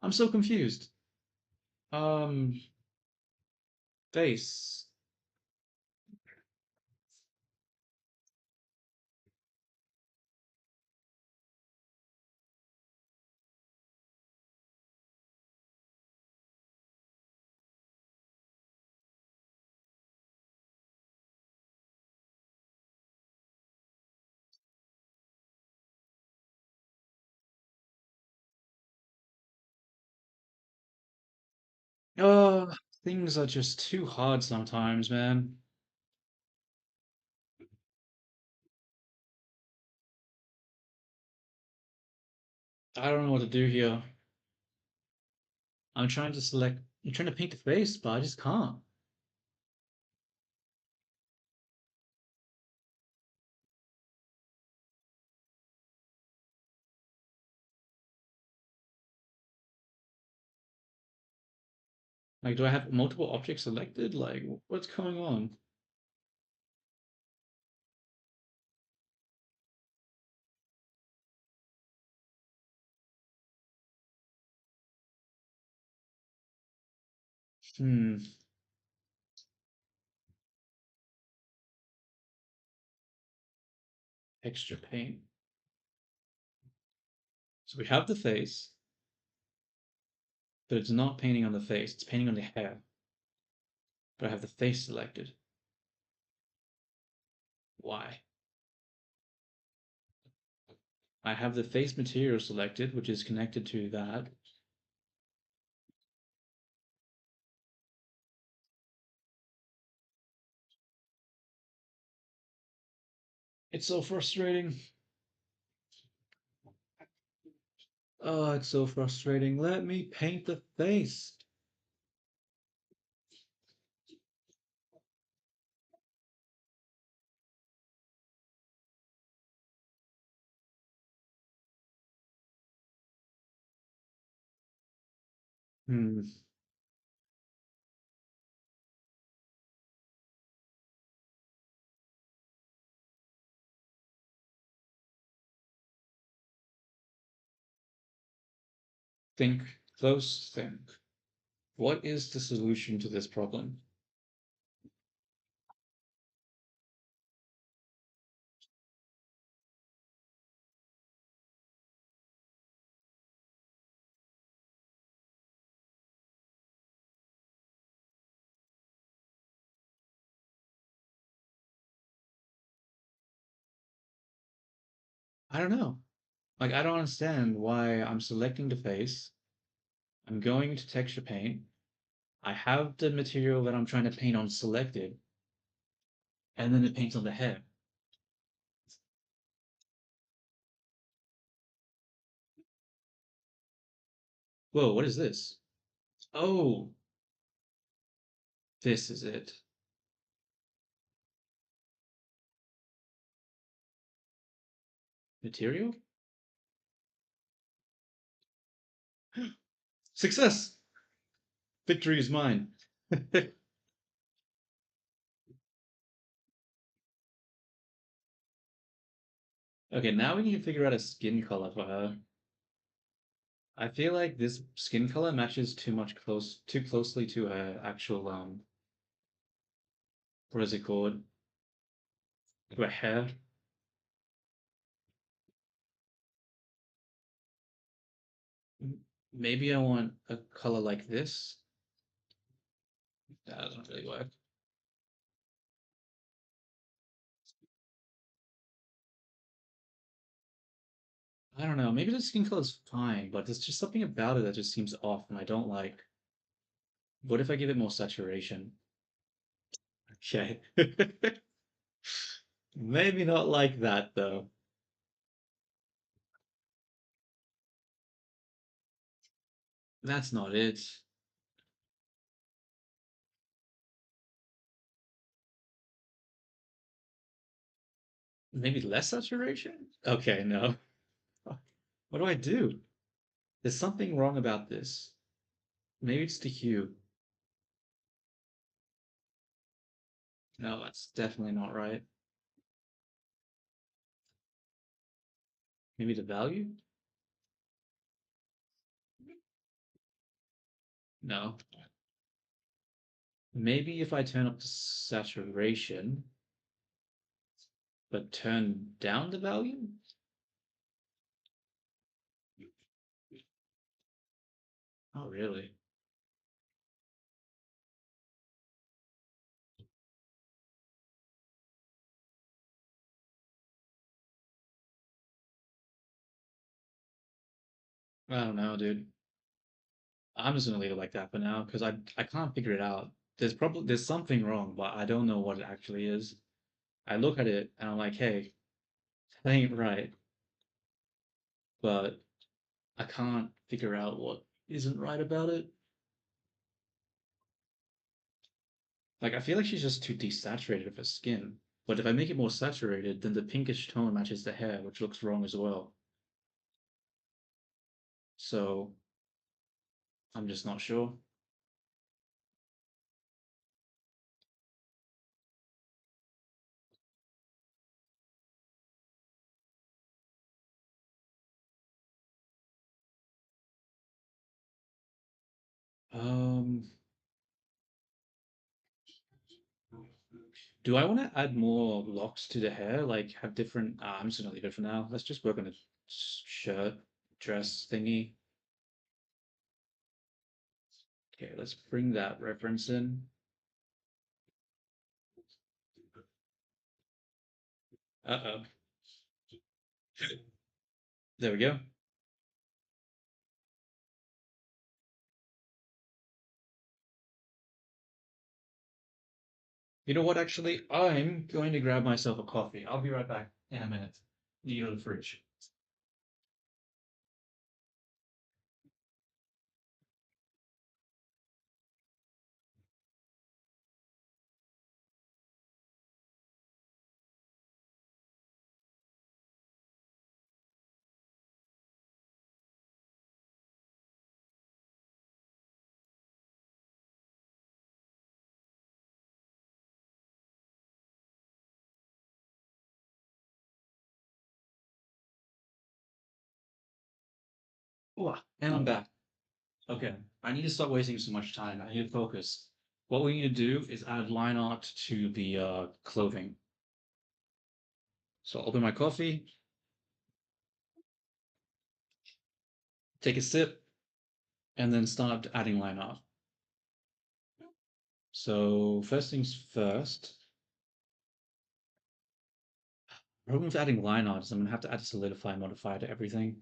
I'm so confused. Um, face. Oh, things are just too hard sometimes, man. I don't know what to do here. I'm trying to paint the face, but I just can't. Like, do I have multiple objects selected? Like, what's going on? Hmm, texture paint. So we have the face, but it's not painting on the face, it's painting on the hair. But I have the face selected. Why? I have the face material selected, which is connected to that. It's so frustrating. Oh, it's so frustrating. Let me paint the face. Hmm. Think close, think. What is the solution to this problem? I don't know. Like, I don't understand why I'm selecting the face. I'm going to texture paint. I have the material that I'm trying to paint on selected, and then it paints on the hair. Whoa, what is this? Oh, this is it. Material? Success! Victory is mine. Okay, now we need to figure out a skin color for her. I feel like this skin color matches too closely to her actual what is it called? To her hair. Maybe I want a color like this. That doesn't really work. I don't know. Maybe the skin color is fine, but there's just something about it that just seems off and I don't like. What if I give it more saturation? Okay. Maybe not like that though. That's not it. Maybe less saturation? Okay, no. What do I do? There's something wrong about this. Maybe it's the hue. No, that's definitely not right. Maybe the value? No. Maybe if I turn up the saturation, but turn down the value? Oh, really? I don't know, dude. I'm just gonna leave it like that for now because I can't figure it out. There's something wrong, but I don't know what it actually is. I look at it and I'm like, hey, that ain't right, but I can't figure out what isn't right about it. Like I feel like she's just too desaturated with her skin. But if I make it more saturated, then the pinkish tone matches the hair, which looks wrong as well. So I'm just not sure. Um, do I want to add more locks to the hair? Like have different. I'm just gonna leave it for now. Let's just work on a shirt, dress thingy. Okay, let's bring that reference in. Uh-oh. There we go. You know what, actually? I'm going to grab myself a coffee. I'll be right back. in a minute. You go to the fridge. Ooh, and I'm back. Okay, I need to stop wasting so much time. I need to focus. What we need to do is add line art to the clothing. So I'll open my coffee, take a sip, and then start adding line art. So first things first, problem with adding line art is I'm gonna have to add a solidify modifier to everything,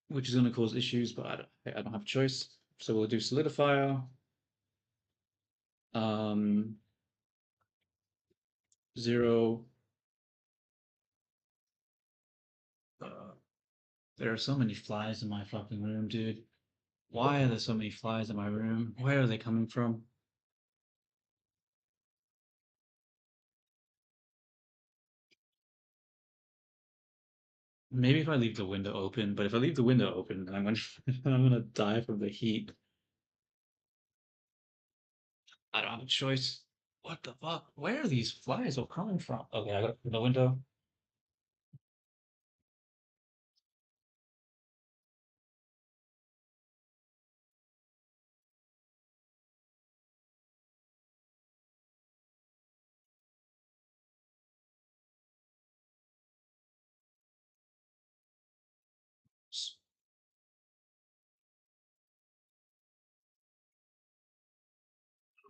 which is gonna cause issues, but I don't have a choice. So we'll do solidifier, um, 0. Uh, there are so many flies in my fucking room, dude. Why are there so many flies in my room? Where are they coming from? Maybe if I leave the window open, but if I leave the window open, then I'm gonna I'm gonna die from the heat. I don't have a choice. What the fuck? Where are these flies all coming from? Okay, I gotta open the window.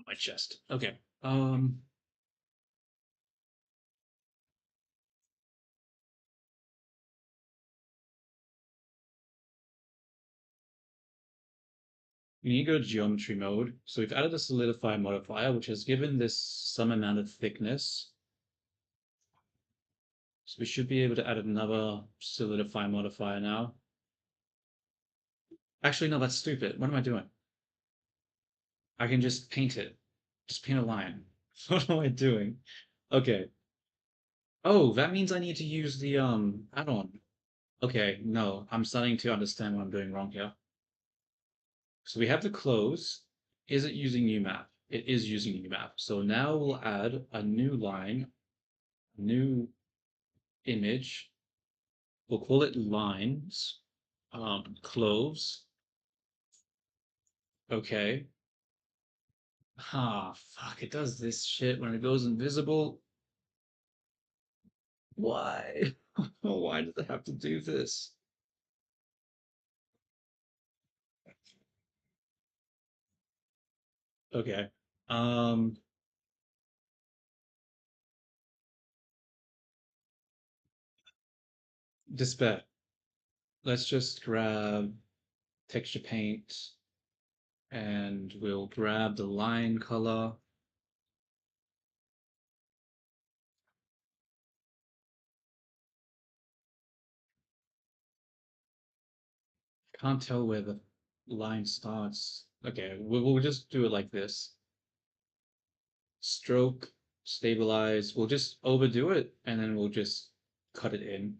My chest. Okay. We need to go to geometry mode. So we've added a solidify modifier, which has given this some amount of thickness. So we should be able to add another solidify modifier now. Actually, no, that's stupid. What am I doing? I can just paint it. Just paint a line. What am I doing? Okay. Oh, that means I need to use the add-on. Okay, no, I'm starting to understand what I'm doing wrong here. So we have the close. Is it using UMap? It is using UMap. So now we'll add a new line, new image. We'll call it lines. Close. Okay. Ah, fuck, it does this shit when it goes invisible. Why? Why does it have to do this? Okay. Um, Despair. Let's just grab texture paint and we'll grab the line color. Can't tell where the line starts. Okay, we'll just do it like this. Stroke, stabilize. We'll just overdo it and then we'll just cut it in.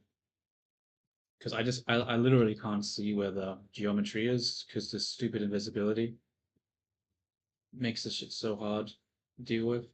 Because I literally can't see where the geometry is because this stupid invisibility makes this shit so hard to deal with.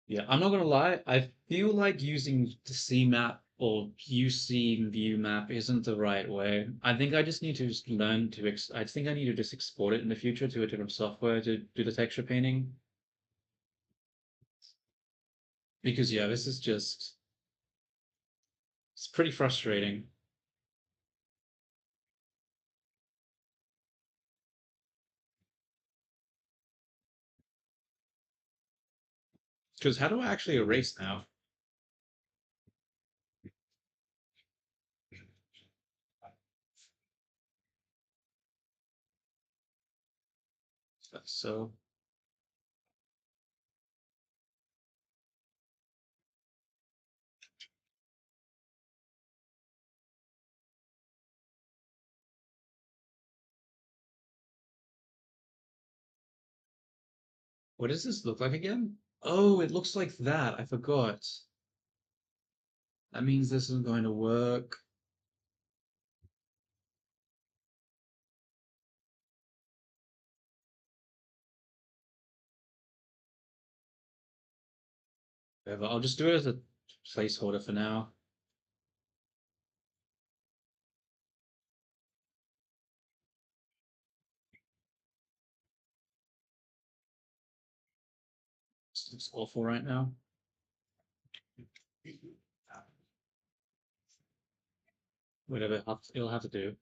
Yeah, I'm not gonna lie. I feel like using the C map or UC view map isn't the right way. I think I just need to just learn to I think I need to just export it in the future to a different software to do the texture painting. Because yeah, this is just it's pretty frustrating. Because how do I actually erase now? so. What does this look like again? Oh, it looks like that. I forgot. That means this isn't going to work. Whatever, I'll just do it as a placeholder for now. This looks awful right now. Whatever, it'll have to do.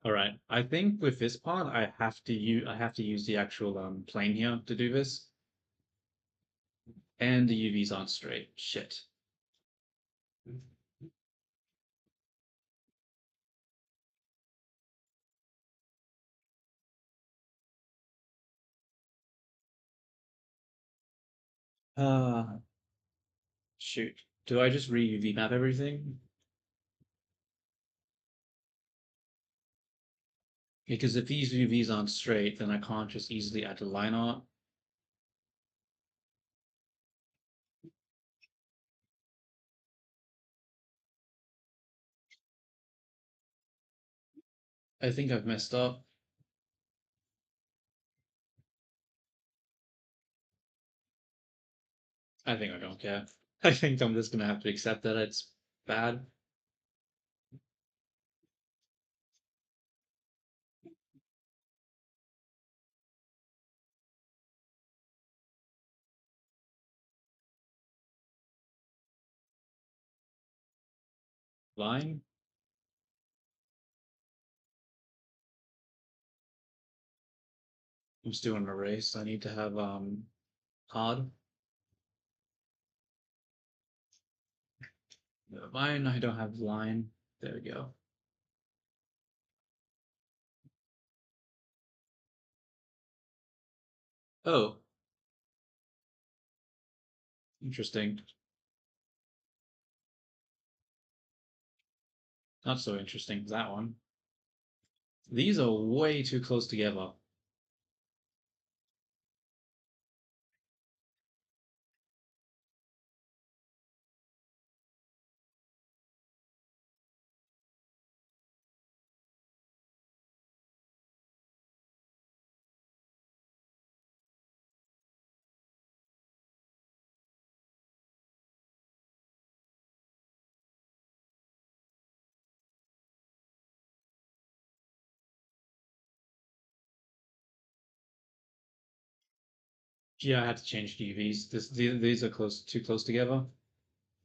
All right. I think with this part, I have to use the actual plane here to do this, and the UVs aren't straight. Shit. Uh, Shoot. Do I just re-UV map everything? Because if these UVs aren't straight, then I can't just easily add a line art. I think I've messed up. I think I don't care. I think I'm just gonna have to accept that it's bad. Line? I'm still in a race. I need to have hard. Mine, I don't have line. There we go. Oh, interesting. Not so interesting, that one. These are way too close together. Yeah, I had to change the UVs. These are too close together.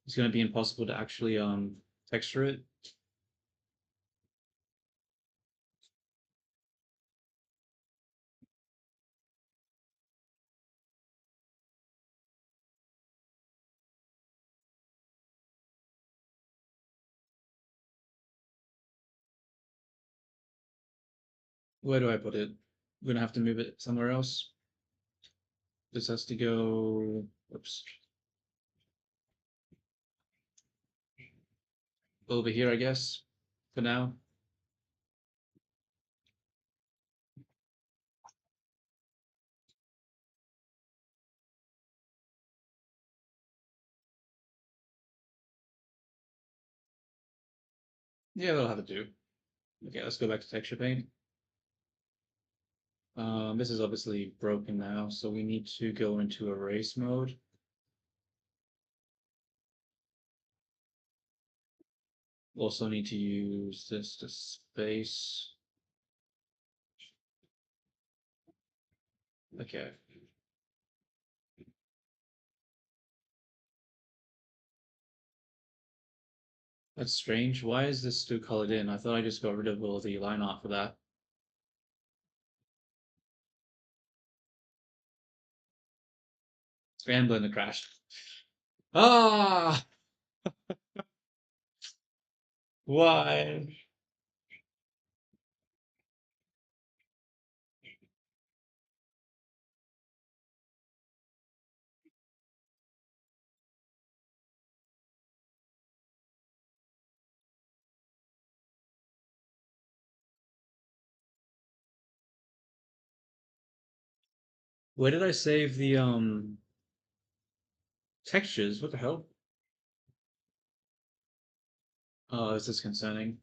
It's going to be impossible to actually texture it. Where do I put it? I'm gonna have to move it somewhere else. This has to go. Oops. Over here, I guess. For now. Yeah, that'll have to do. Okay, let's go back to texture paint. This is obviously broken now, so we need to go into erase mode. Also need to use this to space. Okay. That's strange. Why is this still colored in? I thought I just got rid of all the line art for that. Scrambling to crash. Ah! Why? Where did I save the textures? What the hell? Oh, this is concerning.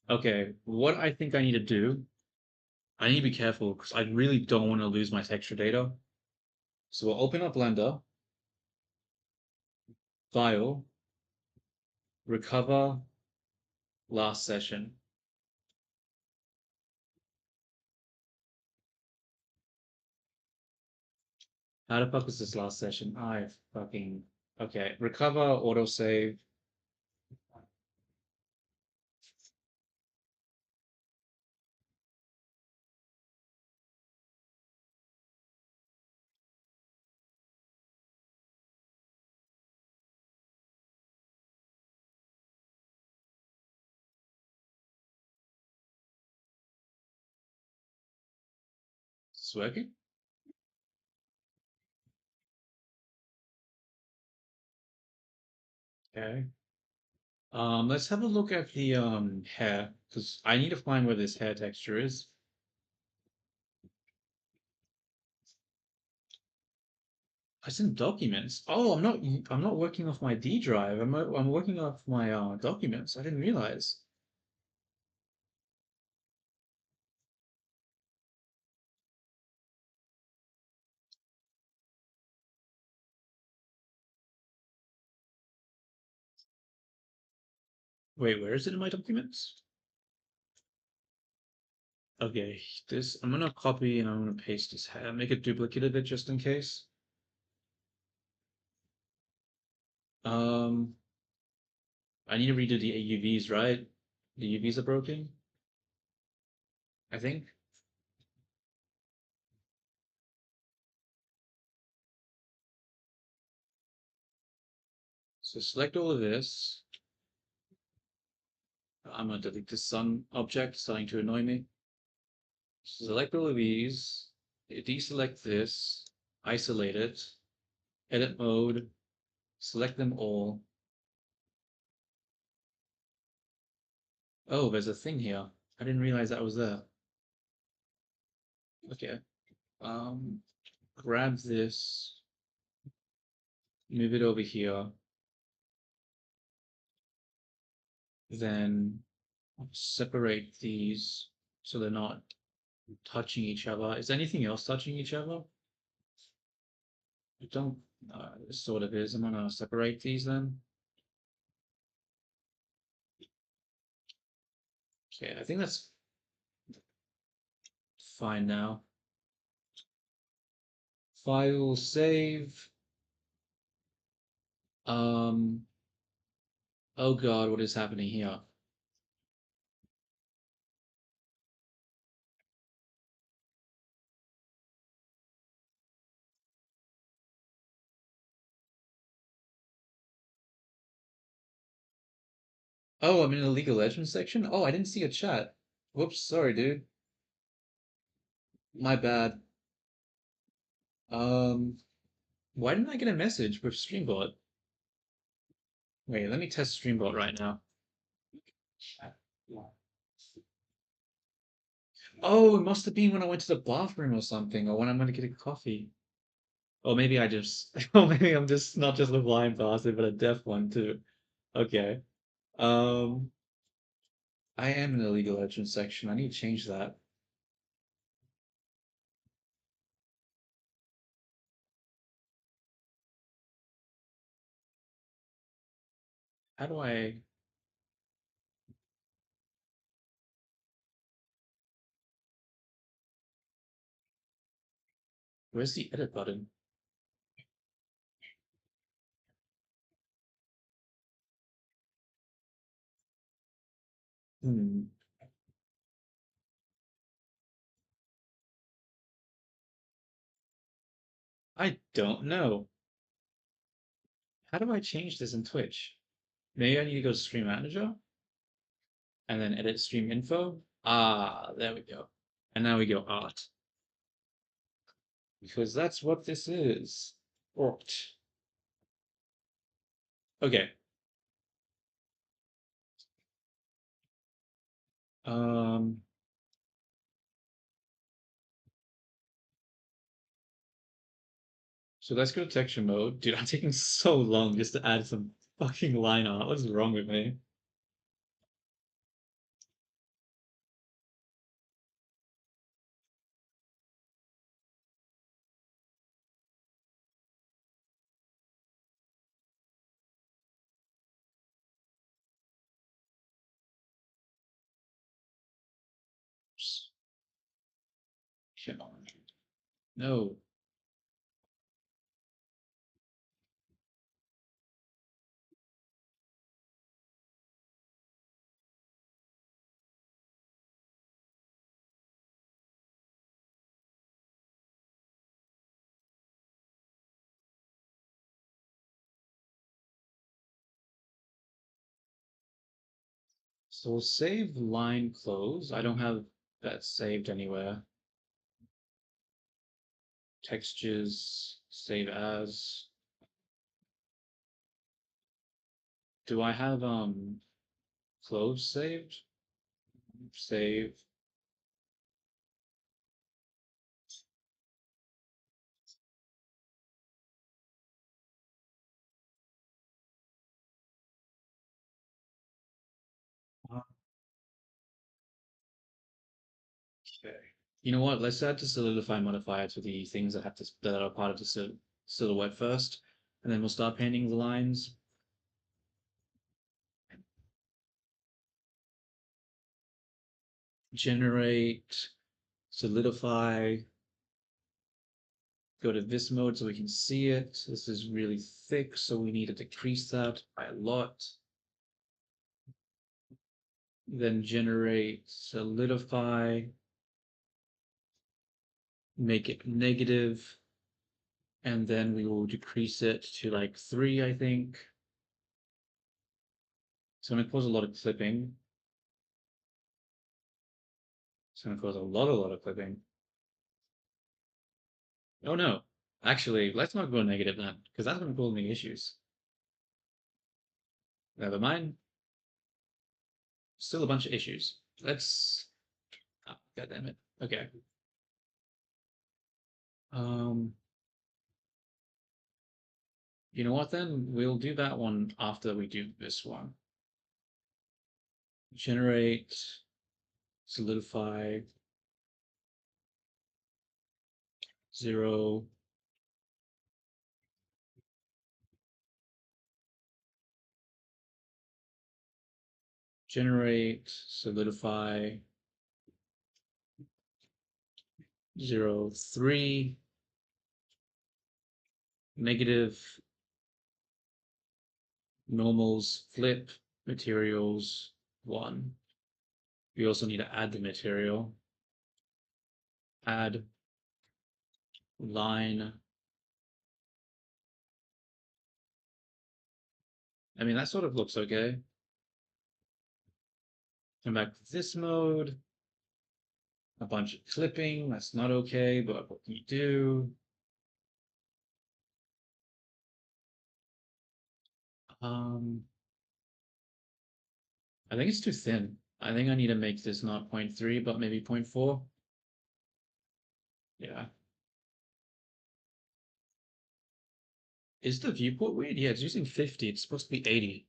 Okay, what I think I need to do, I need to be careful because I really don't want to lose my texture data. So we'll open up Blender, File, Recover, Last Session. How the fuck was this last session? I fucking... Okay, recover, autosave. Is this working? Okay. Let's have a look at the hair, because I need to find where this hair texture is. It's in documents. Oh, I'm not working off my D drive. I'm working off my documents. I didn't realize. Wait, where is it in my documents? Okay, this I'm gonna copy and I'm gonna paste this hair. Make a duplicate of it just in case. Um, I need to redo the UVs, right? The UVs are broken, I think. So select all of this. I'm gonna delete this sun object, starting to annoy me. Select all of these, deselect this, isolate it, edit mode, select them all. Oh, there's a thing here. I didn't realize that was there. Okay. Um, grab this, move it over here, then separate these so they're not touching each other. Is anything else touching each other? I don't, it sort of is. I'm gonna separate these then. Okay, I think that's fine now. File save. Um, oh God, what is happening here? Oh, I'm in the League of Legends section? Oh, I didn't see a chat. Whoops, sorry, dude. My bad. Um, why didn't I get a message with Streambot? Wait, let me test Streambot right now. Oh, it must have been when I went to the bathroom or something, or when I'm gonna get a coffee. Or maybe I just, or maybe I'm just not just a blind bastard, but a deaf one too. Okay. Um, I am in the League of Legends section. I need to change that. How do I? Where's the edit button? Hmm. I don't know. How do I change this in Twitch? Maybe I need to go to Stream Manager and then edit stream info. Ah, there we go. And now we go art. Because that's what this is. Art. Okay. Um, so let's go to texture mode. Dude, I'm taking so long just to add some fucking line art. What's wrong with me? Come on. No. So we'll save line close. I don't have that saved anywhere. Textures, save as. Do I have close saved? Save. Okay. You know what? Let's add the solidify modifier to the things that have to that are part of the silhouette first, and then we'll start painting the lines. Generate, solidify. Go to this mode so we can see it. This is really thick, so we need to decrease that by a lot. Then generate, solidify, make it negative, and then we will decrease it to like 3, I think. It's going to cause a lot of clipping. It's going to cause a lot of clipping. Oh no, actually, let's not go negative then, because that's going to cause me issues. Never mind. Still a bunch of issues. Let's. Oh, God damn it. Okay. Um, you know what then? We'll do that one after we do this one. Generate, solidify, 0. Generate, solidify, 0, 3, negative, normals, flip, materials, 1. We also need to add the material. Add line. I mean, that sort of looks okay. Come back to this mode. A bunch of clipping. That's not okay, but what can you do? Um, I think it's too thin. I think I need to make this not 0.3, but maybe 0.4. Yeah. Is the viewport weird? Yeah, it's using 50. It's supposed to be 80.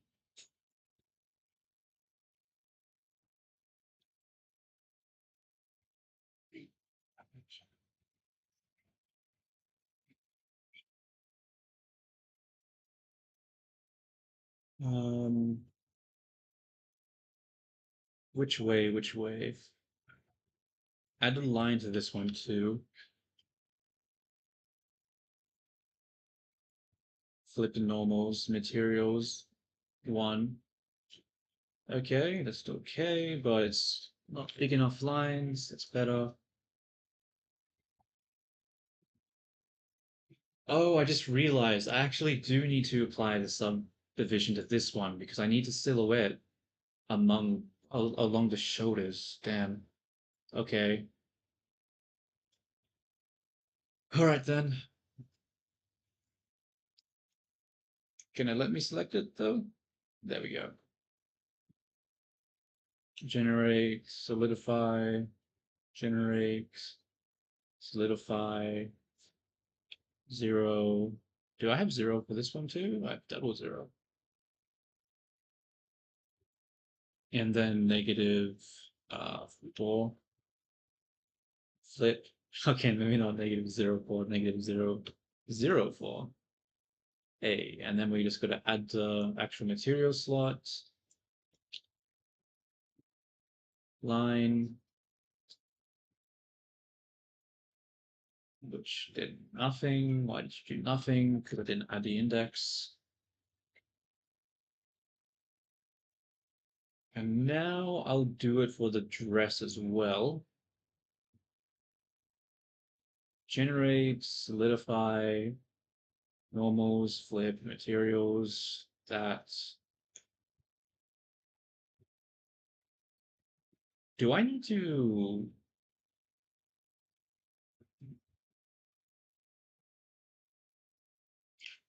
Um, which way? Which way? Add a line to this one too. Flip the normals, materials, 1. Okay, that's still okay, but it's not big enough lines. It's better. Oh, I just realized I actually do need to apply the subdivision to this one because I need a silhouette along the shoulders. Damn. Okay. All right then. Can I let me select it though? There we go. Generate, solidify, generate, solidify, 0. Do I have 0 for this one too? I have double 0. And then negative 4. Flip. Okay, maybe not negative 0, 4, negative 0, 0, 4. A. And then we just got to add the actual material slot. Line. Which did nothing. Why did you do nothing? Because I didn't add the index. And now I'll do it for the dress as well. Generate, solidify, normals, flip, materials, that. Do I need to...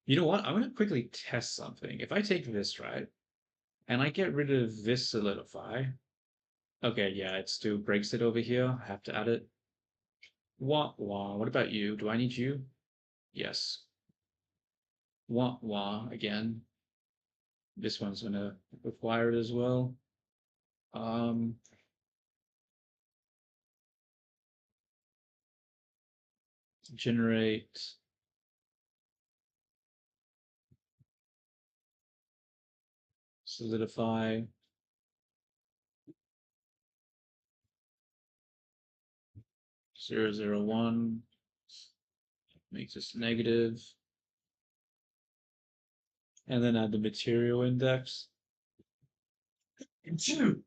You know what? I'm going to quickly test something. If I take this, right, and I get rid of this solidify, okay, yeah, it still breaks it over here. I have to add it. Wah, wah. What about you? Do I need you? Yes. Wah, wah, again. This one's going to require it as well. Um, generate solidify 001 makes this negative, and then add the material index. I'm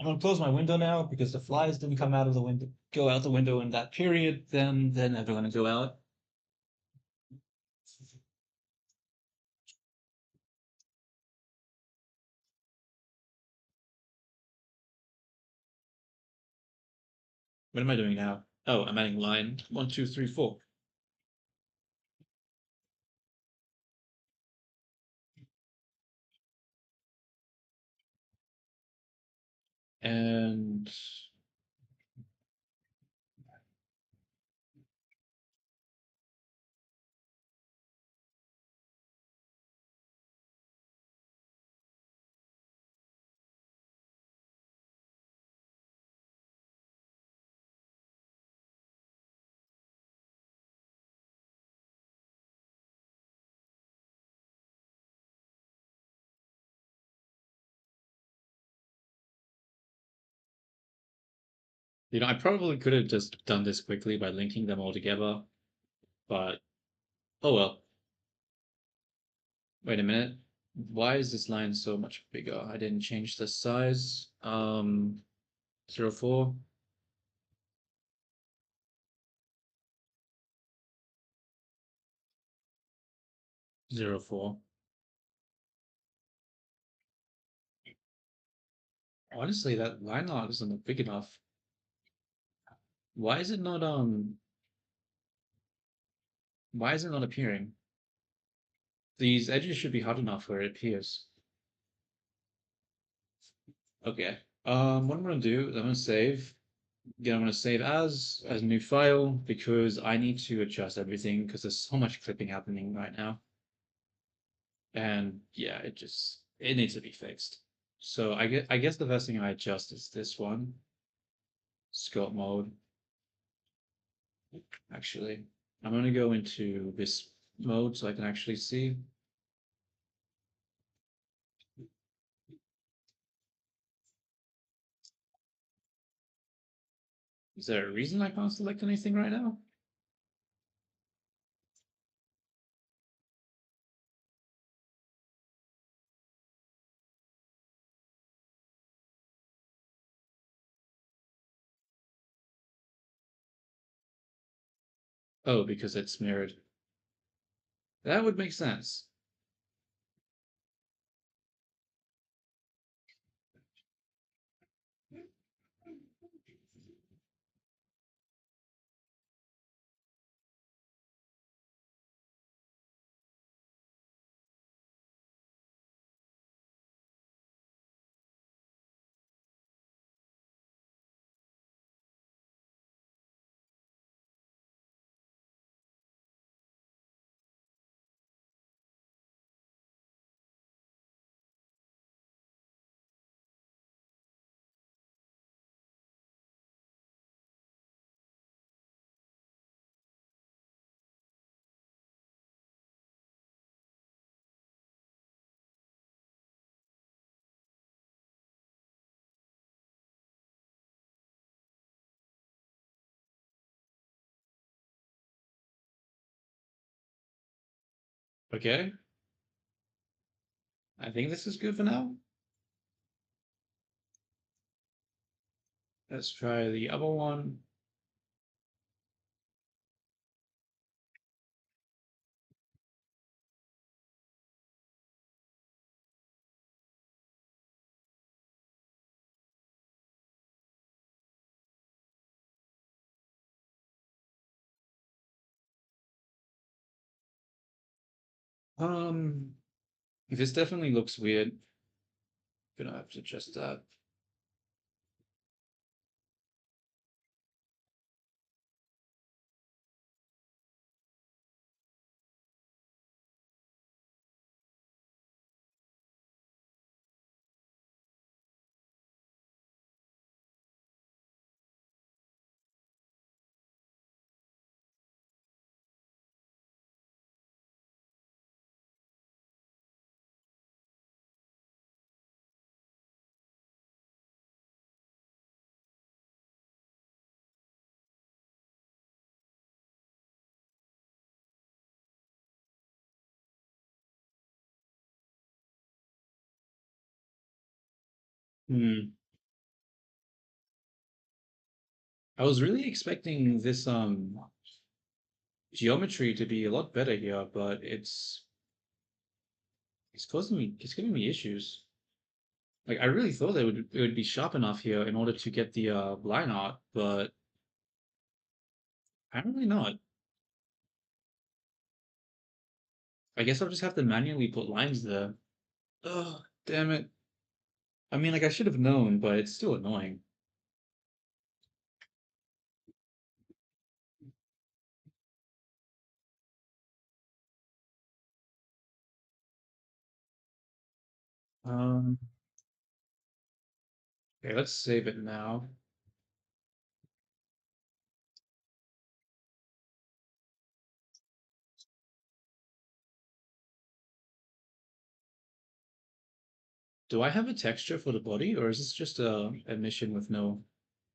gonna close my window now because the flies didn't come out of the window, go out the window in that period. Then they're never gonna go out. What am I doing now? Oh, I'm adding line 1, 2, 3, 4. And I probably could have just done this quickly by linking them all together, but oh well. Wait a minute. Why is this line so much bigger? I didn't change the size. 04. 04. Honestly, that line art isn't big enough. Why is it not why is it not appearing? These edges should be hard enough where it appears. Okay. What I'm gonna do is I'm gonna save. Again, I'm gonna save as a new file because I need to adjust everything because there's so much clipping happening right now. And yeah, it needs to be fixed. So I guess the first thing I adjust is this one, scope mode. Actually, I'm gonna go into this mode so I can actually see. Is there a reason I can't select anything right now? Oh, because it's mirrored. That would make sense. Okay. I think this is good for now. Let's try the other one. Um, this definitely looks weird. Gonna have to adjust that. Hmm. I was really expecting this geometry to be a lot better here, but it's giving me issues. Like I really thought it would be sharp enough here in order to get the line art, but apparently not. I guess I'll just have to manually put lines there. Ugh, damn it. I mean, like I should have known, but it's still annoying. Um, okay, let's save it now. Do I have a texture for the body, or is this just a emission with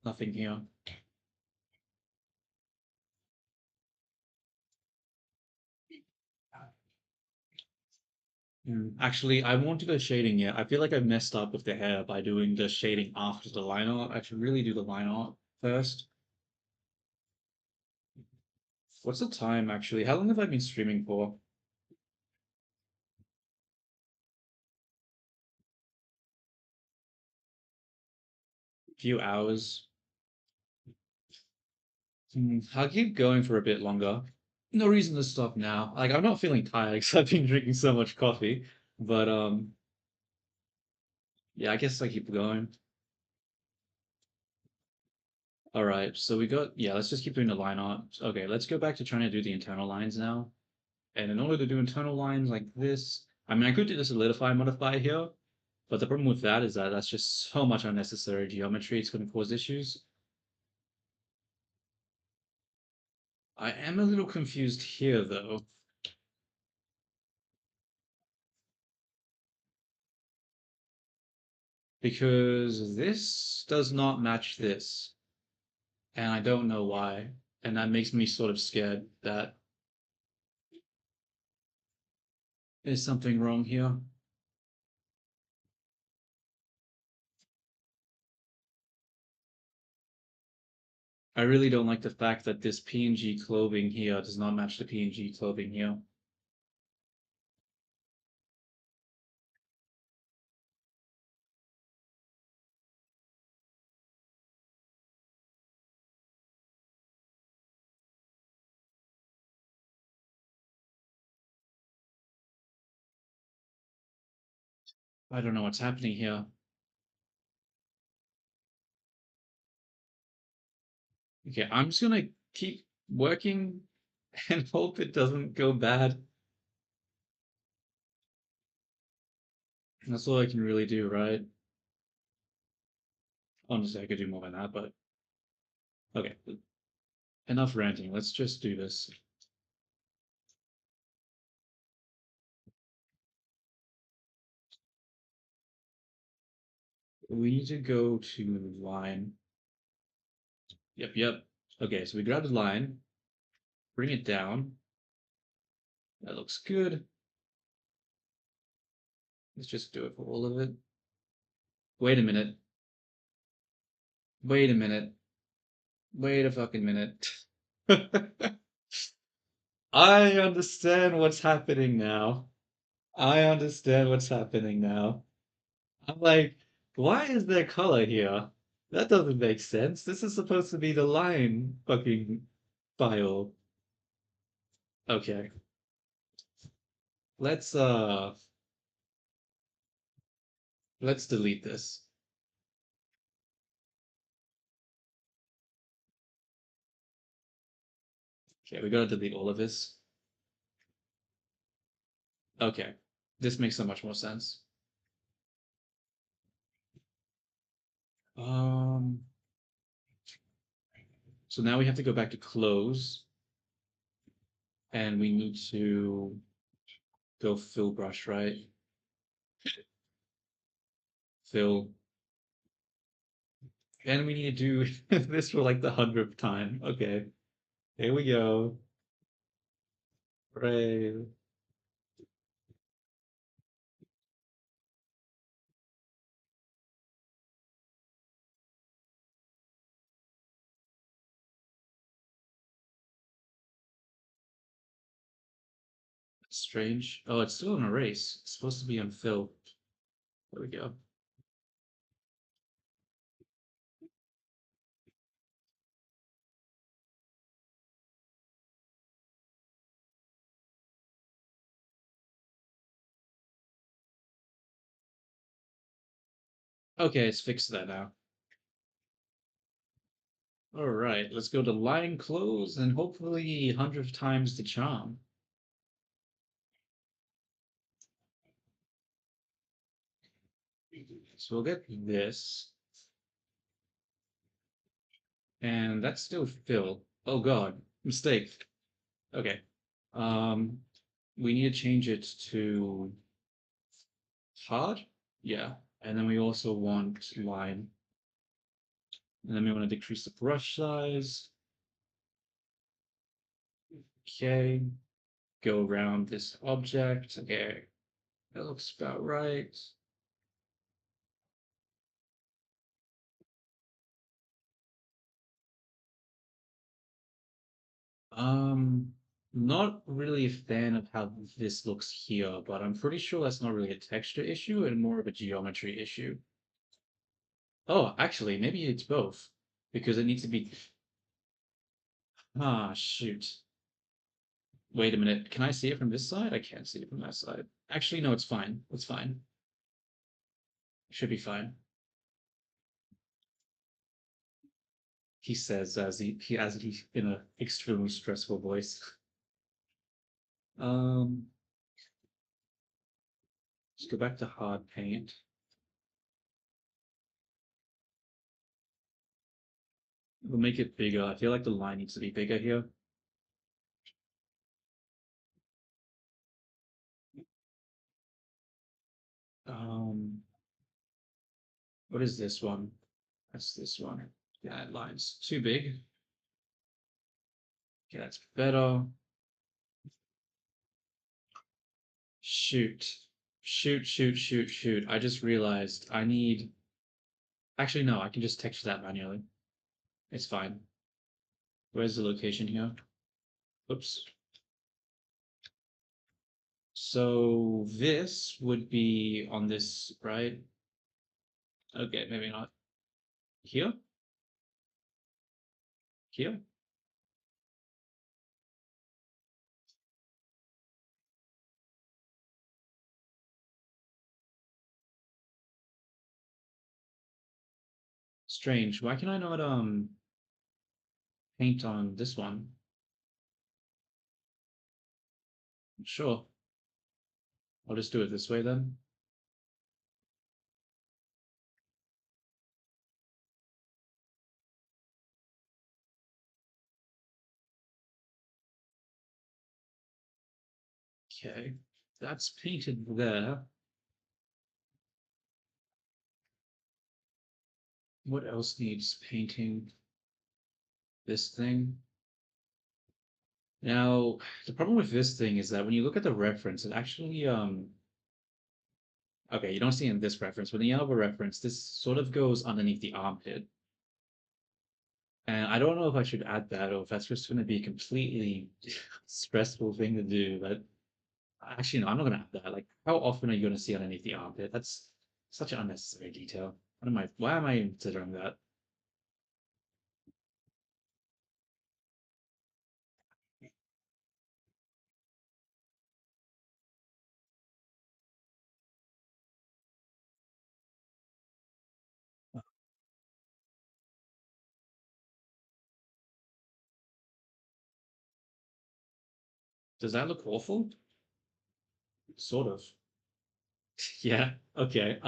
nothing here? Actually, I won't do the shading yet. I feel like I messed up with the hair by doing the shading after the line art. I should really do the line art first. What's the time actually? How long have I been streaming for? A few hours. I'll keep going for a bit longer. No reason to stop now. Like I'm not feeling tired because I've been drinking so much coffee. But yeah, I guess I keep going. All right, so we got yeah. Let's just keep doing the line art. Okay, let's go back to trying to do the internal lines now. And in order to do internal lines like this, I mean, I could do the solidify modify here, but the problem with that is that that's just so much unnecessary geometry. It's going to cause issues. I am a little confused here though, because this does not match this, and I don't know why. And that makes me sort of scared that there's something wrong here. I really don't like the fact that this PNG clothing here does not match the PNG clothing here. I don't know what's happening here. Okay, I'm just gonna keep working and hope it doesn't go bad. That's all I can really do, right? Honestly, I could do more than that, but okay. Enough ranting. Let's just do this. We need to go to line. Yep, yep. Okay, so we grab the line, bring it down. That looks good. Let's just do it for all of it. Wait a minute. Wait a minute. Wait a fucking minute. I understand what's happening now. I understand what's happening now. I'm like, why is there color here? That doesn't make sense. This is supposed to be the line fucking file. Okay. Let's let's delete this. Okay, we gotta delete all of this. Okay. This makes so much more sense. Um so now we have to go back to close and we need to go fill brush, right? Fill. And we need to do this for like the 100th time. Okay. Here we go. Hooray. Strange. Oh, it's still an erase. It's supposed to be on fill. There we go. Okay, it's fixed that now. All right, let's go to line close and hopefully 100th times the charm. So we'll get this. And that's still fill. Oh God, mistake. Okay. Um, we need to change it to hard. Yeah. And then we also want line. And then we want to decrease the brush size. Okay. Go around this object. Okay. That looks about right. Um, Not really a fan of how this looks here, but I'm pretty sure that's not really a texture issue and more of a geometry issue. Oh, actually, maybe it's both. Because it needs to be. Ah, shoot. Wait a minute. Can I see it from this side? I can't see it from that side. Actually, no, it's fine. It's fine. It should be fine. He says as he in an extremely stressful voice. Um, let's go back to hard paint. We'll make it bigger. I feel like the line needs to be bigger here. Um, what is this one? That's this one. Yeah, that line's too big. Okay, that's better. Shoot. Shoot, shoot, shoot, shoot. I just realized I need. Actually, no, I can just texture that manually. It's fine. Where's the location here? Oops. So this would be on this, right? Okay, maybe not. Here? Here? Strange. Why can I not paint on this one? Sure. I'll just do it this way then. Okay. That's painted there. What else needs painting? This thing. Now, the problem with this thing is that when you look at the reference, it actually okay, you don't see in this reference, but in the other reference, this sort of goes underneath the armpit. And I don't know if I should add that or if that's just going to be a completely stressful thing to do. But actually, no, I'm not going to add that. Like, how often are you going to see underneath the armpit? That's such an unnecessary detail. Why am I considering that? Does that look awful? Sort of. Yeah. Okay.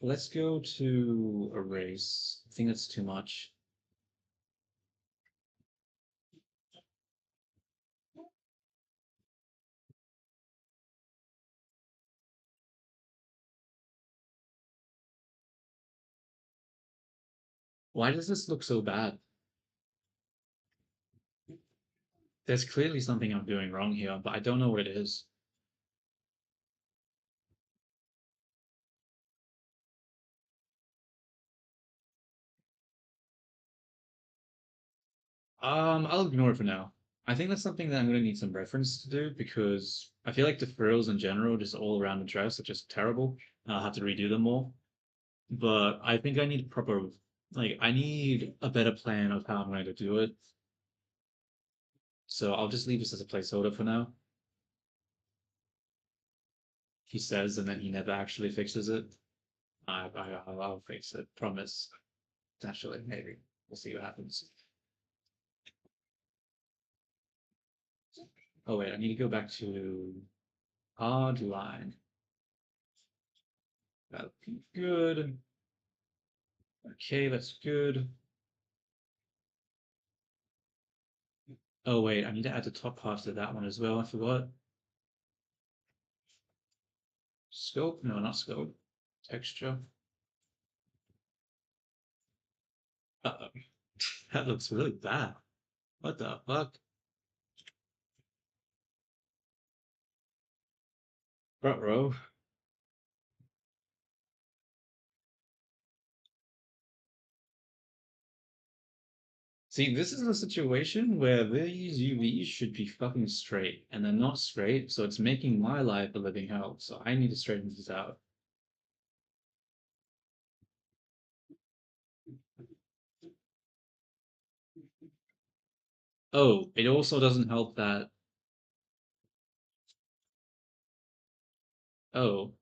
Let's go to erase. I think that's too much. Why does this look so bad? There's clearly something I'm doing wrong here, but I don't know what it is. I'll ignore it for now. I think that's something that I'm gonna need some reference to do because I feel like the frills in general, just all around the dress, are just terrible. I'll have to redo them more. But I think I need proper, like, I need a better plan of how I'm going to do it. So I'll just leave this as a placeholder for now. He says, and then he never actually fixes it. I'll fix it. Promise. Actually, maybe. We'll see what happens. Oh wait, I need to go back to hard line. That'll be good. Okay, that's good. Oh wait, I need to add the top half to that one as well. I forgot. Scope? No, not scope. Texture. Uh-oh. That looks really bad. What the fuck? Bro. See, this is a situation where these UVs should be fucking straight, and they're not straight, so it's making my life a living hell. So I need to straighten this out. Oh, it also doesn't help that. Oh,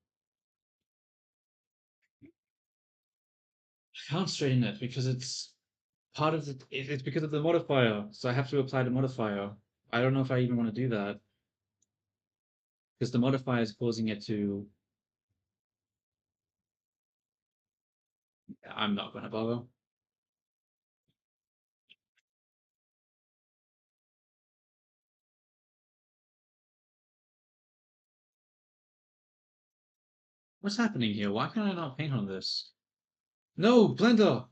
I can't straighten it because it's part of it's because of the modifier. So I have to apply the modifier. I don't know if I even want to do that because the modifier is causing it to. I'm not going to bother. What's happening here? Why can I not paint on this? No, Blender!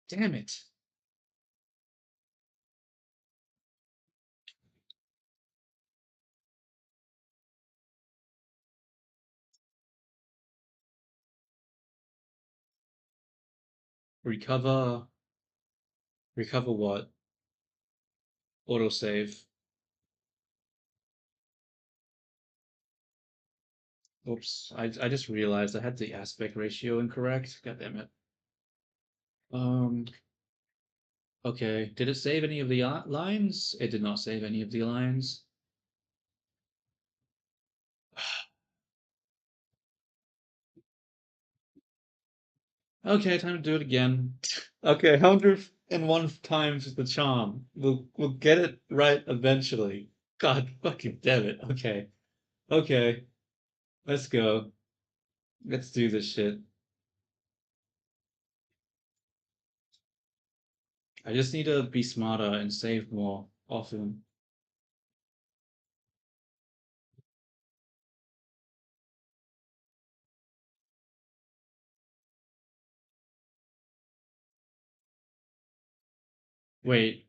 Damn it. Recover. Recover what? Autosave. Oops, I just realized I had the aspect ratio incorrect. God damn it. Um, okay. Did it save any of the lines? It did not save any of the lines. Okay, time to do it again. Okay, 101 times the charm. We'll get it right eventually. God fucking damn it. Okay. Okay. Let's go. Let's do this shit. I just need to be smarter and save more often. Wait,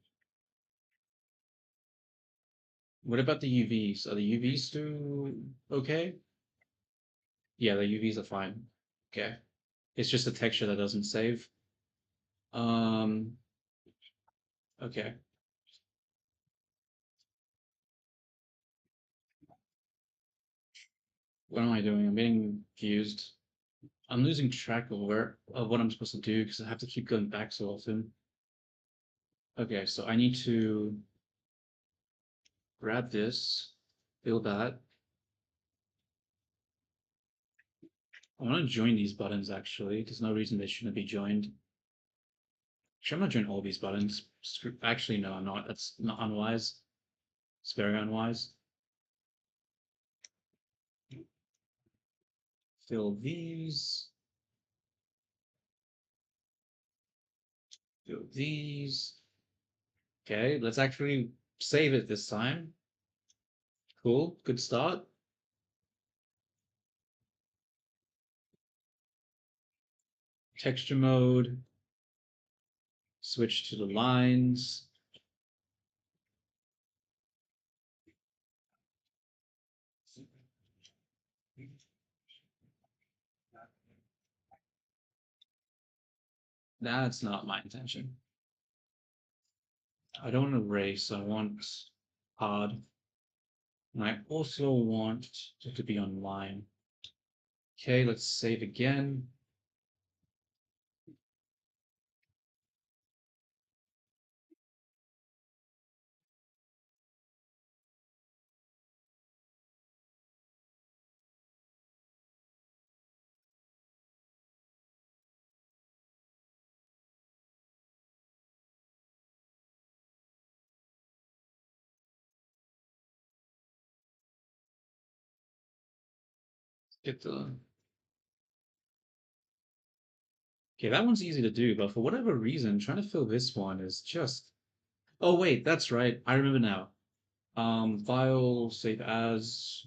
what about the UVs? Are the UVs still okay? Yeah, the UVs are fine. Okay. It's just the texture that doesn't save. Um, okay. What am I doing? I'm getting confused. I'm losing track of what I'm supposed to do because I have to keep going back so often. Okay, so I need to grab this, build that. I want to join these buttons actually. There's no reason they shouldn't be joined. Should I not join all these buttons? Actually, no, I'm not. That's not unwise. It's very unwise. Fill these. Fill these. Okay, let's actually save it this time. Cool, good start. Texture mode. Switch to the lines. That's not my intention. I don't want erase, I want hard. And I also want it to be online. Okay, let's save again. Get the Okay, that one's easy to do, but for whatever reason, trying to fill this one is just. Oh wait, that's right. I remember now. File, save as,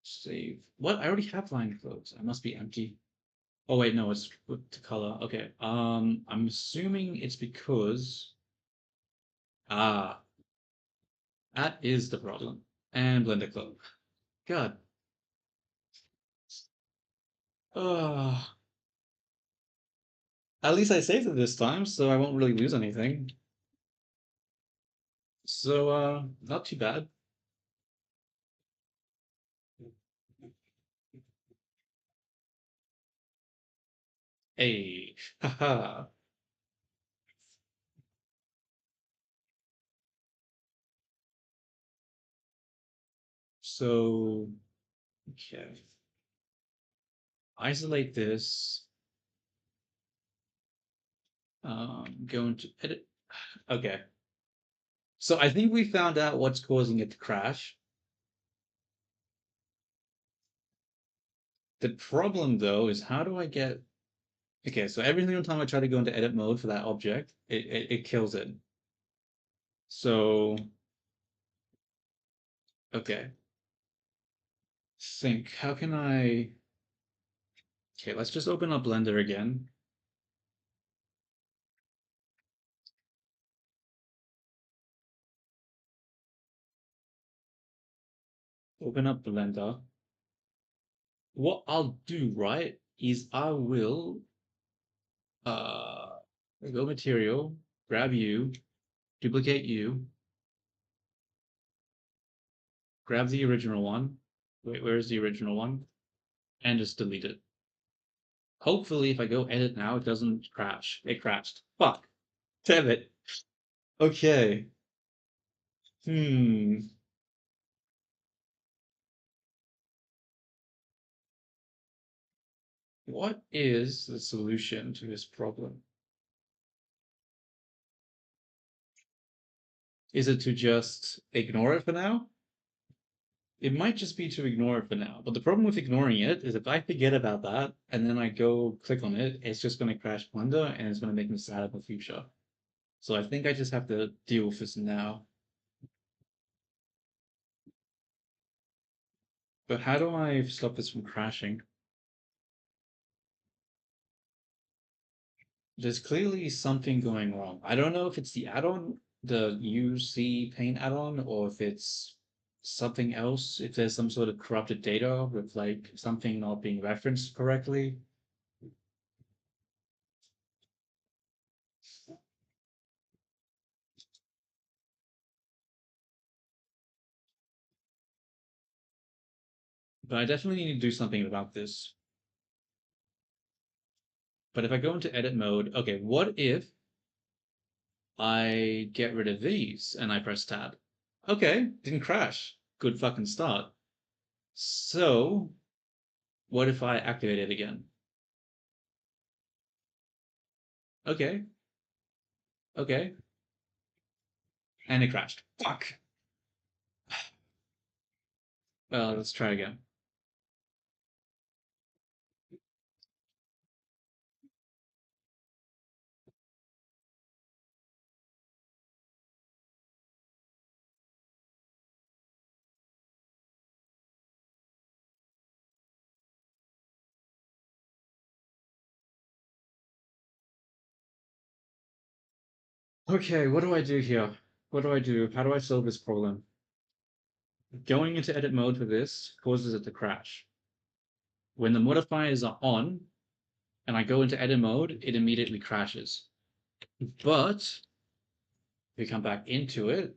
save. What? I already have line close. I must be empty. Oh wait, no, it's put to color. Okay. I'm assuming it's because ah, that is the problem. And Blender Club. God. Ah. At least I saved it this time, so I won't really lose anything. So not too bad. Hey, haha. So okay. Isolate this. Go into edit. Okay. So I think we found out what's causing it to crash. The problem though is how do I get okay, so every single time I try to go into edit mode for that object, it kills it. So okay. Think, how can I okay, let's just open up Blender again. Open up Blender. What I'll do, right, is I will go material, grab you, duplicate you, grab the original one. Wait, where's the original one? And just delete it. Hopefully, if I go edit now, it doesn't crash. It crashed. Fuck. Damn it. Okay. Hmm. What is the solution to this problem? Is it to just ignore it for now? It might just be to ignore it for now. But the problem with ignoring it is if I forget about that and then I go click on it, it's just going to crash Blender and it's going to make me sad in the future. So I think I just have to deal with this now. But how do I stop this from crashing? There's clearly something going wrong. I don't know if it's the add-on, the UC Paint add-on, or if it's something else, if there's some sort of corrupted data with like something not being referenced correctly. But I definitely need to do something about this. But if I go into edit mode, okay, what if I get rid of these and I press tab? Okay, didn't crash. Good fucking start. So, what if I activate it again? Okay, okay. And it crashed. Fuck. Well, let's try again. Okay, what do I do here? What do I do? How do I solve this problem? Going into edit mode for this causes it to crash. When the modifiers are on and I go into edit mode, it immediately crashes. But if we come back into it,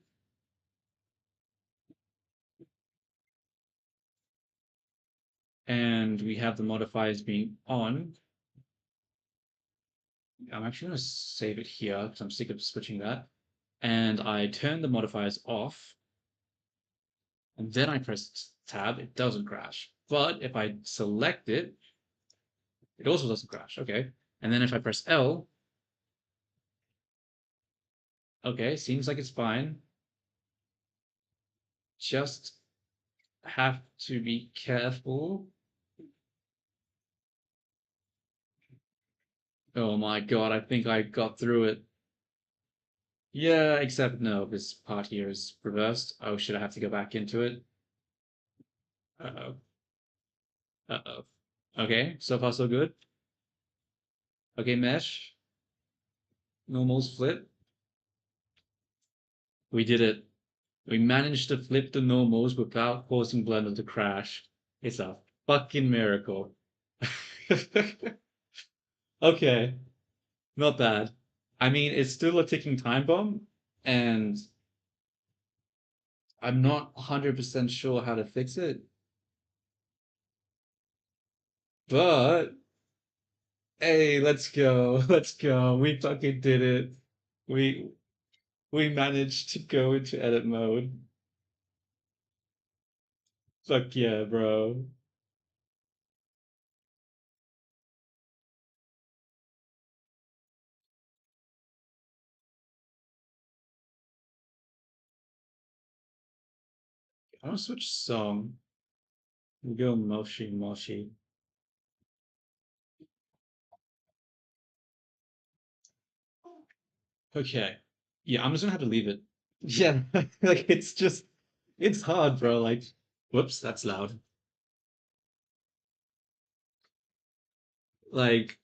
and we have the modifiers being on, I'm actually going to save it here because I'm sick of switching that. And I turn the modifiers off, and then I press tab, it doesn't crash. But if I select it, it also doesn't crash. Okay. And then if I press L, okay, seems like it's fine. Just have to be careful. Oh my god, I think I got through it. Yeah, except no, this part here is reversed. Oh, should I have to go back into it? Uh-oh. Uh-oh. Okay, so far so good. Okay, mesh. Normals flip. We did it. We managed to flip the normals without causing Blender to crash. It's a fucking miracle. Okay, not bad. I mean, it's still a ticking time bomb, and I'm not 100% sure how to fix it, but hey, let's go. Let's go. We fucking did it. We we managed to go into edit mode. Fuck yeah, bro. I want to switch song. We go Moshi Moshi. Okay. Yeah, I'm just gonna have to leave it. Yeah, like it's hard, bro. Like, whoops, that's loud. Like,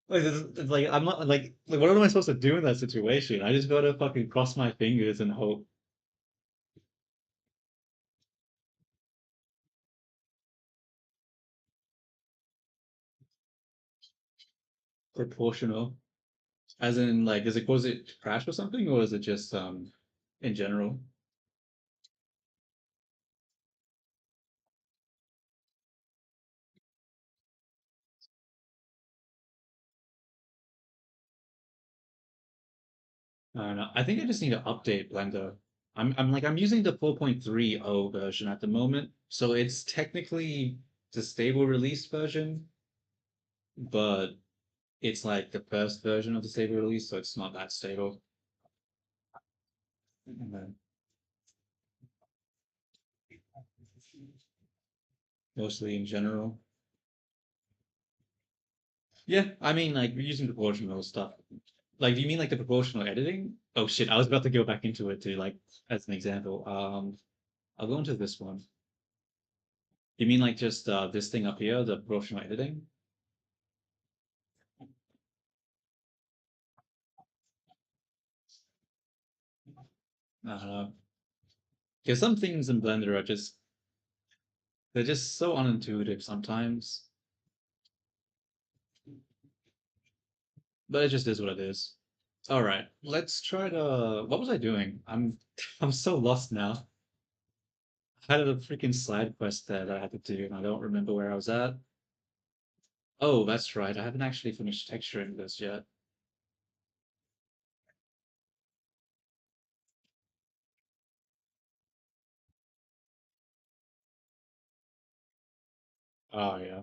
it's like I'm not like what am I supposed to do in that situation? I just gotta fucking cross my fingers and hope. Proportional. As in, like, is it cause it to crash or something, or is it just in general? I don't know. I think I just need to update Blender. I'm using the 4.30 version at the moment, so it's technically the stable release version, but it's like the first version of the stable release, so it's not that stable. And then mostly in general. Yeah, I mean, like, we're using proportional stuff. Like, do you mean like the proportional editing? Oh shit, I was about to go back into it to like as an example. I'll go into this one. You mean like just this thing up here, the proportional editing? Uh, because some things in Blender are just they're just so unintuitive sometimes, but it just is what it is. All right, let's try to. What was I doing? I'm so lost now. I had a freaking side quest there that I had to do, and I don't remember where I was at. Oh, that's right. I haven't actually finished texturing this yet. Oh yeah.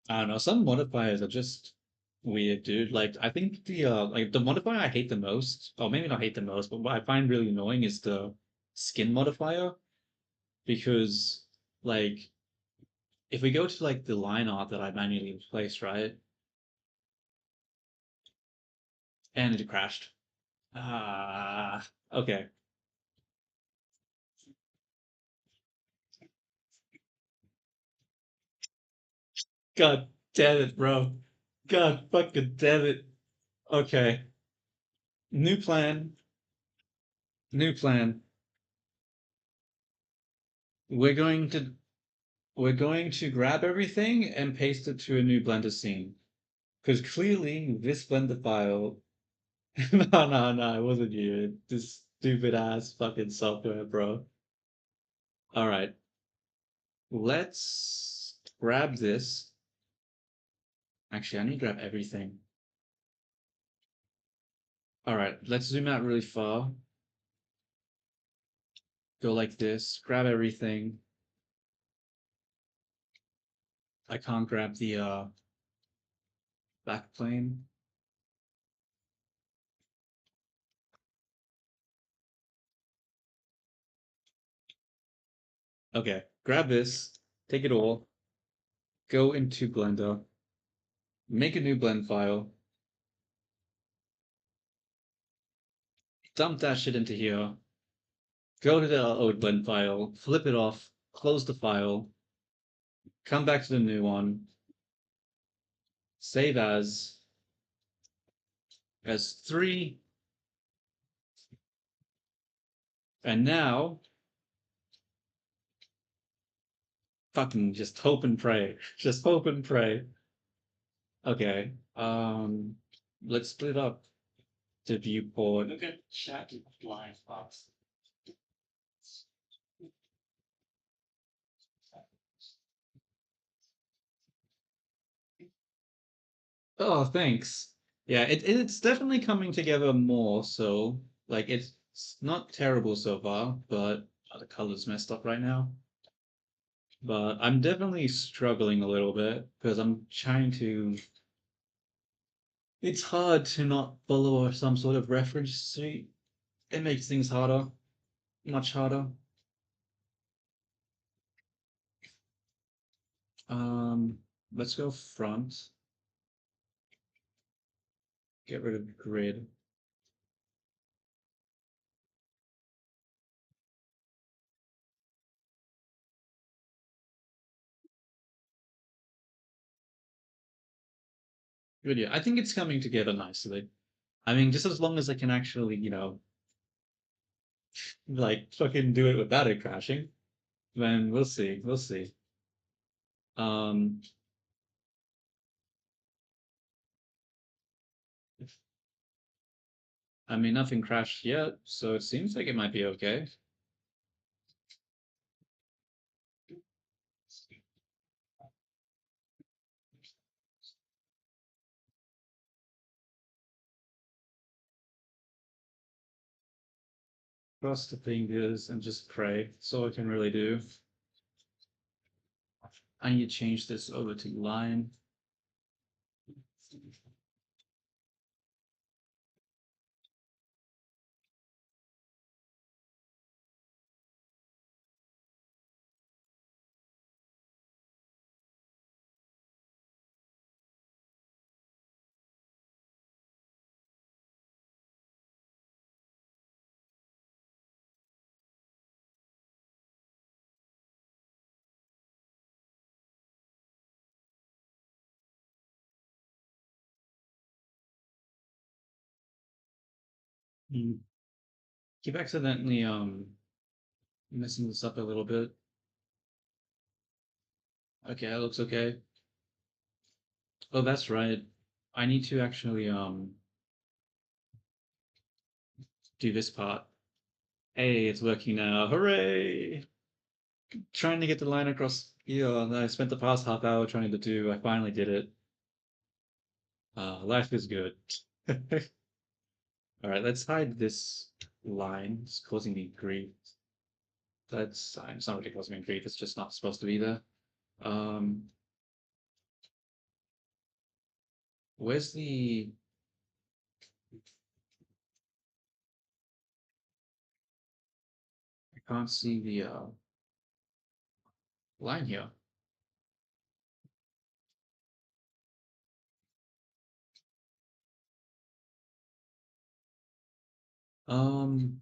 I don't know. Some modifiers are just weird, dude. Like I think the modifier I hate the most, or maybe not hate the most, but what I find really annoying is the skin modifier because like if we go to like the line art that I manually replaced, right? And it crashed. Ah, okay. God damn it, bro. God fucking damn it. Okay. New plan. New plan. We're going to we're going to grab everything and paste it to a new Blender scene. Because clearly this Blender file no, it wasn't you. This stupid ass fucking software, bro. Alright. Let's grab this. Actually, I need to grab everything. Alright, let's zoom out really far. Go like this. Grab everything. I can't grab the back plane. Okay, grab this. Take it all. Go into Blender. Make a new blend file. Dump that shit into here. Go to the old blend file. Flip it off. Close the file. Come back to the new one. Save as 3. And now, fucking just hope and pray. Just hope and pray. Okay. Let's split up the viewport. Look at chat blind box. Oh, thanks. Yeah, it's definitely coming together more. So, like, it's not terrible so far, but the color's messed up right now. But I'm definitely struggling a little bit because I'm trying to. It's hard to not follow some sort of reference sheet. It makes things harder, much harder. Um, let's go front. Get rid of grid. Good, yeah. I think it's coming together nicely. I mean, just as long as I can actually, like fucking do it without it crashing, then we'll see. We'll see. Um, I mean, nothing crashed yet, so it seems like it might be okay. Cross the fingers and just pray. That's all I can really do. I need to change this over to line. Mm. Keep accidentally messing this up a little bit. Okay, that looks okay. Oh, that's right. I need to actually do this part. Hey, it's working now. Hooray! Trying to get the line across here that I spent the past half hour trying to do. I finally did it. Life is good. All right, let's hide this line. It's causing me grief. That's fine. It's not really causing me grief. It's just not supposed to be there. Um, where's the? I can't see the line here. Um,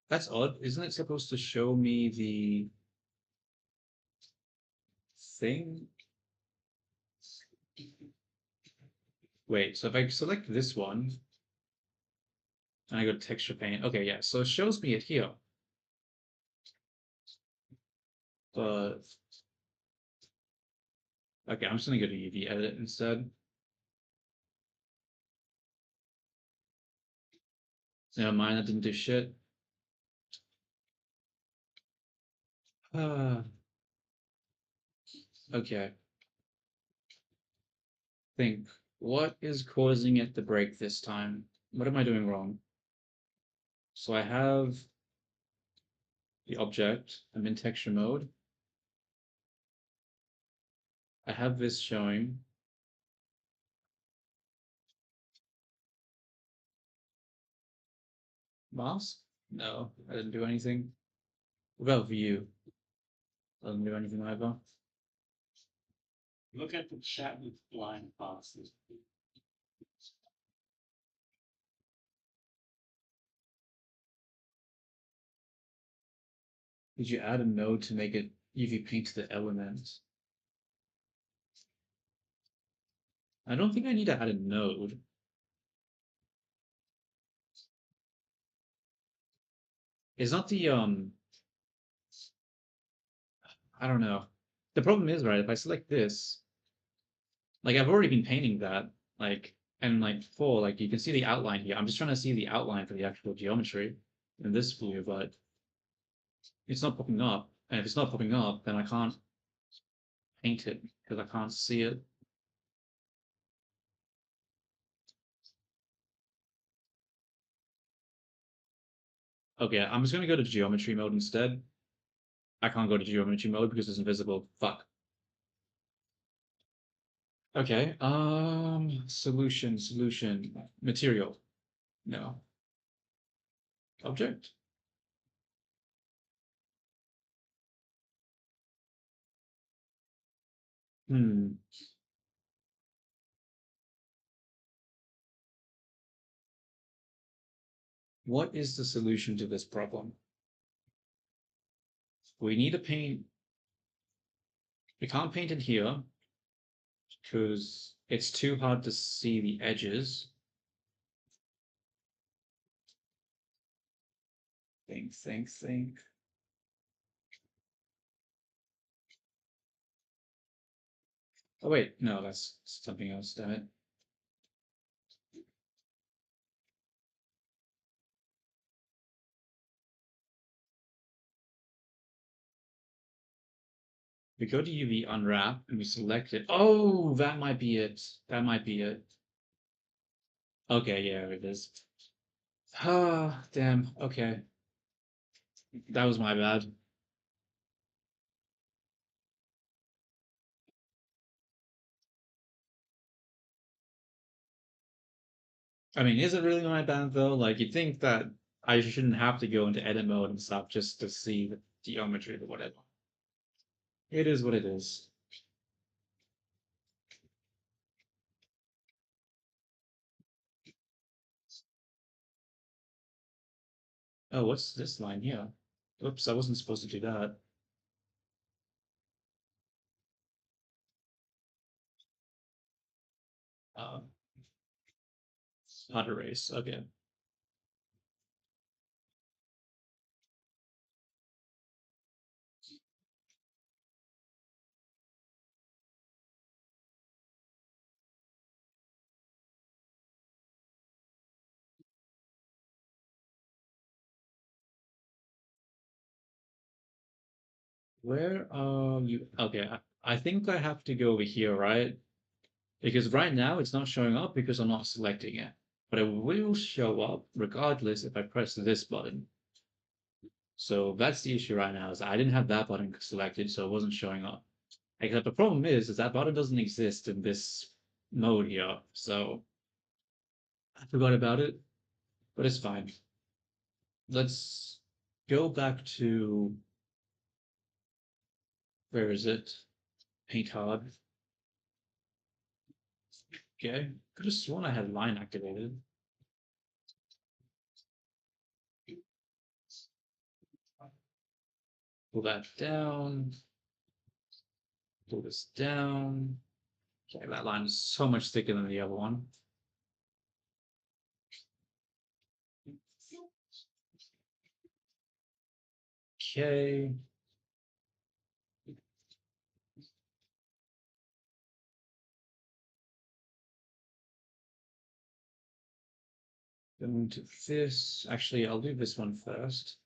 that's odd. Isn't it supposed to show me the thing? Wait, so if I select this one and I go to texture paint, okay, yeah, so it shows me it here. But okay, I'm just gonna go to UV edit instead. Never mind, that didn't do shit. Uh, okay. Think. What is causing it to break this time? What am I doing wrong? So I have the object. I'm in texture mode. I have this showing. Mask? No, I didn't do anything. What about view? Doesn't do anything either. Look at the chat with blind bosses. Did you add a node to make it UV paint to the element? I don't think I need to add a node. It's not the I don't know. The problem is, right, if I select this, like I've already been painting that, like, and like for like you can see the outline here. I'm just trying to see the outline for the actual geometry in this view, but it's not popping up. And if it's not popping up, then I can't paint it because I can't see it. Okay, I'm just gonna go to geometry mode instead. I can't go to geometry mode because it's invisible. Fuck. Okay, solution, material. No. Object? Hmm. What is the solution to this problem? We need to paint. We can't paint it here because it's too hard to see the edges. Think. Oh wait, no, that's something else, damn it. We go to UV unwrap and we select it. Oh, that might be it. That might be it. Okay, yeah, it is. Ah, damn. Okay. That was my bad. I mean, is it really my bad though? Like, you'd think that I shouldn't have to go into edit mode and stuff just to see the geometry or whatever. It is what it is. Oh, what's this line here? Oops, I wasn't supposed to do that. Um, Hot erase. Okay. Where are you? Okay, I think I have to go over here, right? Because right now it's not showing up because I'm not selecting it. But it will show up regardless if I press this button. So that's the issue right now, is I didn't have that button selected, so it wasn't showing up. Except the problem is that button doesn't exist in this mode here, so I forgot about it, but it's fine. Let's go back to, where is it? Paint hard. Okay, could have sworn I had line activated. Pull that down. Pull this down. Okay, that line is so much thicker than the other one. Okay. Going to this. Actually, I'll do this one first.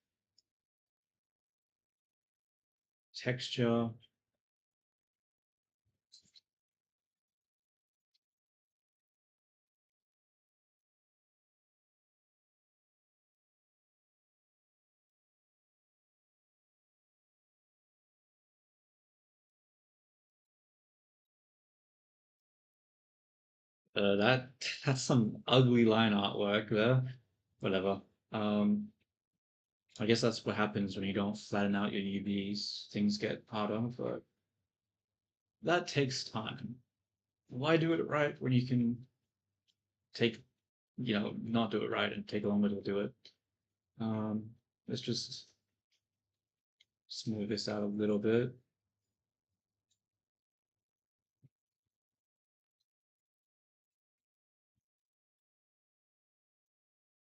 Texture. That that's some ugly line artwork there. Whatever. Um, I guess that's what happens when you don't flatten out your UVs. Things get harder, but that takes time. Why do it right when you can take, not do it right and take longer to do it? Um, let's just smooth this out a little bit.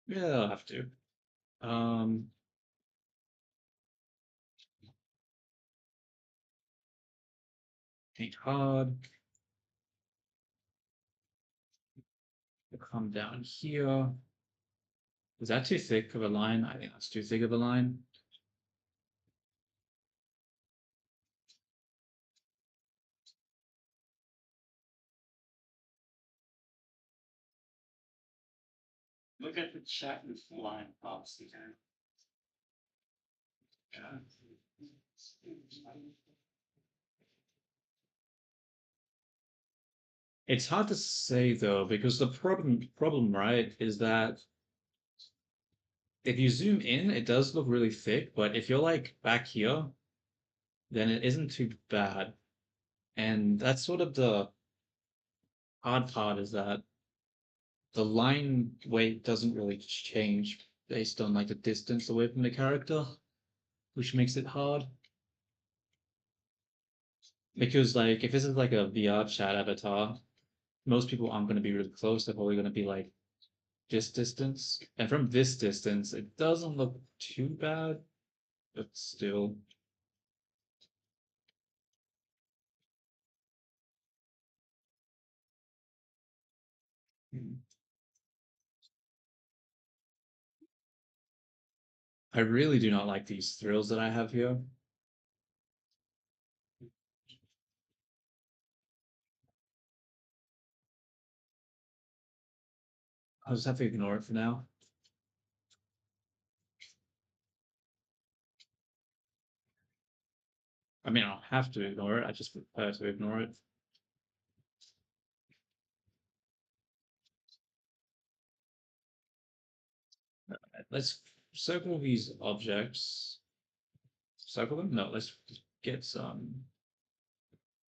Yeah, I'll have to. Um, Paint hard. Come down here. Is that too thick of a line? I think that's too thick of a line. Look at the chat line policy. Yeah. It's hard to say though, because the problem, right, is that if you zoom in, it does look really thick, but if you're like back here, then it isn't too bad. And that's sort of the hard part, is that the line weight doesn't really change based on like the distance away from the character, which makes it hard. Because like if this is like a VR chat avatar, most people aren't going to be really close. They're probably going to be like this distance. And from this distance, it doesn't look too bad, but still. I really do not like these thrills that I have here. I'll just have to ignore it for now. I mean, I don't have to ignore it. I just prefer to ignore it. Let's circle these objects. Circle them? No, let's get some.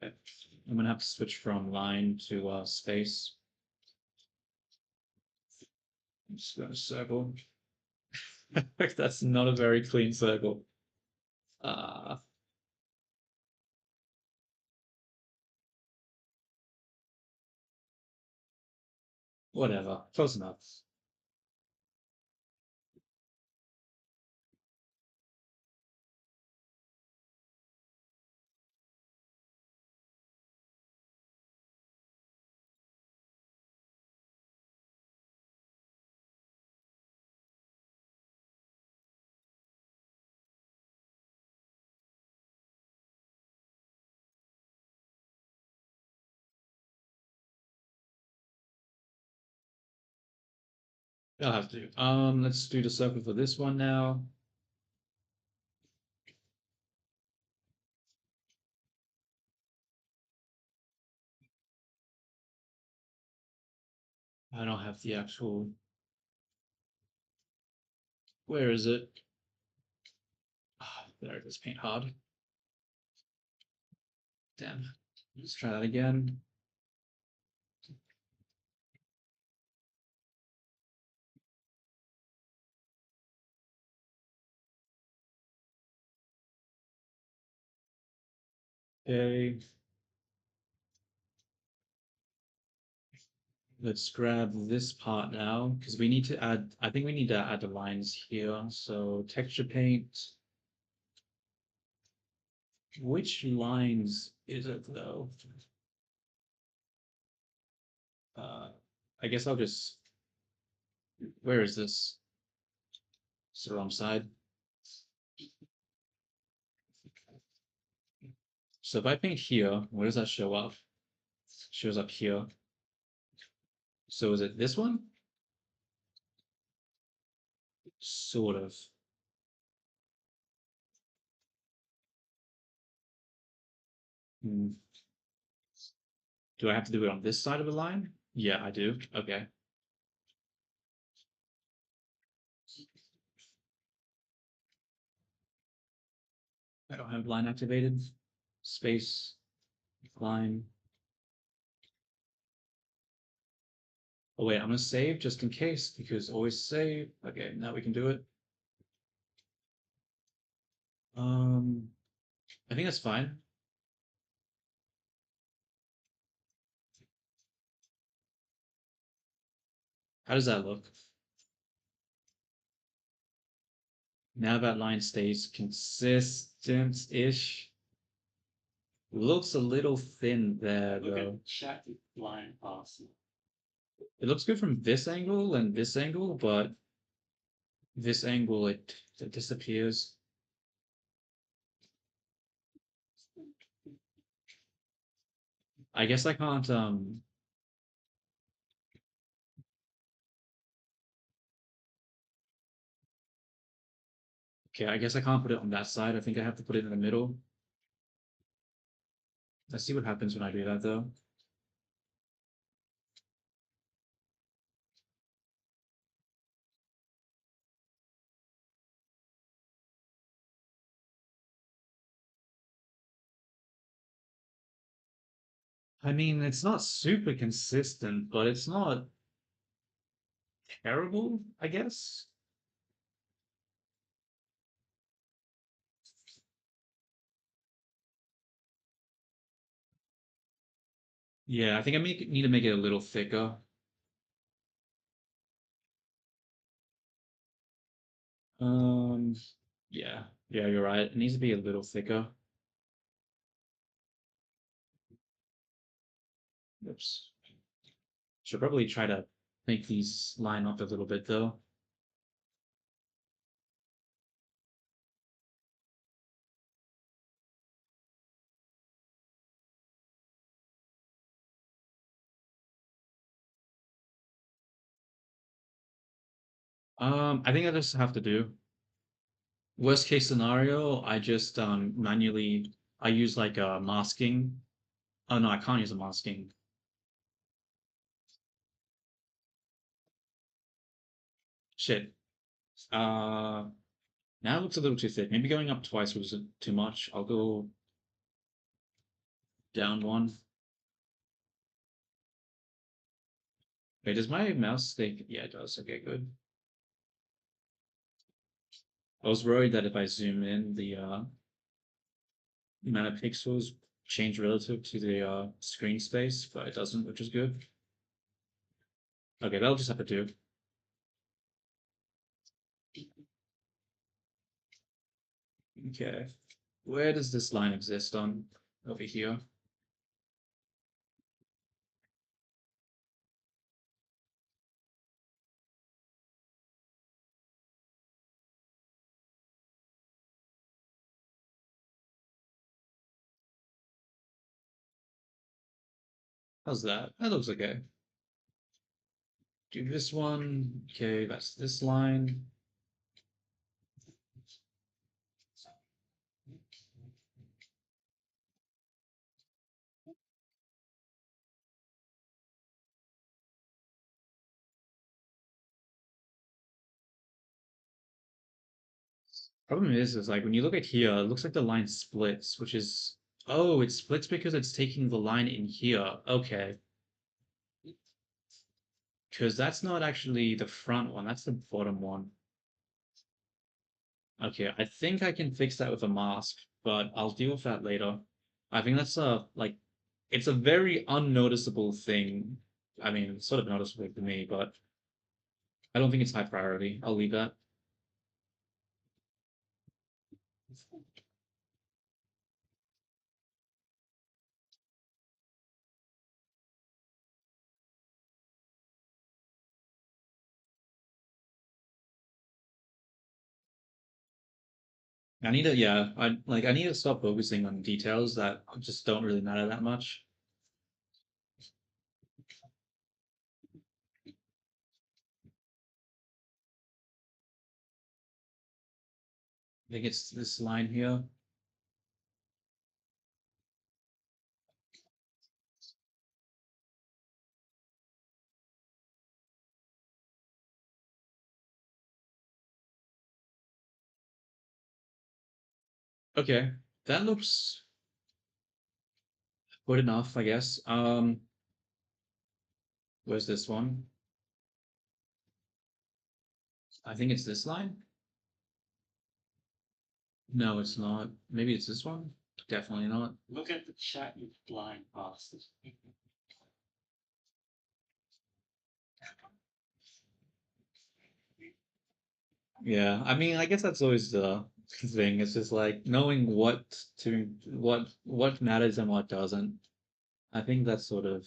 I'm gonna have to switch from line to space. I'm just gonna circle. That's not a very clean circle. Uh, Whatever. Close enough. I'll have to. Let's do the circle for this one now. I don't have the actual. Where is it? There it is. Paint hard. Damn. Let's try that again. Okay. Let's grab this part now because we need to add. I think we need to add the lines here. So texture paint. Which lines is it though? Uh, I guess I'll just. Where is this? It's the wrong side. So if I paint here, where does that show up? Shows up here. So is it this one? Sort of. Hmm. Do I have to do it on this side of the line? Yeah, I do. Okay. I don't have line activated. Space, line. Oh wait, I'm gonna save just in case because always save. Okay, now we can do it. Um, I think that's fine. How does that look? Now that line stays consistent-ish. Looks a little thin there though. Chat line passing. It looks good from this angle and this angle, but this angle it disappears. I guess I can't okay, I guess I can't put it on that side. I think I have to put it in the middle. Let's see what happens when I do that though. I mean, it's not super consistent, but it's not terrible, I guess. Yeah, I think need to make it a little thicker. Um, yeah, yeah, you're right. It needs to be a little thicker. Oops. Should probably try to make these line up a little bit though. I think I just have to do. Worst case scenario, I just manually I use like a masking. Oh no, I can't use a masking. Shit. Uh Now it looks a little too thick. Maybe going up twice was too much. I'll go down one. Wait, does my mouse stay? Yeah, it does. Okay, good. I was worried that if I zoom in, the amount of pixels change relative to the screen space, but it doesn't, which is good. Okay, that'll just have to do. Okay. Where does this line exist on? Over here. How's that? That looks okay. Do this one. Okay, that's this line. Problem is like when you look at here, it looks like the line splits, which is oh, it splits because it's taking the line in here. Okay. Because that's not actually the front one, that's the bottom one. Okay, I think I can fix that with a mask, but I'll deal with that later. I think that's a like it's a very unnoticeable thing. I mean, it's sort of noticeable to me, but I don't think it's high priority. I'll leave that. I need to, yeah, I need to stop focusing on details that just don't really matter that much. I think it's this line here. Okay, that looks good enough, I guess. Where's this one? I think it's this line. No, it's not. Maybe it's this one. Definitely not. Look at the chat, you blind bastard. Yeah, I mean, I guess that's always the thing. It's just like knowing what matters and what doesn't. I think that's sort of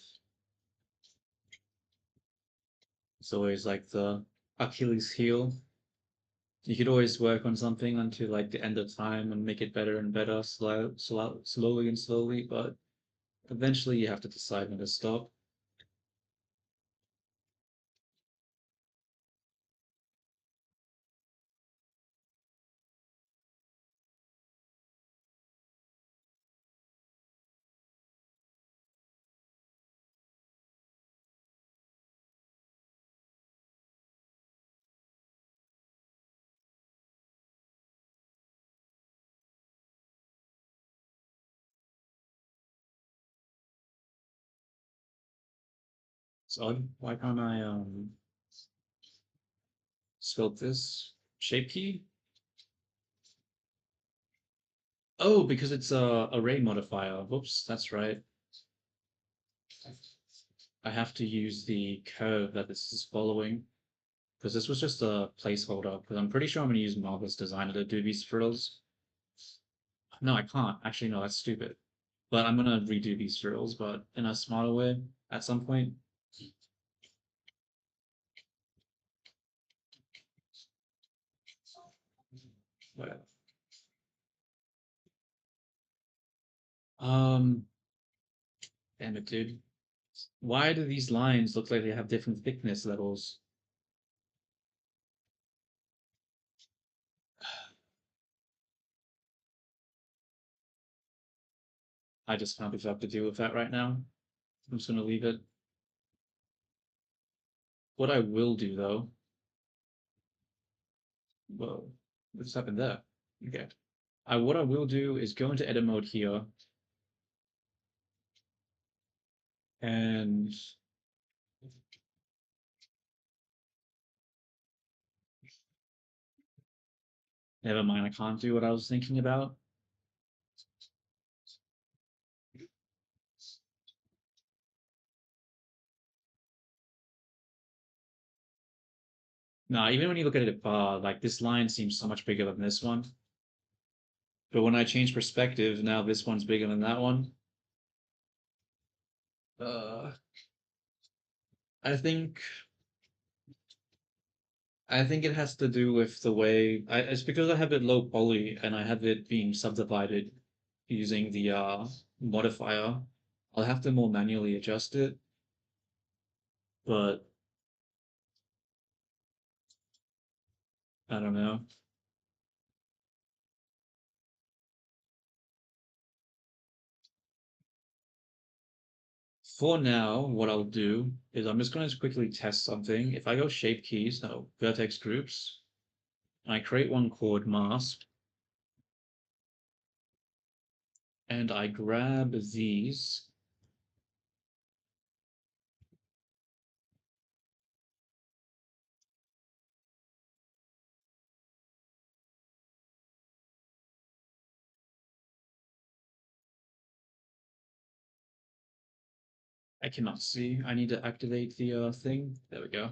it's always like the Achilles heel. You could always work on something until like the end of time and make it better and better, slowly and slowly, but eventually you have to decide when to stop. So why can't I sculpt this shape key? Oh, because it's a array modifier. Whoops, that's right. I have to use the curve that this is following because this was just a placeholder. Because I'm pretty sure I'm going to use Marvelous Designer to do these frills. No, I can't. Actually, no, that's stupid. But I'm going to redo these frills, but in a smarter way at some point. Whatever. Um, Damn it, dude. Why do these lines look like they have different thickness levels? I just can't be fucked to deal with that right now. I'm just gonna leave it. What I will do though, whoa, what's happened there? Okay. What I will do is go into edit mode here and never mind, I can't do what I was thinking about. Nah, even when you look at it far, like this line seems so much bigger than this one. But when I change perspective, now this one's bigger than that one. Uh, I think I think it has to do with the way it's because I have it low poly and I have it being subdivided using the modifier. I'll have to more manually adjust it, but I don't know. For now, what I'll do is I'm just going to quickly test something. If I go shape keys, no, vertex groups, and I create one called mask, and I grab these. I cannot see. I need to activate the thing. There we go.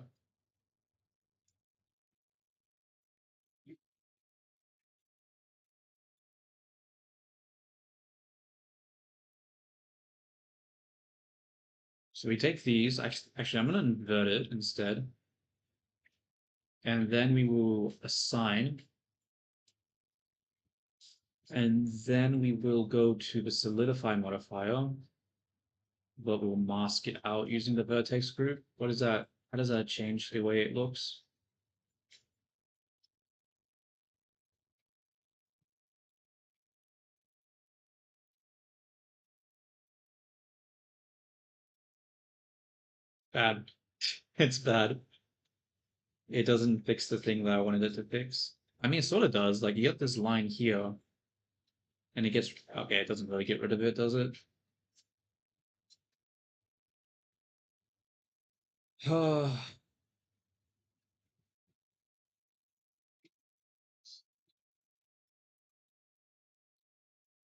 So we take these. Actually, I'm going to invert it instead. And then we will assign. And then we will go to the solidify modifier, but we'll mask it out using the vertex group. What is that? How does that change the way it looks? Bad. It's bad. It doesn't fix the thing that I wanted it to fix. I mean, it sort of does. Like, you get this line here, and it gets... Okay, it doesn't really get rid of it, does it?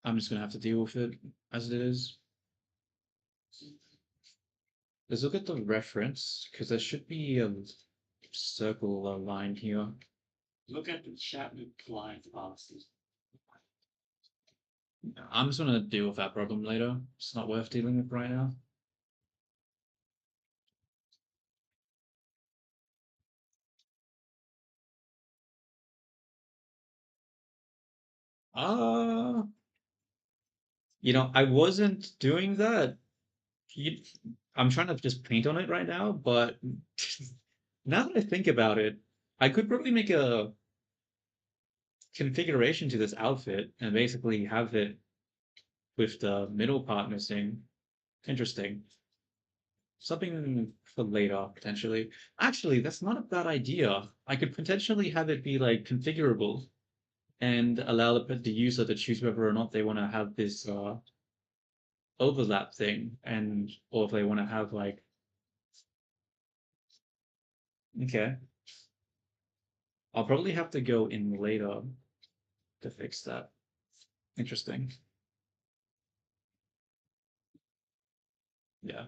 I'm just gonna have to deal with it as it is. Let's look at the reference, because there should be a circle line here. Look at the chat reply passes. I'm just gonna deal with that problem later. It's not worth dealing with right now. Uh, I wasn't doing that. You, I'm trying to just paint on it right now, but now that I think about it, I could probably make a configuration to this outfit and basically have it with the middle part missing. Interesting. Something for later, potentially. Actually, that's not a bad idea. I could potentially have it be like configurable and allow the user to choose whether or not they want to have this overlap thing and or if they want to have like okay. I'll probably have to go in later to fix that. Interesting. Yeah.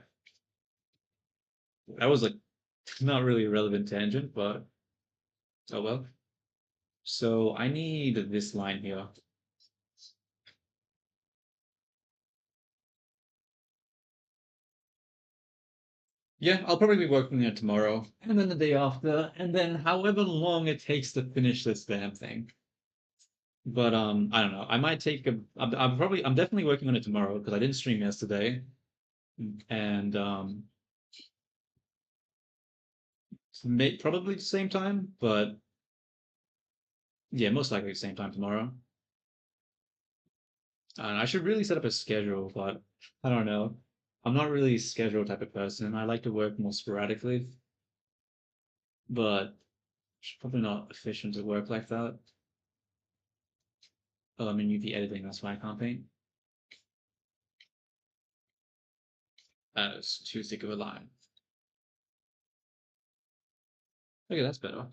That was like not really a relevant tangent, but oh well. So I need this line here. Yeah, I'll probably be working on it tomorrow, and then the day after, and then however long it takes to finish this damn thing. But I don't know. I might take a. I'm definitely working on it tomorrow because I didn't stream yesterday, and probably the same time. But yeah, most likely the same time tomorrow. I should really set up a schedule, but I don't know. I'm not really a schedule type of person. I like to work more sporadically, but it's probably not efficient to work like that. Oh, I'm in UV editing, that's why I can't paint. That is too thick of a line. Okay, that's better.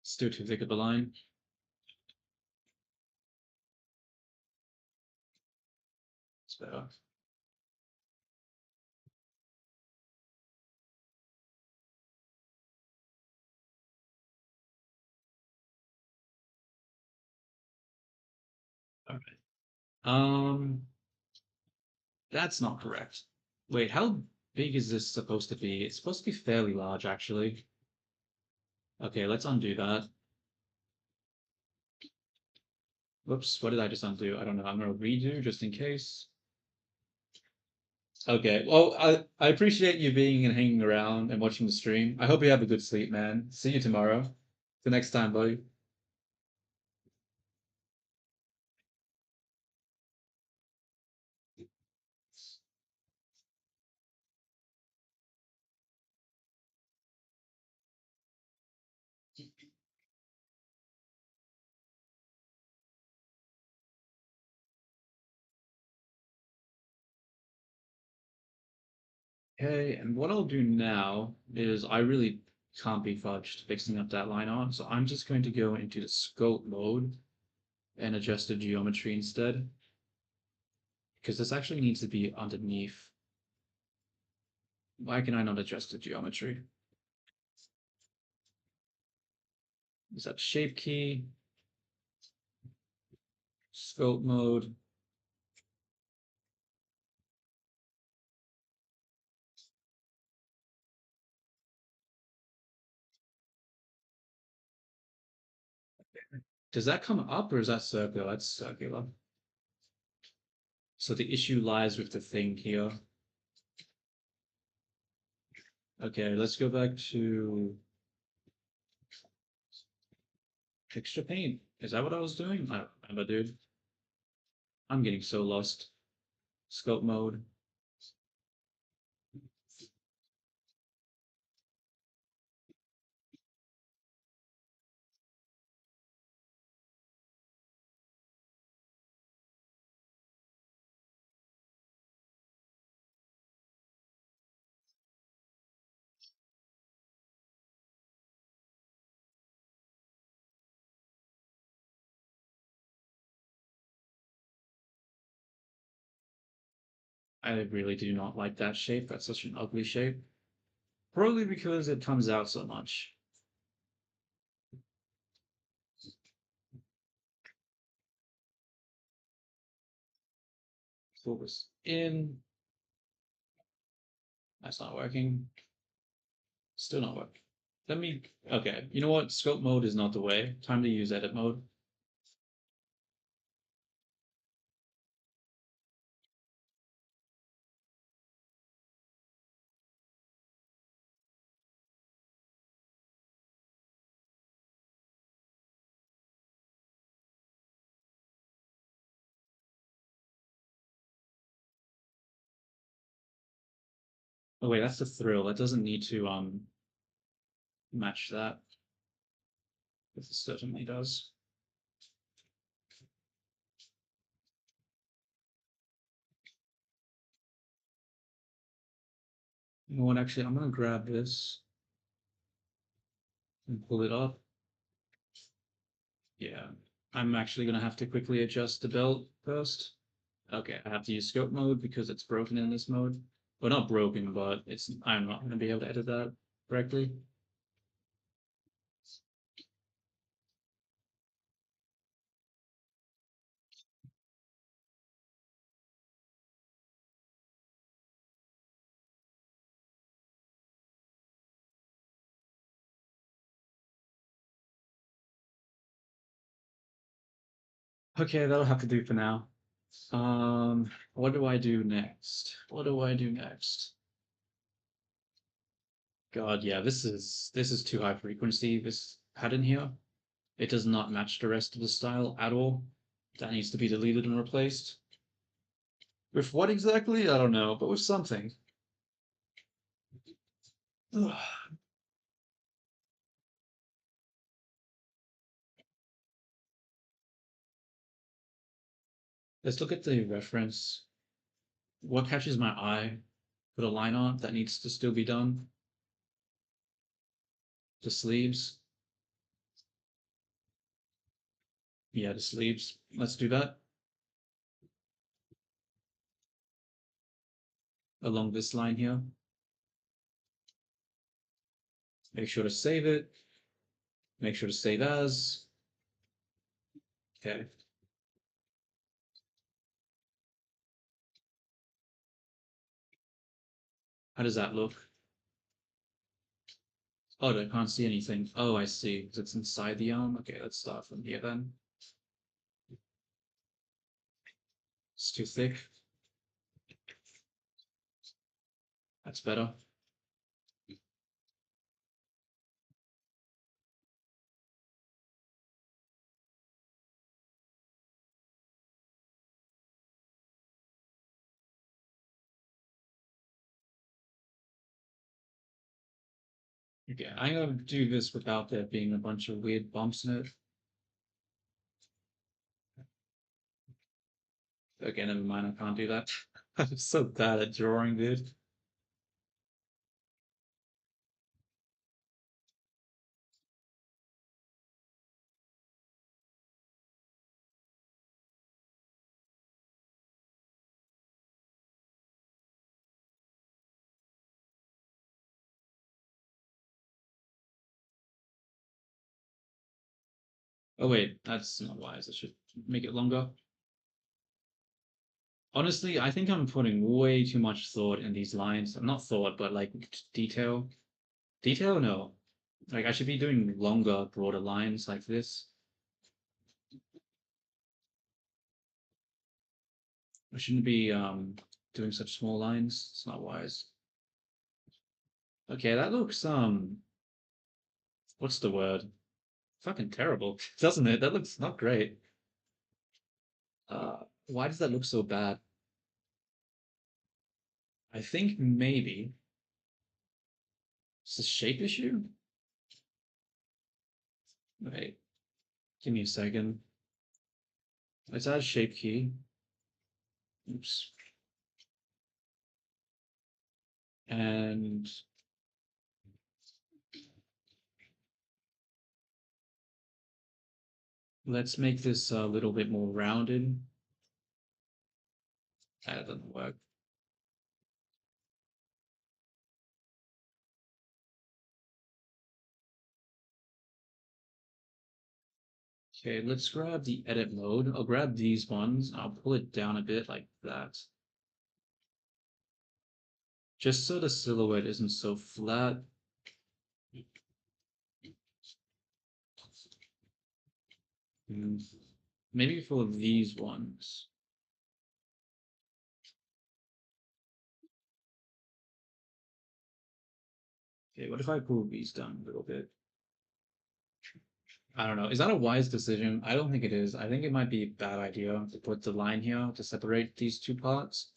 Still too thick of a line. It's better. All right. That's not correct. Wait, how big is this supposed to be? It's supposed to be fairly large, actually. Okay, let's undo that. Whoops, what did I just undo? I don't know. I'm gonna redo just in case. Okay, well, I appreciate you being and hanging around and watching the stream. I hope you have a good sleep, man. See you tomorrow. The next time, buddy. Okay, and what I'll do now is I really can't be fudged fixing up that line art, so I'm just going to go into the sculpt mode and adjust the geometry instead, because this actually needs to be underneath. Why can I not adjust the geometry? Is that shape key? Sculpt mode. Does that come up or is that circular? That's circular. So the issue lies with the thing here. Okay, let's go back to texture paint. Is that what I was doing? I don't remember, dude. I'm getting so lost. Sculpt mode. I really do not like that shape. That's such an ugly shape. Probably because it comes out so much. Focus in. That's not working. Still not working. Let me. Okay, you know what? Scope mode is not the way. Time to use edit mode. Oh wait, that's the thrill. That doesn't need to match that. It certainly does. You know what? Actually, I'm gonna grab this and pull it up. Yeah, I'm actually gonna have to quickly adjust the belt first. Okay, I have to use scope mode because it's broken in this mode. Well, not broken, but it's I'm not gonna be able to edit that correctly. Okay, that'll have to do for now. What do I do next? What do I do next? God, yeah, this is too high frequency, this pattern here. It does not match the rest of the style at all. That needs to be deleted and replaced. With what exactly? I don't know, but with something. Ugh. Let's look at the reference. What catches my eye? Put a line on that needs to still be done. The sleeves. Yeah, the sleeves. Let's do that. Along this line here. Make sure to save it. Make sure to save as. Okay. How does that look? Oh, I can't see anything. Oh, I see. Because it's inside the arm. Okay, let's start from here then. It's too thick. That's better. Okay, I'm gonna do this without there being a bunch of weird bumps in it. Okay, never mind, I can't do that. I'm so bad at drawing, dude. Oh wait, that's not wise. I should make it longer. Honestly, I think I'm putting way too much thought in these lines. Not thought, but like detail. Detail? No. Like I should be doing longer, broader lines like this. I shouldn't be doing such small lines. It's not wise. Okay, that looks what's the word? Fucking terrible, doesn't it? That looks not great. Why does that look so bad? I think maybe it's a shape issue. Wait, give me a second. Let's add shape key. Oops. And let's make this a little bit more rounded. That doesn't work. Okay, let's grab the edit mode. I'll grab these ones. I'll pull it down a bit like that. Just so the silhouette isn't so flat. Maybe for these ones. Okay, what if I pull these down a little bit? I don't know. Is that a wise decision? I don't think it is. I think it might be a bad idea to put the line here to separate these two parts.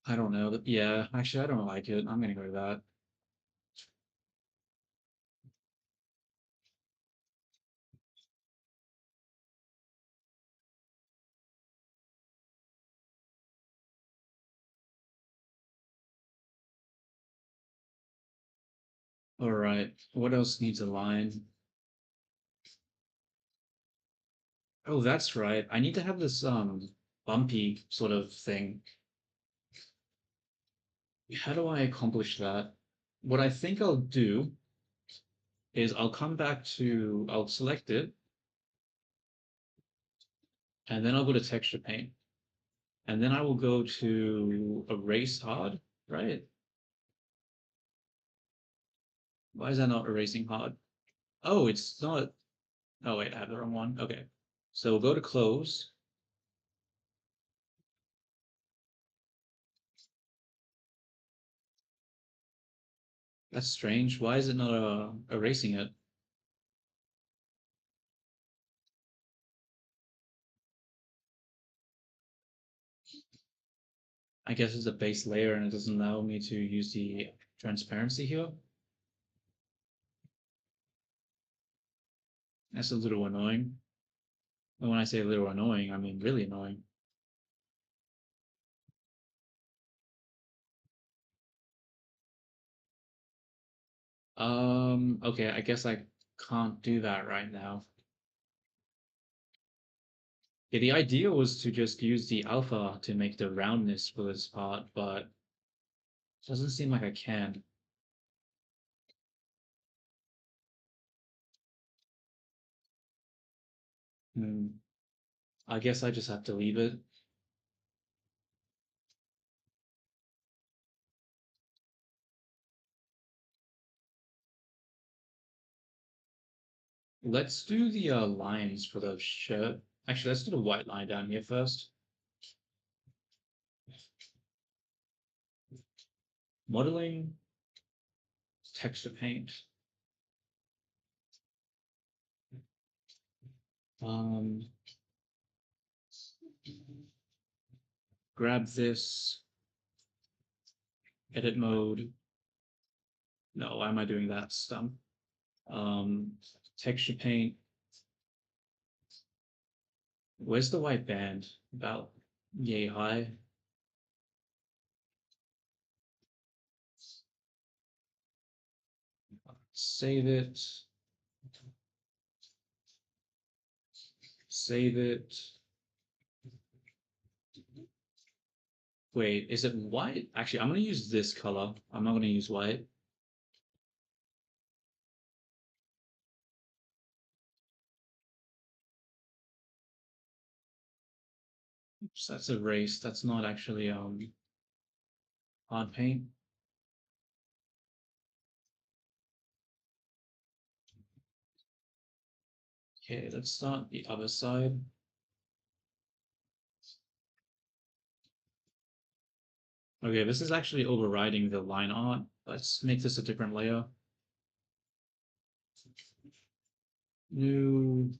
I don't know. Yeah, actually, I don't like it. I'm gonna go with that. All right. What else needs a line? Oh, that's right. I need to have this bumpy sort of thing. How do I accomplish that? What I think I'll do is I'll select it, and then I'll go to texture paint. And then I will go to erase hard, right? Why is that not erasing hard? Oh, it's not. Oh, wait, I have the wrong one. Okay. So we'll go to close. That's strange. Why is it not erasing it? I guess it's a base layer and it doesn't allow me to use the transparency here. That's a little annoying. And when I say a little annoying, I mean really annoying. Okay, I guess I can't do that right now. Yeah, the idea was to just use the alpha to make the roundness for this part, but it doesn't seem like I can. Hmm. I guess I just have to leave it. Let's do the lines for the shirt. Actually, let's do the white line down here first. Modeling, texture paint. Um, grab this, edit mode. No, why am I doing that? Stump. Um, texture paint. Where's the white band? About yay high. Save it. Save it. Wait, is it white? Actually, I'm gonna use this color. I'm not gonna use white. Oops, that's erase. That's not actually hard paint. Okay, let's start the other side. Okay, this is actually overriding the line art. Let's make this a different layer. New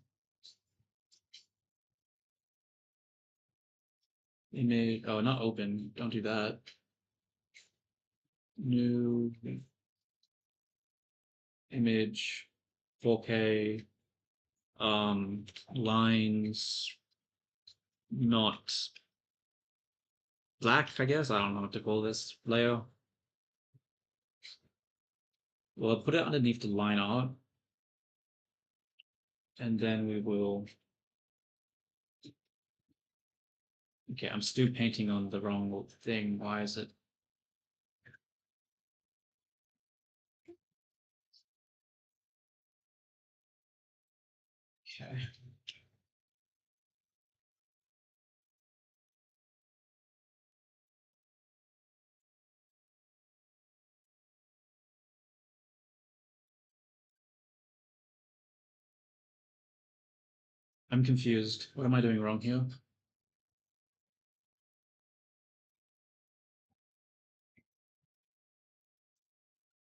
image. Oh, not open. Don't do that. New image 4K. Lines not black, I guess. I don't know what to call this layer. Well, I'll put it underneath the line art. And then we will. Okay, I'm still painting on the wrong thing. Why is it? Okay. I'm confused. What am I doing wrong here?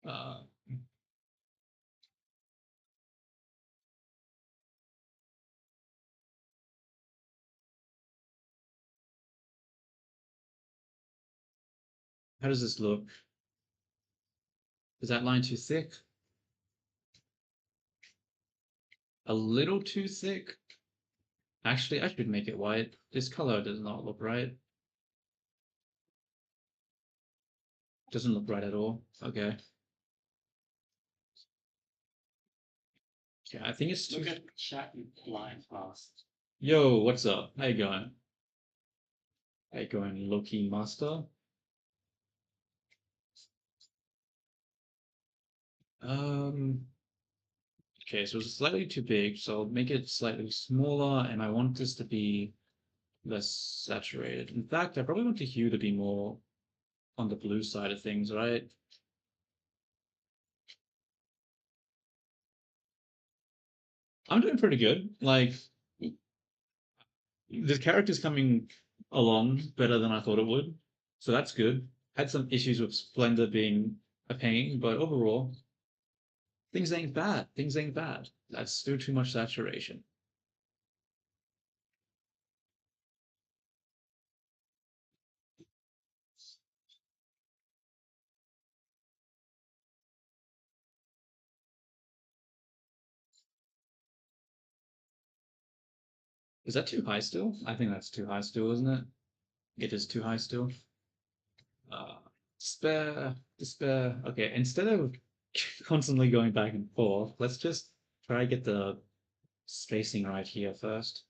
Uh, how does this look? Is that line too thick? A little too thick? Actually, I should make it white. This color does not look right. Doesn't look right at all. Okay. Yeah, I think it's too. Look at chat you blind fast. Yo, what's up? How you going? How you going, Loki Master? Um. Okay, so it's slightly too big, so I'll make it slightly smaller, and I want this to be less saturated. In fact, I probably want the hue to be more on the blue side of things, right? I'm doing pretty good. Like, the character's coming along better than I thought it would, so that's good. Had some issues with Splendor being a pain, but overall, things ain't bad. Things ain't bad. That's still too much saturation. Is that too high still? I think that's too high still, isn't it? It is too high still. Uh, despair. Okay, instead of constantly going back and forth, let's just try to get the spacing right here first.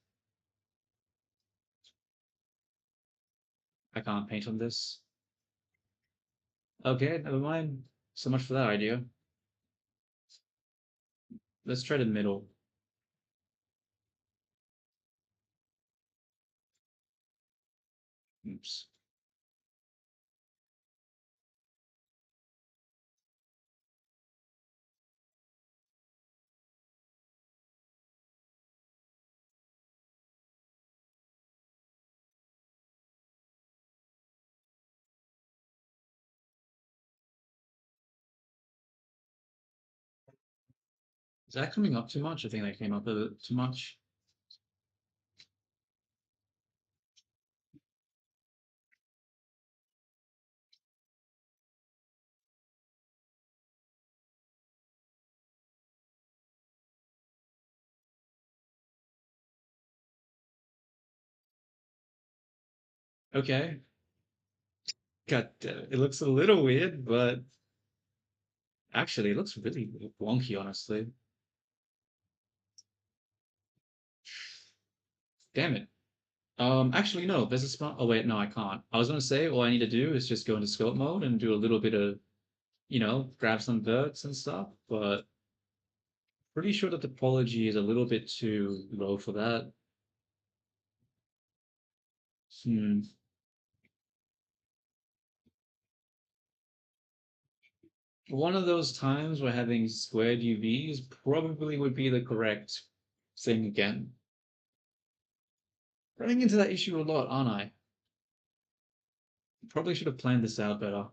I can't paint on this. Okay, never mind. So much for that idea. Let's try the middle. Oops. Is that coming up too much? I think that came up a bit too much. Okay. God damn it. It looks a little weird, but actually, it looks really wonky, honestly. Damn it. Actually, no, there's a spot. Oh, wait, no, I can't. I was gonna say all I need to do is just go into scope mode and do a little bit of, grab some verts and stuff, but pretty sure the topology is a little bit too low for that. Hmm. One of those times where having squared UVs probably would be the correct thing again. Running into that issue a lot, aren't I? Probably should have planned this out better.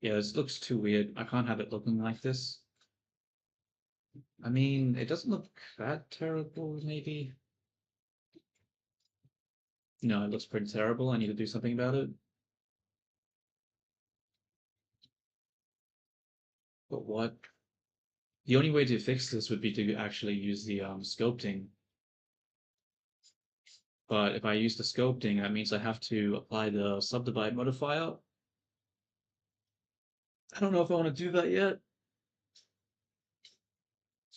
Yeah, this looks too weird. I can't have it looking like this. I mean, it doesn't look that terrible, maybe. No, it looks pretty terrible. I need to do something about it. But what? The only way to fix this would be to actually use the sculpting. But if I use the sculpting, that means I have to apply the subdivide modifier. I don't know if I want to do that yet.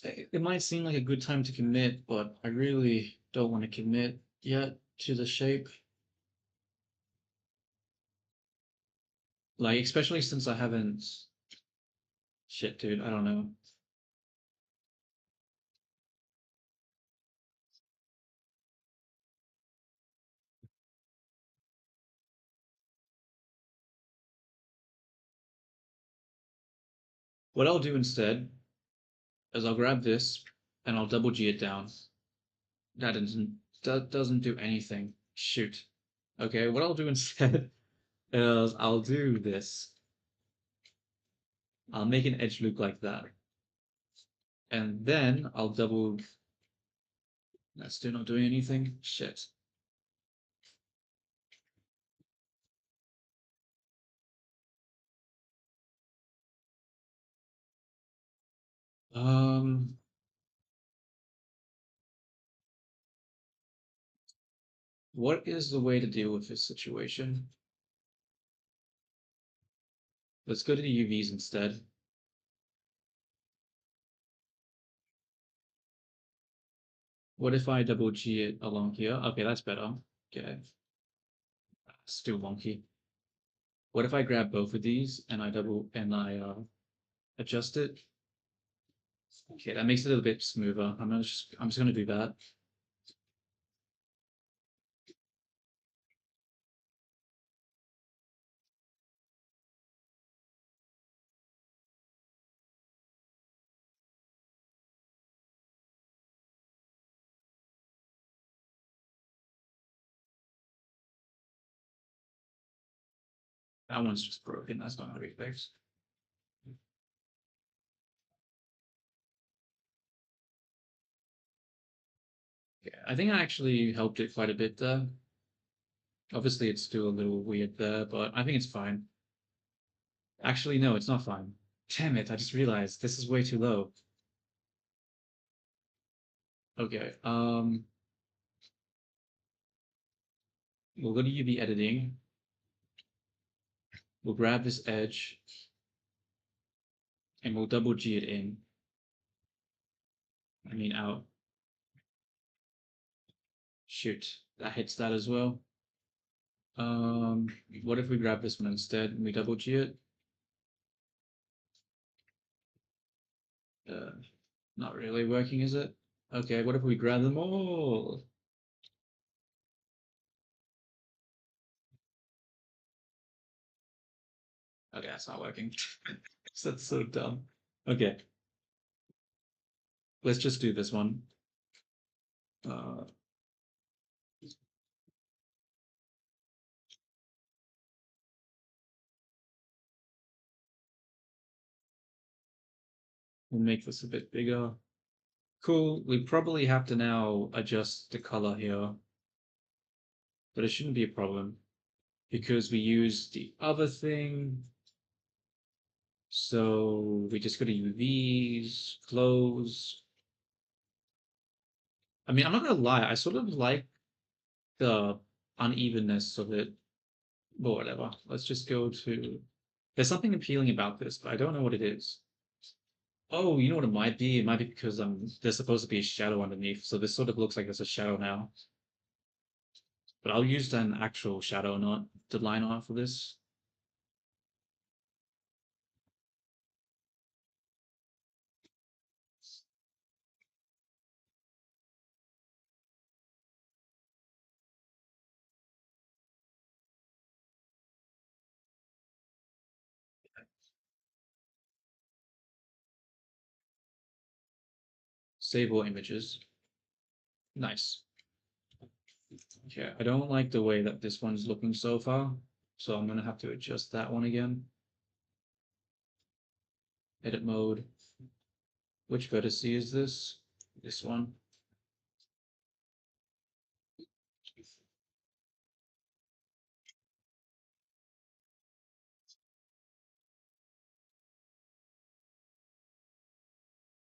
It might seem like a good time to commit, but I really don't want to commit yet to the shape. Like, especially since I haven't. Shit, dude, I don't know. What I'll do instead is I'll grab this and I'll double G it down. That doesn't do anything. Shoot. Okay, what I'll do instead is I'll do this. I'll make an edge loop like that. And then I'll double. That's still not doing anything. Shit. Um, what is the way to deal with this situation? Let's go to the UVs instead. What if I double G it along here? Okay, that's better. Okay. Still wonky. What if I grab both of these and I adjust it? Okay, that makes it a little bit smoother. I'm just gonna do that. That one's just broken. That's not gonna be fixed. Yeah, I think I actually helped it quite a bit there. Obviously, it's still a little weird there, but I think it's fine. Actually, no, it's not fine. Damn it, I just realized this is way too low. Okay, we'll go to UV editing. We'll grab this edge and we'll double G it in. I mean out. Shoot, that hits that as well. What if we grab this one instead and we double G it? Uh, Not really working, is it? Okay, what if we grab them all? Okay, that's not working. That's so dumb. Okay, let's just do this one. Uh, we'll make this a bit bigger. Cool, we probably have to now adjust the color here, but it shouldn't be a problem because we use the other thing. So we just go to UVs, close. I mean, I'm not gonna lie, I sort of like the unevenness of it, but whatever. Let's just go to. There's something appealing about this, but I don't know what it is. Oh, you know what it might be? It might be because there's supposed to be a shadow underneath, so this sort of looks like there's a shadow now. But I'll use an actual shadow, not the line art for this. Save all images. Nice. Yeah, I don't like the way that this one's looking so far, so I'm gonna have to adjust that one again. Edit mode. Which vertex is this? This one.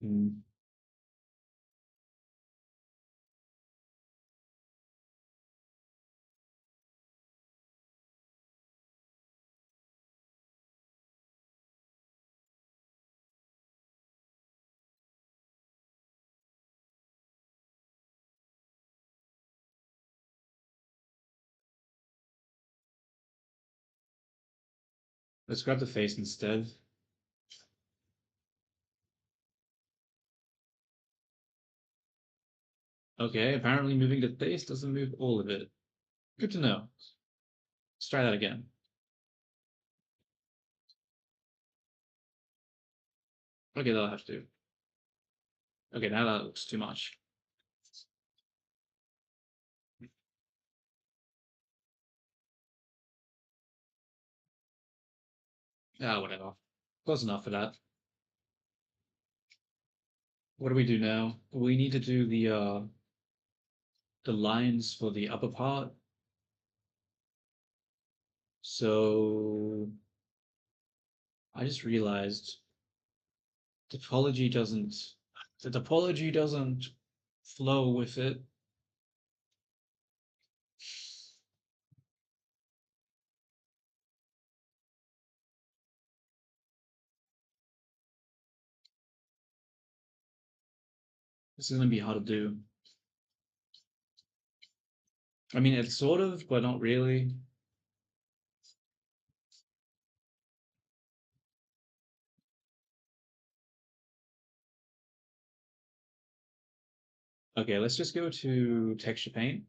Hmm. Let's grab the face instead. Okay, apparently moving the face doesn't move all of it. Good to know. Let's try that again. Okay, that'll have to. Okay, now that looks too much. Ah, whatever. Close enough for that. What do we do now? We need to do the lines for the upper part. So I just realized topology doesn't the topology doesn't flow with it. This is gonna be hard to do. I mean, it's sort of, but not really. Okay, let's just go to texture paint.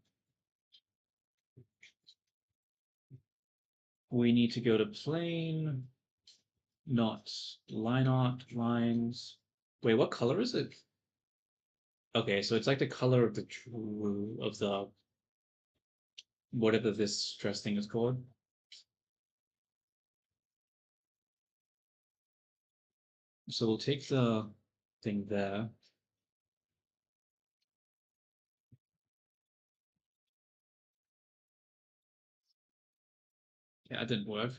We need to go to plane, not line art, lines. Wait, what color is it? Okay, so it's like the color of the whatever this stress thing is called. So we'll take the thing there. Yeah, it didn't work.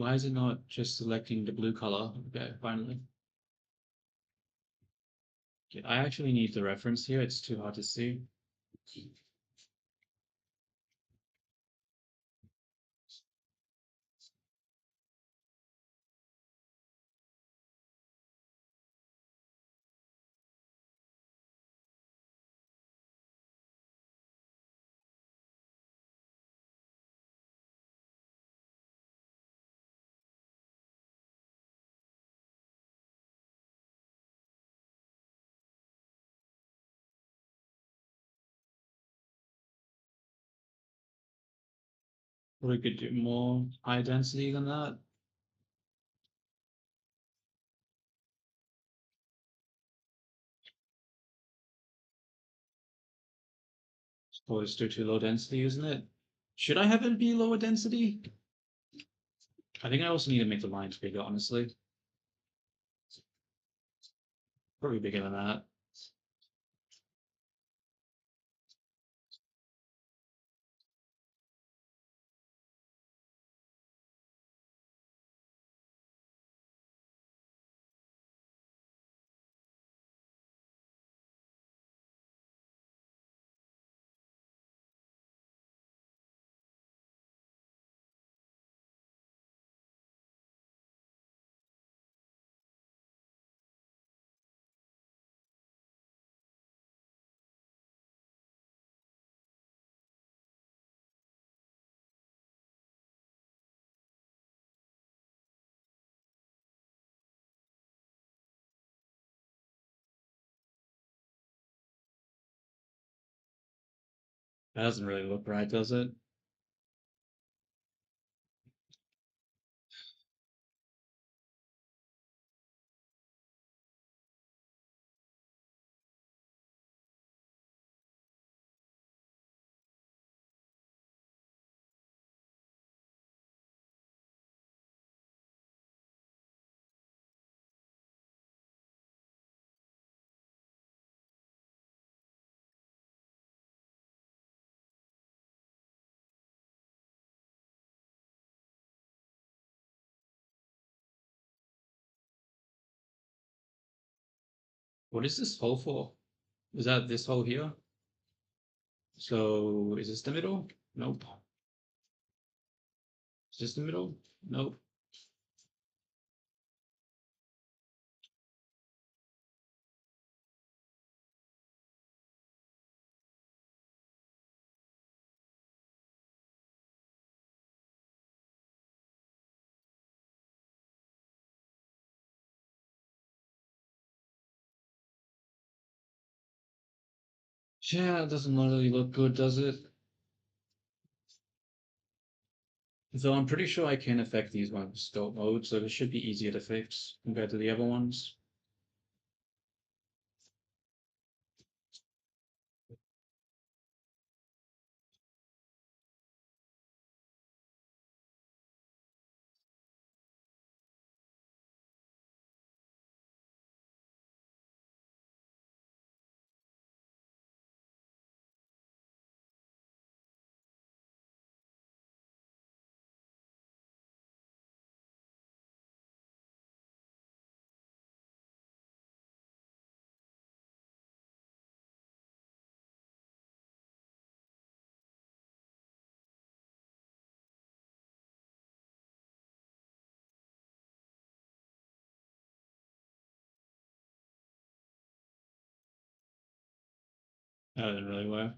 Why is it not just selecting the blue color? Okay, finally. Okay, I actually need the reference here. It's too hard to see. We could do more high density than that. Or it's too low density, isn't it? Should I have it be lower density? I think I also need to make the lines bigger, honestly. Probably bigger than that. That doesn't really look right, does it? What is this hole for? Is that this hole here? So is this the middle? Nope. Is this the middle? Nope. Yeah, it doesn't really look good, does it? So I'm pretty sure I can affect these ones with scope mode, so this should be easier to fix compared to the other ones. That didn't really work.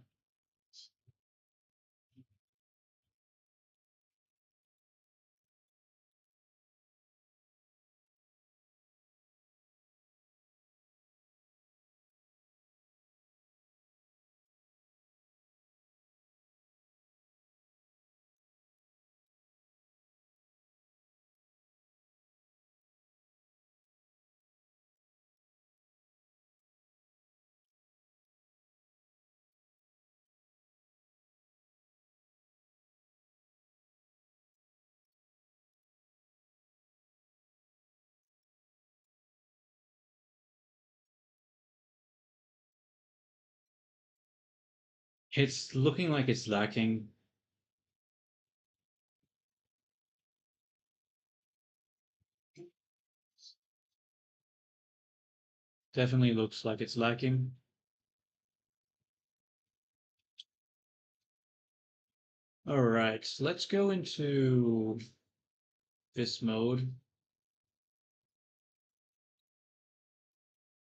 It's looking like it's lacking. Definitely looks like it's lacking. All right, let's go into this mode.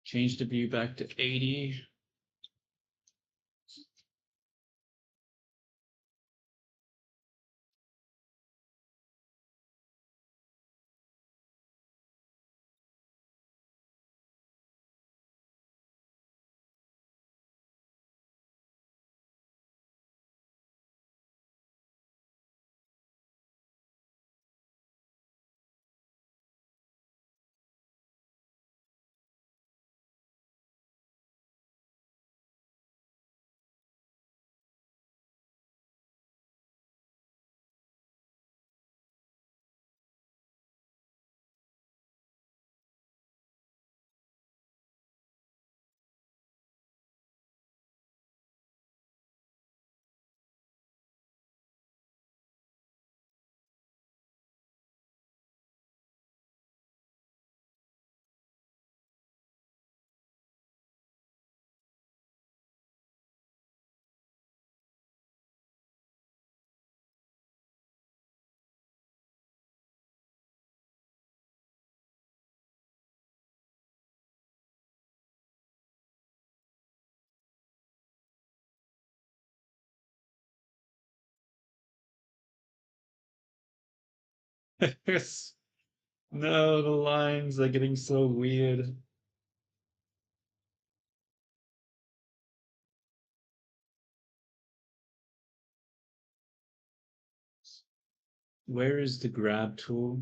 Change the view back to 80. No, the lines are getting so weird. Where is the grab tool?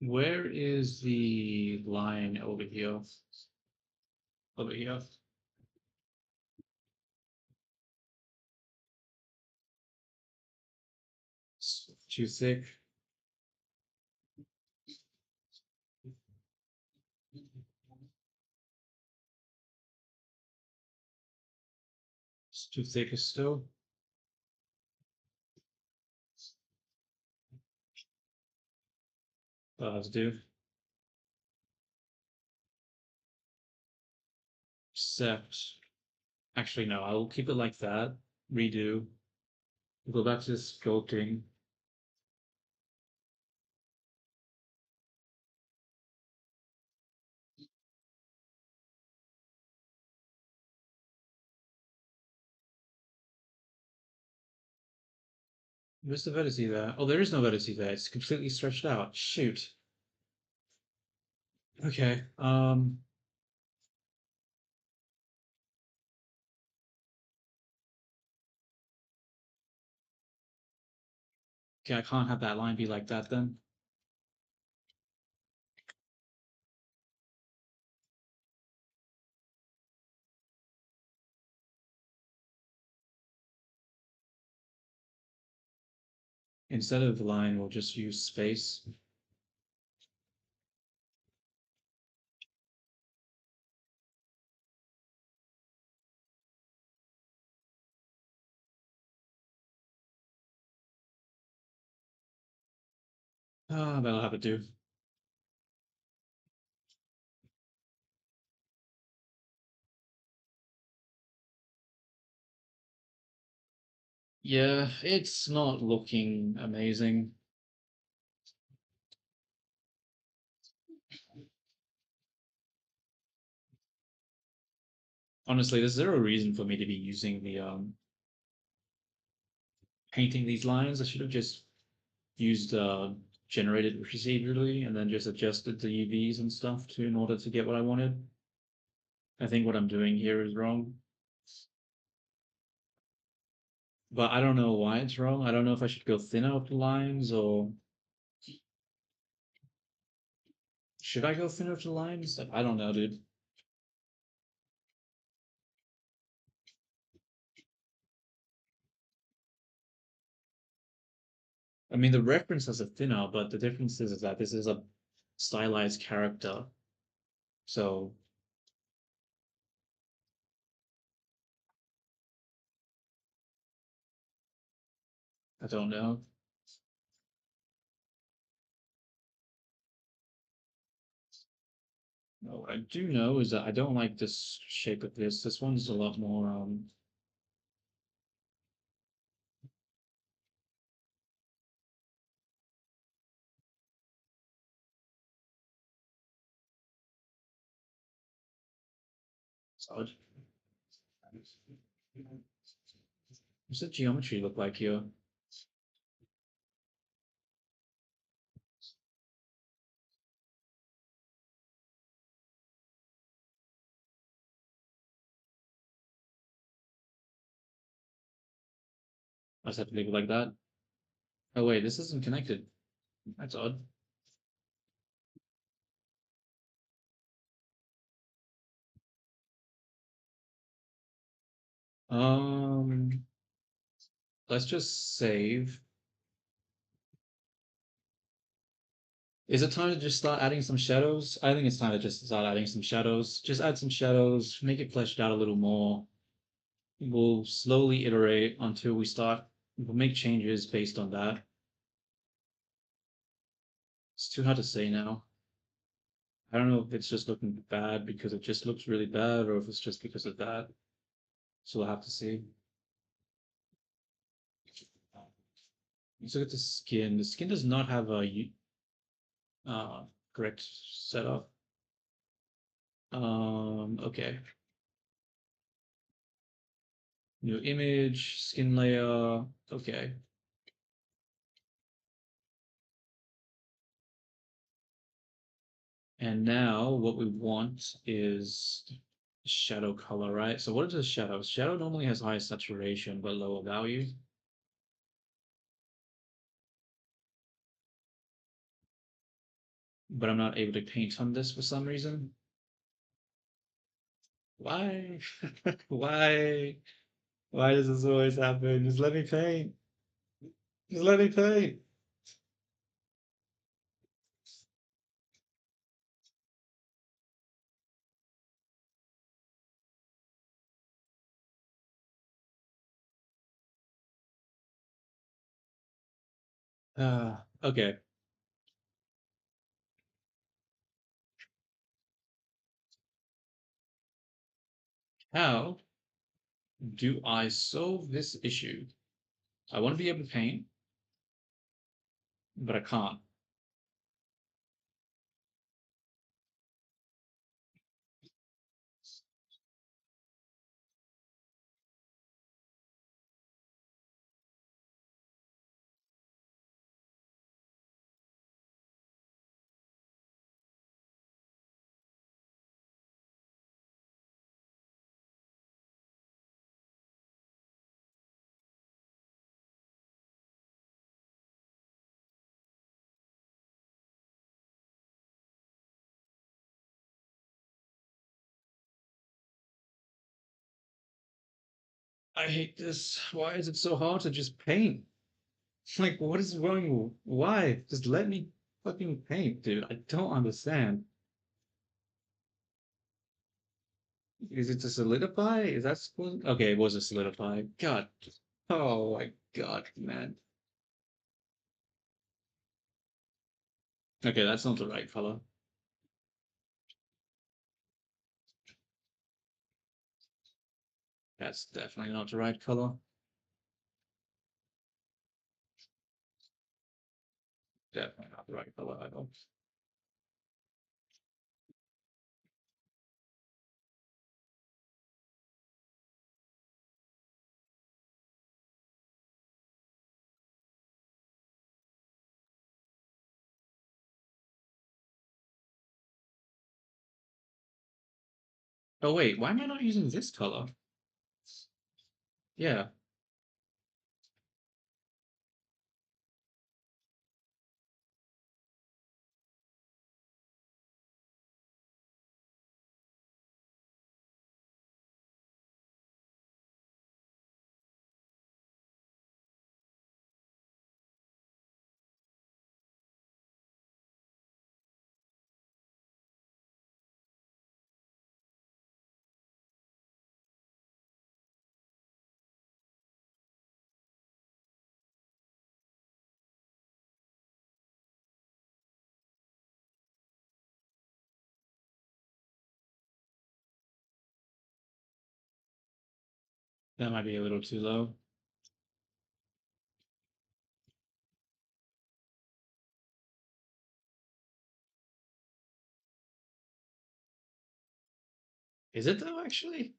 Where is the line over here? Over here. It's too thick. It's too thick still. Let's do. Except, actually, no, I'll keep it like that. Redo. Go back to the sculpting. Where's the vertice there? Oh, there is no vertice there. It's completely stretched out. Shoot. Okay. Okay, I can't have that line be like that then. Instead of line, we'll just use space. Ah, that'll have to do. Yeah, it's not looking amazing. Honestly, there's zero reason for me to be using the painting these lines. I should have just used generated procedurally and then just adjusted the UVs and stuff to in order to get what I wanted. I think what I'm doing here is wrong, but I don't know why it's wrong. I don't know if I should go thinner with the lines or should I go thinner with the lines? I don't know, dude. I mean, the reference has a thinner, but the difference is that this is a stylized character. So I don't know. No, what I do know is that I don't like this shape of this. This one's a lot more solid. What's the geometry look like here? I just have to leave it like that. Oh wait, this isn't connected. That's odd. Um, let's just save. Is it time to just start adding some shadows? I think it's time to just start adding some shadows. Just add some shadows, make it fleshed out a little more. We'll slowly iterate until we start. We'll make changes based on that. It's too hard to say now. I don't know if it's just looking bad because it just looks really bad or if it's just because of that. So we'll have to see. Let's look at the skin. The skin does not have a uh, correct setup. Okay. New image, skin layer. Okay. And now what we want is shadow color, right? So what is a shadow? Shadow normally has high saturation but lower value. But I'm not able to paint on this for some reason. Why? Why? Why does this always happen? Just let me paint. Just let me paint. Okay. How do I solve this issue? I want to be able to paint, but I can't. I hate this. Why is it so hard to just paint? Like, what is wrong? Why? Just let me fucking paint, dude. I don't understand. Is it to solidify? Is that supposed? Okay, it was a solidify. God. Oh my God, man. Okay, that's not the right color. That's definitely not the right color. Definitely not the right color either. Oh wait, why am I not using this color? Yeah. That might be a little too low. Is it though, actually?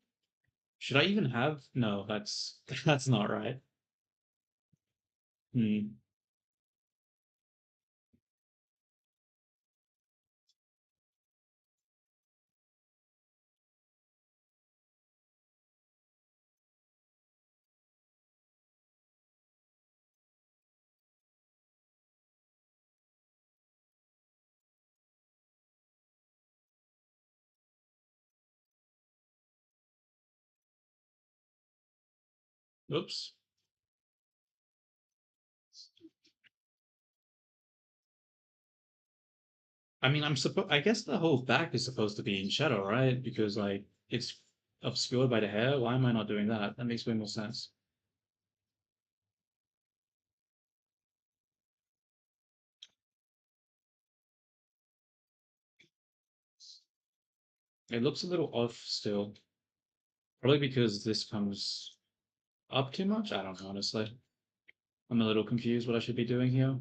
Should I even have? No, that's that's not right. Hmm. Oops. I mean, I guess the whole back is supposed to be in shadow, right? Because like it's obscured by the hair. Why am I not doing that? That makes way more sense. It looks a little off still. Probably because this comes up too much. I don't know, honestly. I'm a little confused what I should be doing here.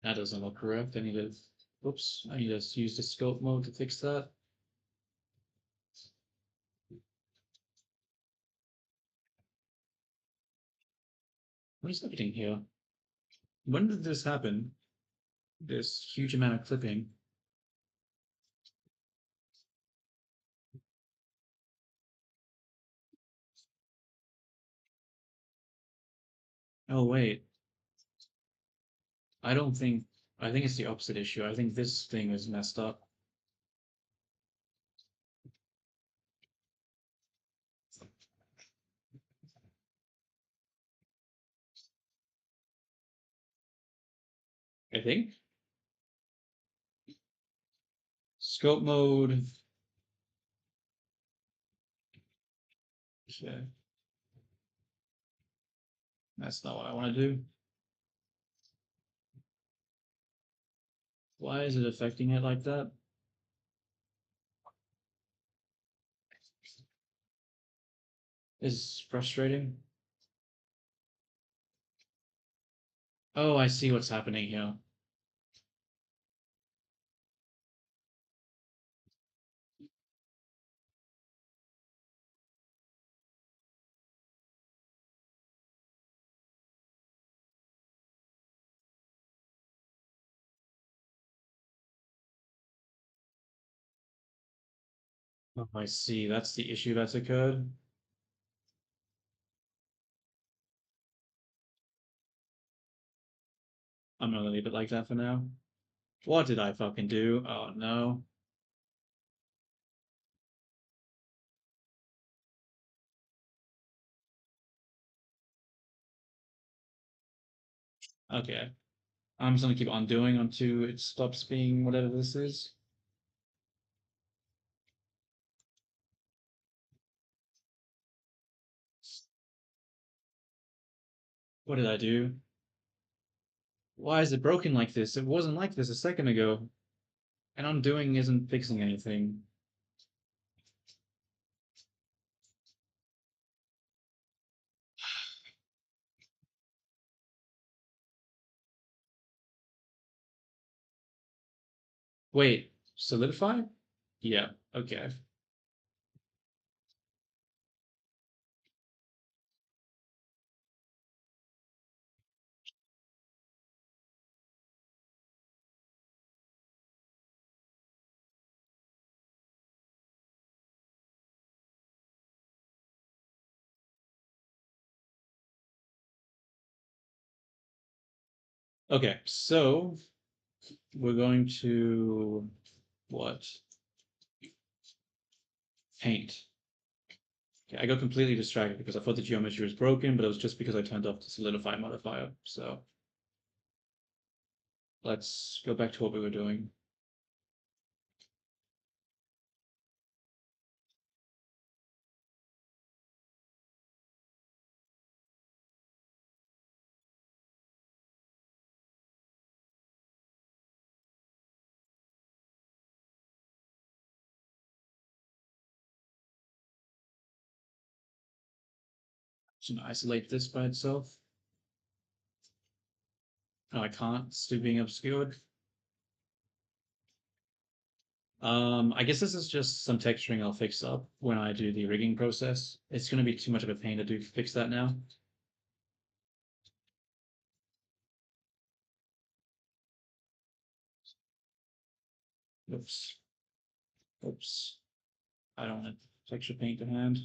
That doesn't look correct. I need to, oops, I need to use the scope mode to fix that. What is happening here? When did this happen? This huge amount of clipping. Oh, wait. I don't think, I think it's the opposite issue. I think this thing is messed up. I think. Scope mode. Okay. That's not what I want to do. Why is it affecting it like that? Is frustrating. Oh, I see what's happening here. Oh, I see. That's the issue that's occurred. I'm gonna leave it like that for now. What did I fucking do? Oh no. Okay. I'm just gonna keep on doing until it stops being whatever this is. What did I do? Why is it broken like this? It wasn't like this a second ago. And undoing isn't fixing anything. Wait, solidify? Yeah, okay. Okay, so we're going to what? Paint. Okay, I got completely distracted because I thought the geometry was broken, but it was just because I turned off the solidify modifier. So let's go back to what we were doing. So isolate this by itself. No, I can't. It's still being obscured. I guess this is just some texturing I'll fix up when I do the rigging process. It's going to be too much of a pain to do fix that now. Oops. Oops. I don't want texture paint to hand.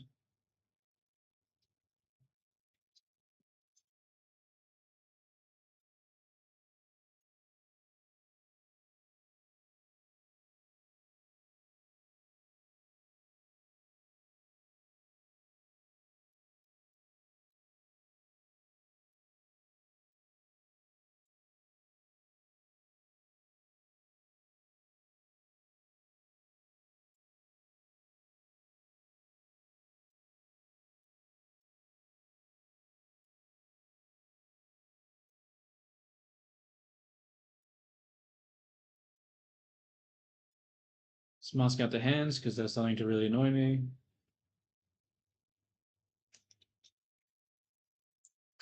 Let's mask out the hands because they're starting to really annoy me.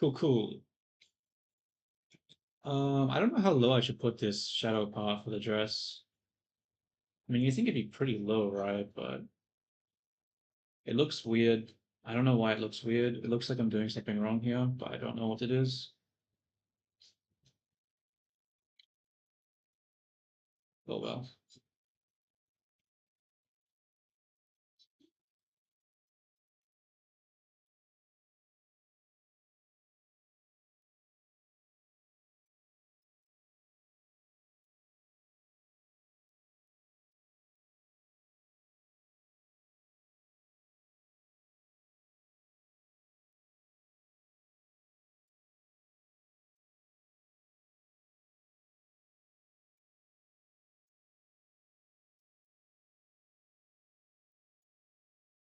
Cool, cool. I don't know how low I should put this shadow part for the dress. I mean, you think it'd be pretty low, right? But it looks weird. I don't know why it looks weird. It looks like I'm doing something wrong here, but I don't know what it is. Oh well.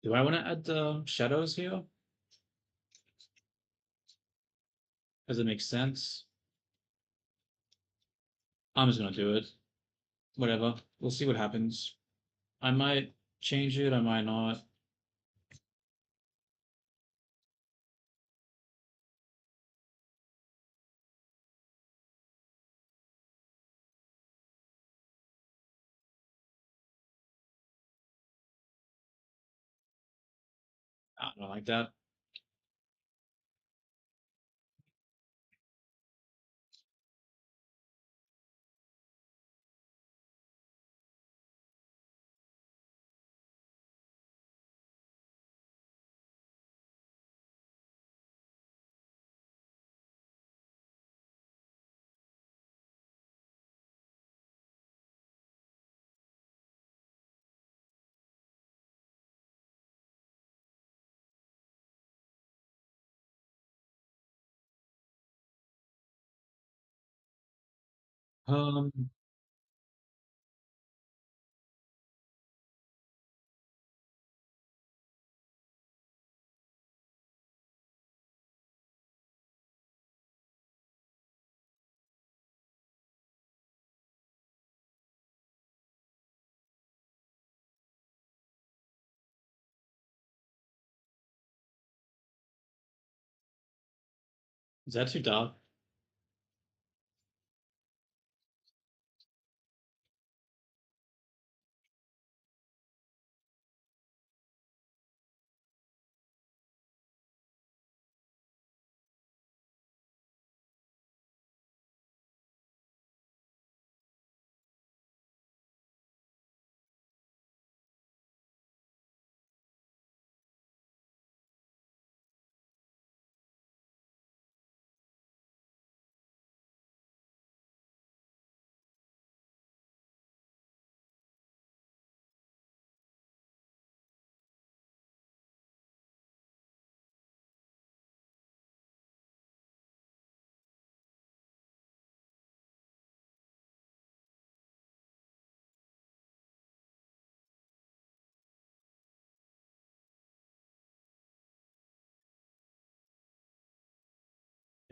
Do I want to add the shadows here? Does it make sense? I'm just gonna do it. Whatever. We'll see what happens. I might change it, I might not. I don't like that. Um, Is that too dark?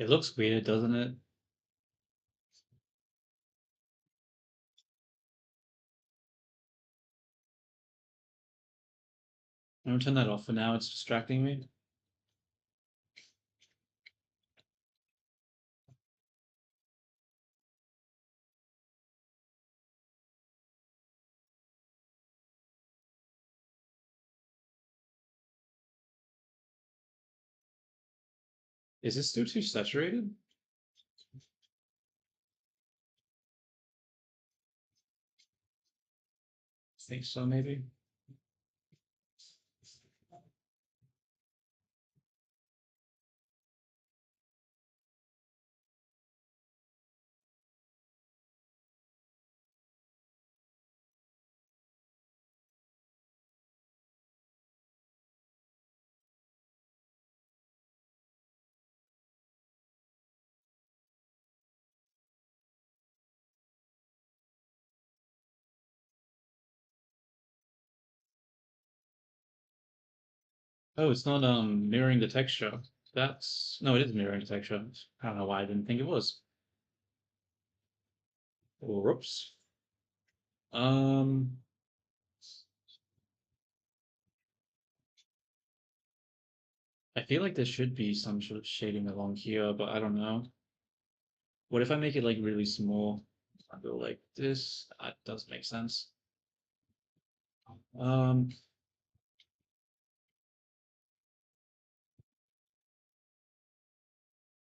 It looks weird, doesn't it? I'm gonna turn that off for now. It's distracting me. Is this still too saturated? I think so, maybe. Oh, it's not mirroring the texture. That's no, it is mirroring the texture. I don't know why I didn't think it was. Whoops. Um, I feel like there should be some sort of shading along here, but I don't know. What if I make it like really small? I go like this. That does make sense. Um,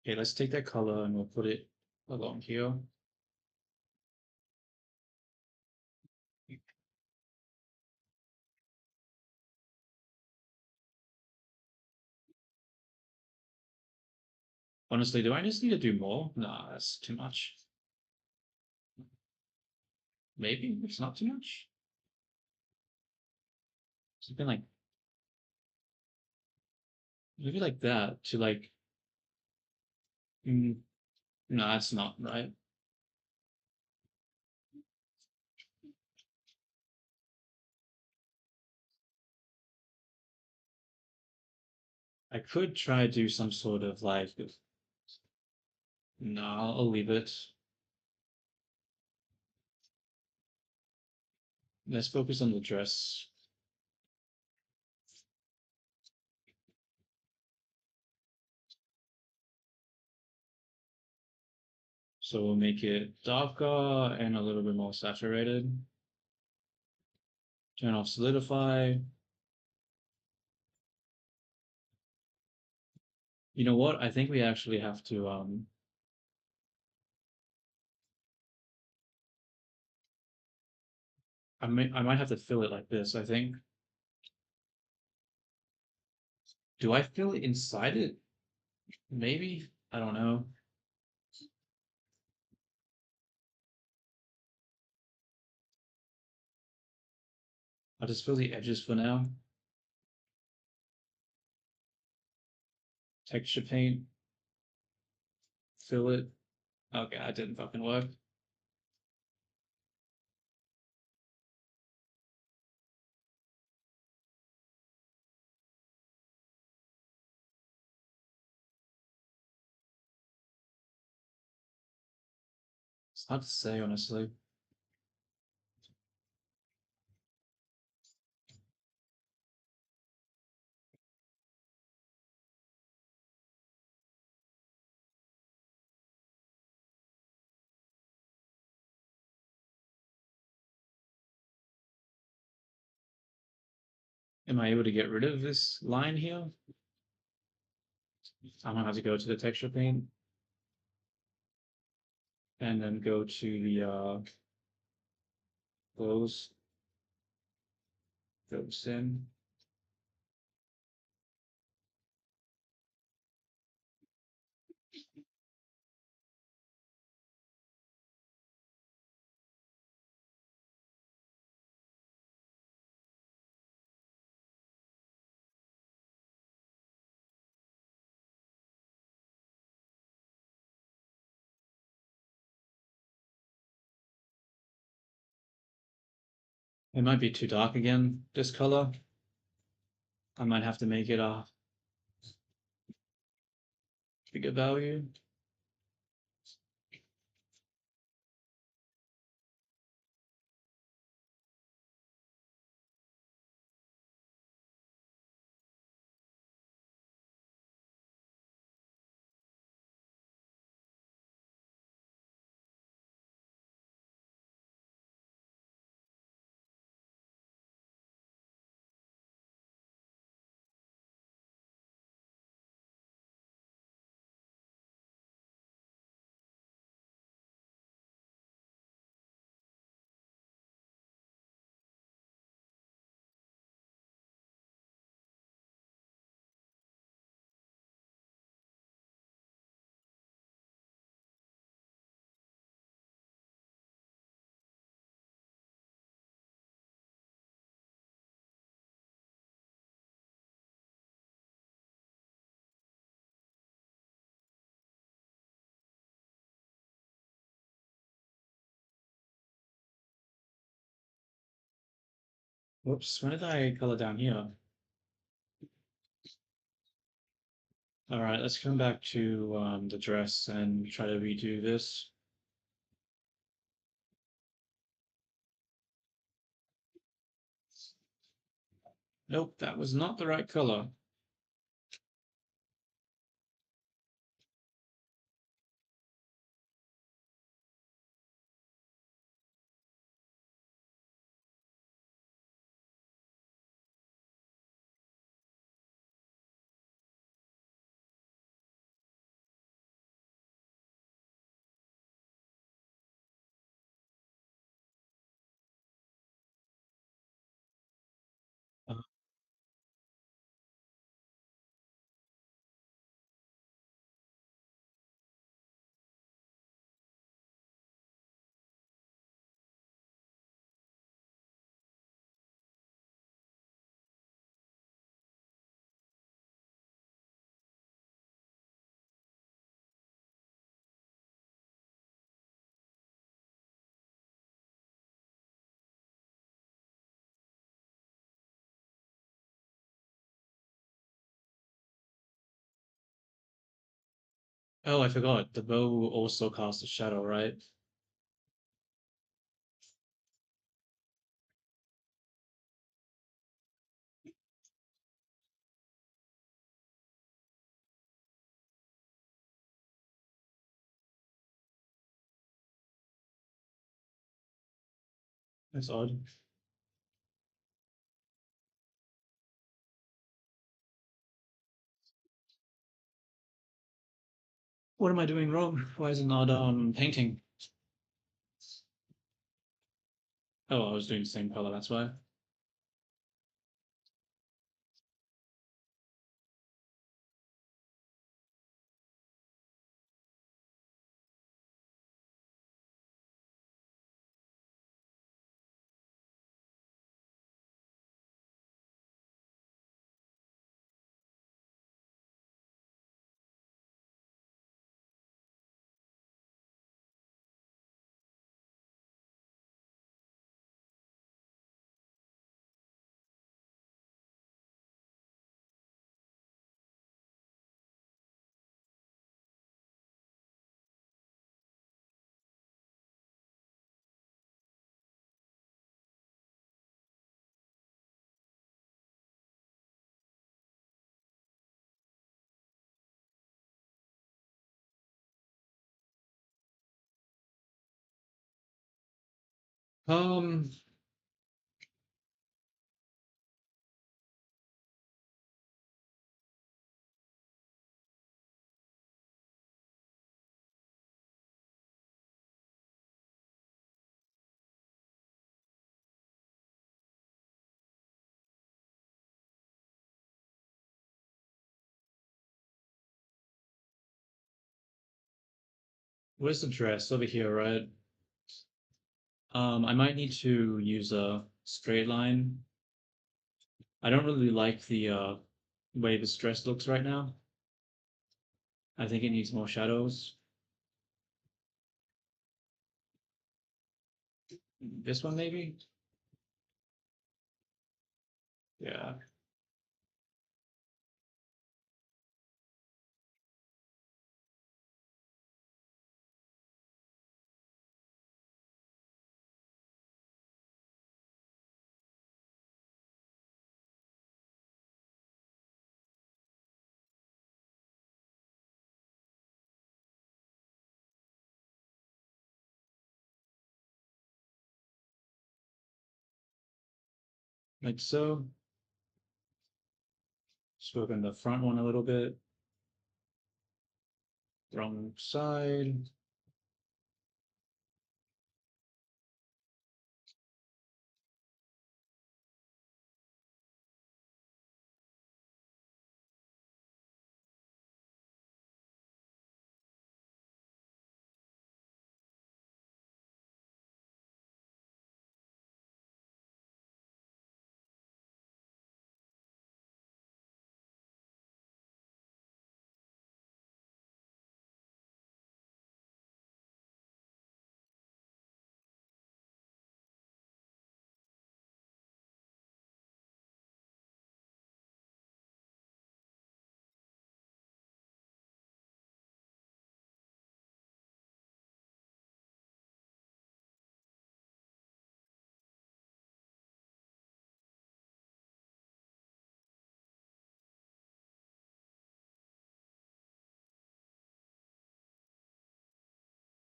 okay, let's take that color and we'll put it along here. Honestly, do I just need to do more? Nah, that's too much. Maybe it's not too much. Something like maybe like that to like. Mm, no, that's not right. I could try to do some sort of like. No, I'll leave it. Let's focus on the dress. So we'll make it darker and a little bit more saturated. Turn off solidify. You know what? I think we actually have to I might have to fill it like this, I think. Do I fill it inside it? Maybe? I don't know. I'll just fill the edges for now. Texture paint. Fill it. Okay, that didn't fucking work. It's hard to say, honestly. Am I able to get rid of this line here? I'm gonna have to go to the texture paint and then go to the close, close in. It might be too dark again, this color. I might have to make it a bigger value. Whoops, when did I color down here? All right, let's come back to the dress and try to redo this. Nope, that was not the right color. Uh, oh, I forgot. The bow also casts a shadow, right? That's odd. What am I doing wrong? Why is it not painting? Oh, I was doing the same color, that's why. Um, Where's the dress? Over here, right? I might need to use a straight line. I don't really like the way this dress looks right now. I think it needs more shadows. This one maybe? Yeah. Like so. Just work on the front one a little bit. Wrong side.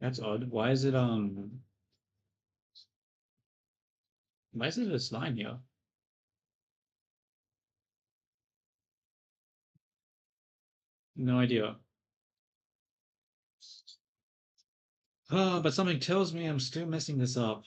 That's odd. Why is it this line here? No idea. Oh, but something tells me I'm still messing this up.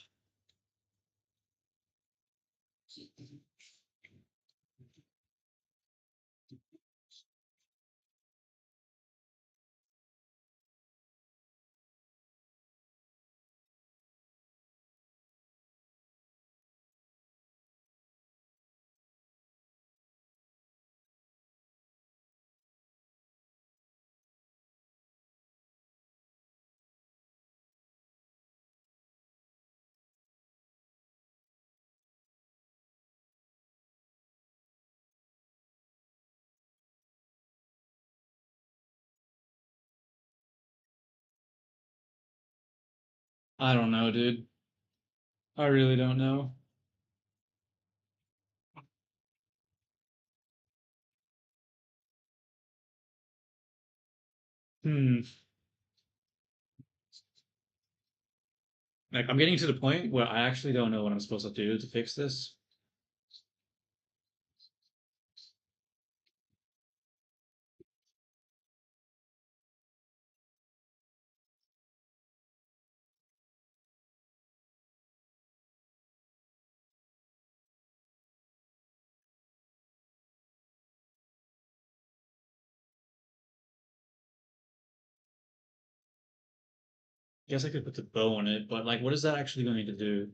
I don't know, dude. I really don't know. Hmm. Like, I'm getting to the point where I actually don't know what I'm supposed to do to fix this. Guess I could put the bow on it, but like, what is that actually going to do?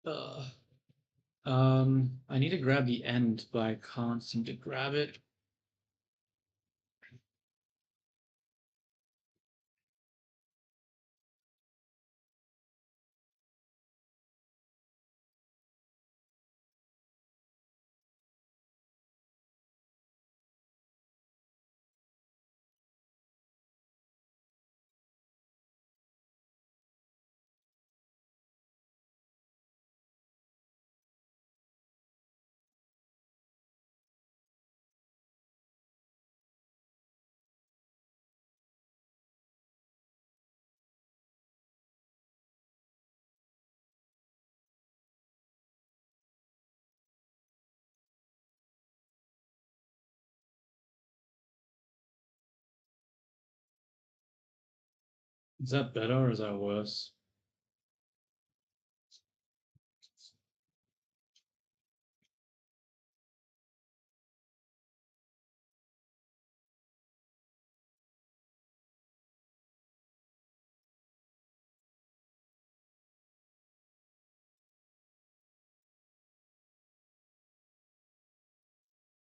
Uh, I need to grab the end, but I can't seem to grab it. Is that better or is that worse?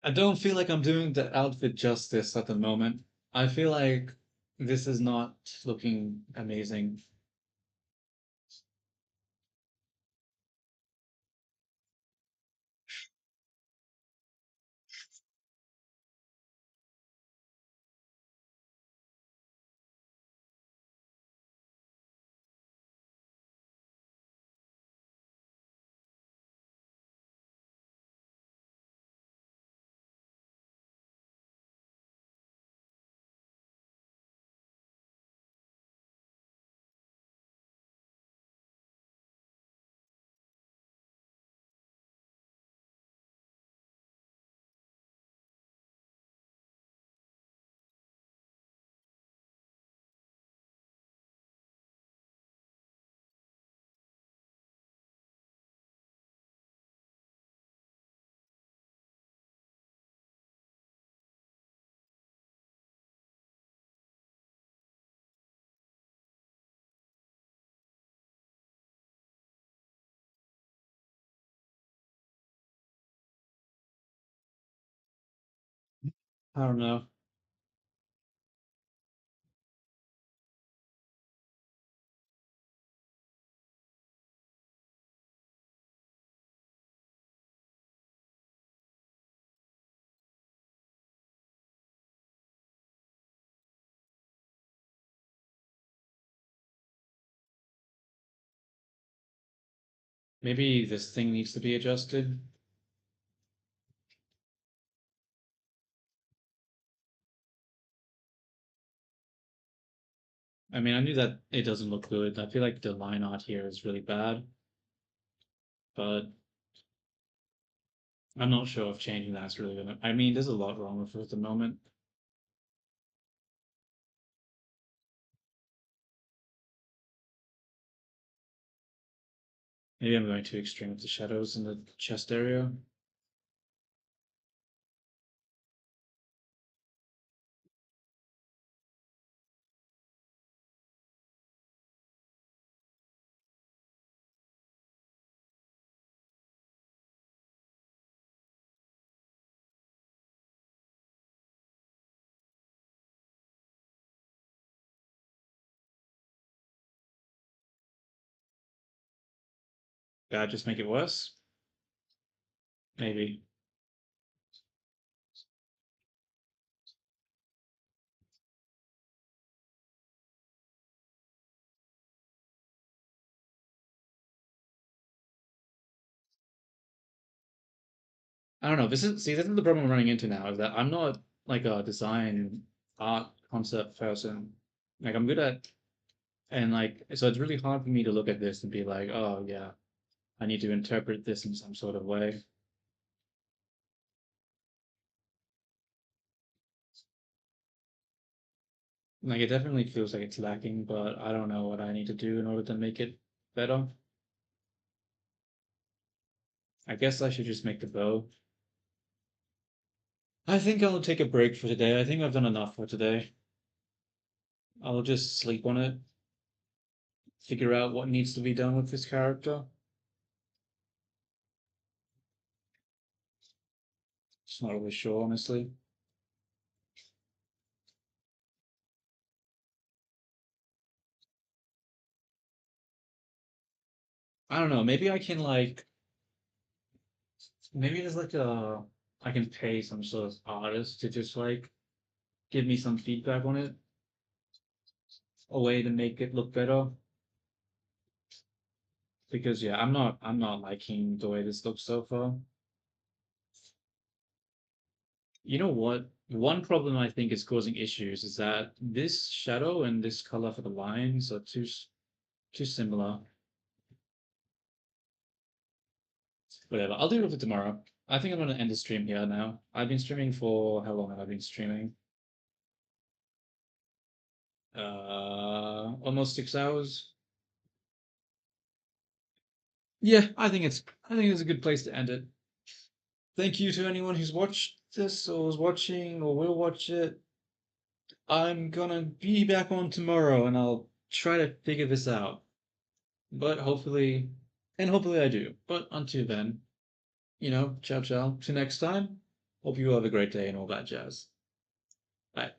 I don't feel like I'm doing the outfit justice at the moment. I feel like this is not looking amazing. I don't know. Maybe this thing needs to be adjusted. I mean, I knew that it doesn't look good. I feel like the line art here is really bad, but I'm not sure if changing that's really gonna. I mean, there's a lot wrong with it at the moment. Maybe I'm going too extreme with the shadows in the chest area. Yeah, just make it worse? Maybe. I don't know. This is the problem I'm running into now is that I'm not like a design art concept person. Like I'm good at and like so it's really hard for me to look at this and be like, oh yeah, I need to interpret this in some sort of way. Like it definitely feels like it's lacking, but I don't know what I need to do in order to make it better. I guess I should just make the bow. I think I'll take a break for today. I think I've done enough for today. I'll just sleep on it, figure out what needs to be done with this character. Just not really sure, honestly. I don't know. Maybe I can like maybe there's like a I can pay some sort of artist to just like give me some feedback on it, a way to make it look better. Because yeah, I'm not liking the way this looks so far. You know what? One problem I think is causing issues is that this shadow and this color for the lines are too similar. Whatever. I'll do it for tomorrow. I think I'm gonna end the stream here now. I've been streaming for how long have I been streaming? Almost 6 hours. Yeah, I think it's a good place to end it. Thank you to anyone who's watched this or is watching or will watch it. I'm gonna be back on tomorrow and I'll try to figure this out. But hopefully I do. But until then, ciao ciao. Till next time. Hope you have a great day and all that jazz. Bye.